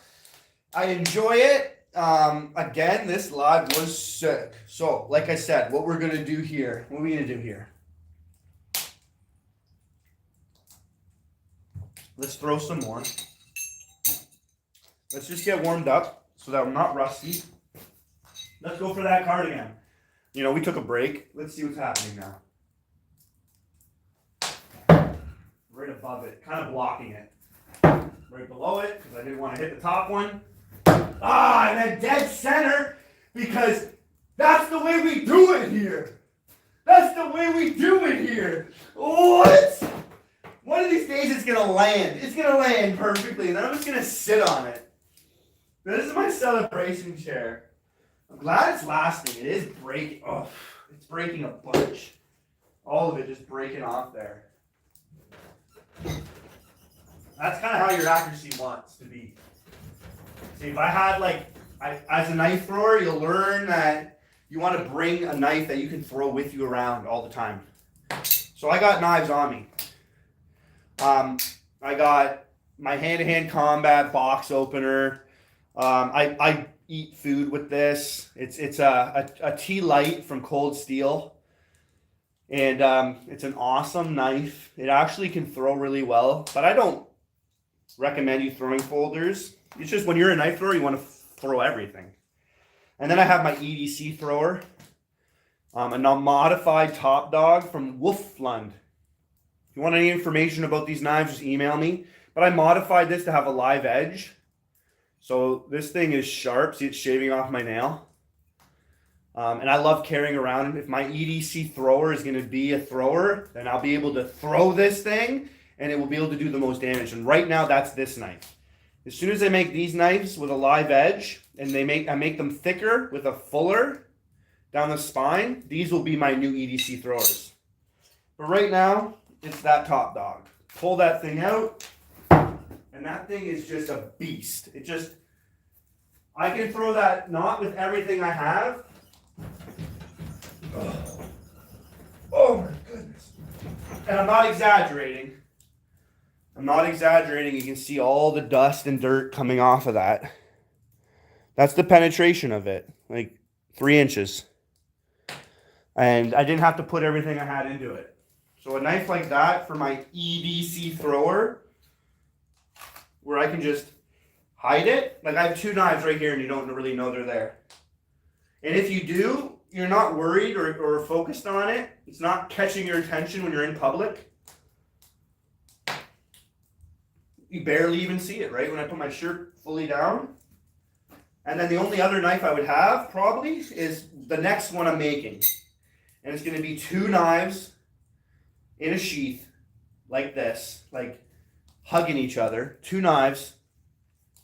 [SPEAKER 1] I enjoy it. Again, this live was sick. So, like I said, what we're gonna do here? What are we gonna do here? Let's throw some more. Let's just get warmed up so that I'm not rusty. Let's go for that card again. We took a break. Let's see what's happening now. Right above it, kind of blocking it. Right below it, because I didn't want to hit the top one. And then dead center, because that's the way we do it here. What? One of these days it's going to land. It's going to land perfectly, and then I'm just going to sit on it. This is my celebration chair. I'm glad it's lasting. It is breaking. It's breaking a bunch. All of it just breaking off there. That's kind of how your accuracy wants to be. See, if I had as a knife thrower, you'll learn that you want to bring a knife that you can throw with you around all the time. So I got knives on me. I got my hand-to-hand combat box opener. I eat food with this. It's a T-Light from Cold Steel. And it's an awesome knife. It actually can throw really well, but I don't recommend you throwing folders. It's just when you're a knife thrower, you want to throw everything. And then I have my EDC thrower, a modified top dog from Wolflund. If you want any information about these knives, just email me. But I modified this to have a live edge. So this thing is sharp. See, it's shaving off my nail. And I love carrying around. If my EDC thrower is going to be a thrower, then I'll be able to throw this thing and it will be able to do the most damage. And right now, that's this knife. As soon as I make these knives with a live edge and I make them thicker with a fuller down the spine, these will be my new EDC throwers. But right now, it's that top dog. Pull that thing out, and that thing is just a beast. I can throw that not with everything I have. Oh my goodness. And I'm not exaggerating. You can see all the dust and dirt coming off of that. That's the penetration of it, like 3 inches. And I didn't have to put everything I had into it. So a knife like that for my EDC thrower, where I can just hide it. Like I have 2 knives right here and you don't really know they're there. And if you do, you're not worried or focused on it. It's not catching your attention when you're in public. You barely even see it, right? When I put my shirt fully down. And then the only other knife I would have probably is the next one I'm making. And it's going to be 2 knives in a sheath like this, like hugging each other. 2 knives.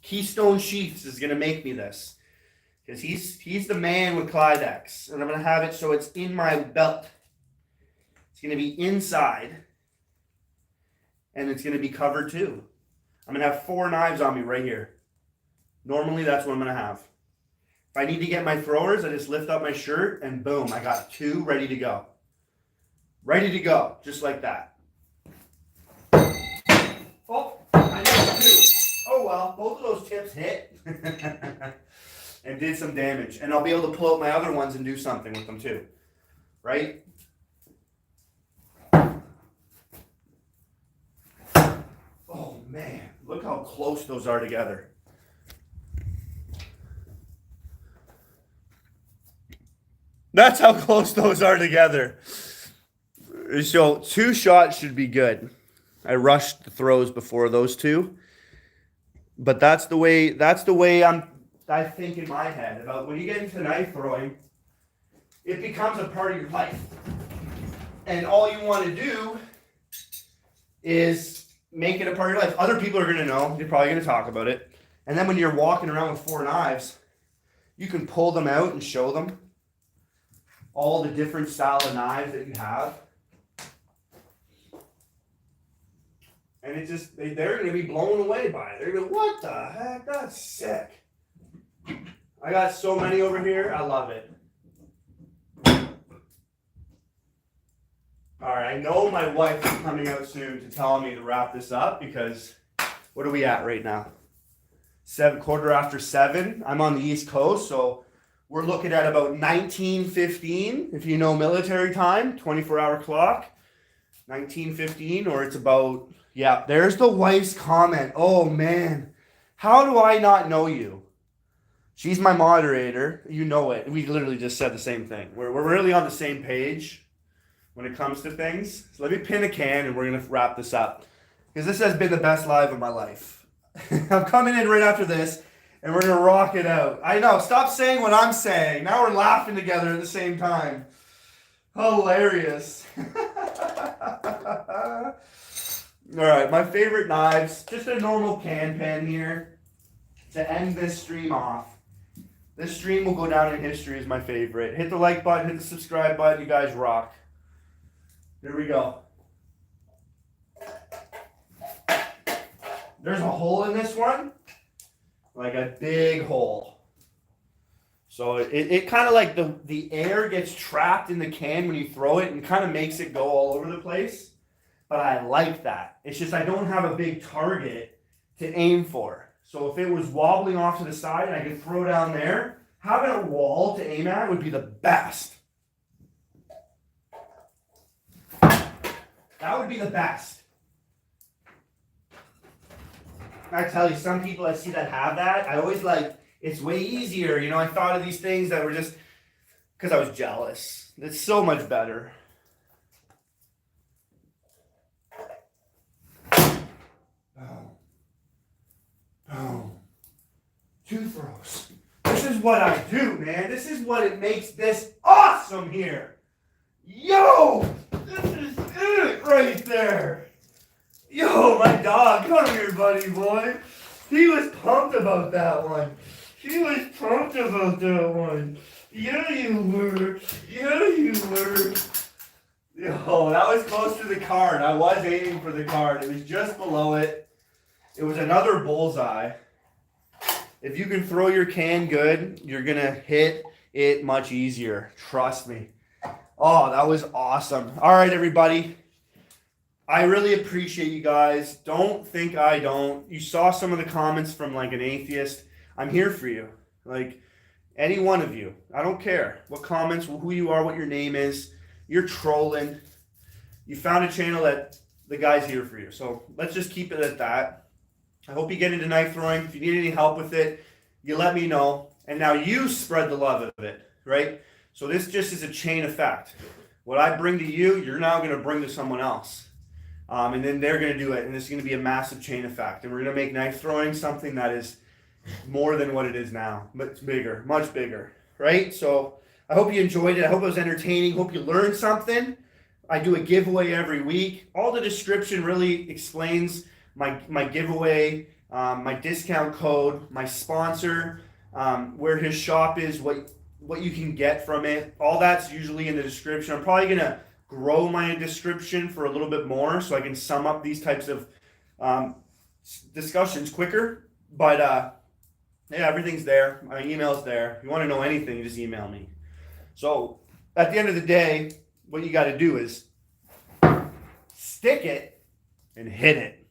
[SPEAKER 1] Keystone Sheaths is going to make me this. Because he's the man with Clydex. And I'm going to have it so it's in my belt. It's going to be inside. And it's going to be covered too. I'm going to have 4 knives on me right here. Normally that's what I'm going to have. If I need to get my throwers, I just lift up my shirt and boom, I got 2 ready to go. Ready to go, just like that. Oh, I know 2. Oh well, both of those tips hit. And did some damage. And I'll be able to pull out my other ones and do something with them too. Right? Oh man, look how close those are together. That's how close those are together. So 2 shots should be good. I rushed the throws before those 2. But that's the way I think in my head about when you get into knife throwing, it becomes a part of your life. And all you want to do is make it a part of your life. Other people are going to know. They're probably going to talk about it. And then when you're walking around with 4 knives, you can pull them out and show them all the different style of knives that you have. And it just, they're going to be blown away by it. They're going to go, what the heck? That's sick. I got so many over here. I love it. All right, I know my wife is coming out soon to tell me to wrap this up because what are we at right now? 7:15. I'm on the East Coast, so we're looking at about 19:15. If you know military time, 24-hour clock, 19:15, or it's about, yeah, there's the wife's comment. Oh man, how do I not know you? She's my moderator. You know it. We literally just said the same thing. We're really on the same page when it comes to things. So let me pin a can and we're going to wrap this up. Because this has been the best live of my life. I'm coming in right after this and we're going to rock it out. I know. Stop saying what I'm saying. Now we're laughing together at the same time. Hilarious. All right. My favorite knives. Just a normal can pen here to end this stream off. This stream will go down in history as my favorite. Hit the like button, hit the subscribe button. You guys rock. There we go. There's a hole in this one. Like a big hole. So it kind of like the air gets trapped in the can when you throw it and kind of makes it go all over the place. But I like that. It's just I don't have a big target to aim for. So if it was wobbling off to the side and I could throw down there, having a wall to aim at would be the best. That would be the best. I tell you, some people I see that have that, I always like, It's way easier. You know, I thought of these things that were just because I was jealous. It's so much better. Boom. Boom. 2 throws. This is what I do, man. This is what it makes this awesome here. Yo! This is it right there. Yo, my dog. Come here, buddy boy. He was pumped about that one. He was pumped about that one. Yeah, you were. Yeah, you were. Yo, that was close to the card. I was aiming for the card. It was just below it. It was another bullseye. If you can throw your can good, you're going to hit it much easier. Trust me. Oh, that was awesome. All right, everybody. I really appreciate you guys. Don't think I don't. You saw some of the comments from like an atheist. I'm here for you. Like any one of you. I don't care what comments, who you are, what your name is. You're trolling. You found a channel that the guy's here for you. So let's just keep it at that. I hope you get into knife throwing. If you need any help with it, you let me know. And now you spread the love of it, right? So this just is a chain effect. What I bring to you, you're now going to bring to someone else. And then they're going to do it. And it's going to be a massive chain effect. And we're going to make knife throwing something that is more than what it is now. But it's bigger, much bigger, right? So I hope you enjoyed it. I hope it was entertaining. Hope you learned something. I do a giveaway every week. All the description really explains my giveaway, my discount code, my sponsor, where his shop is, what you can get from it. All that's usually in the description. I'm probably going to grow my description for a little bit more so I can sum up these types of discussions quicker. But yeah, everything's there. My email's there. If you want to know anything, just email me. So at the end of the day, what you got to do is stick it and hit it.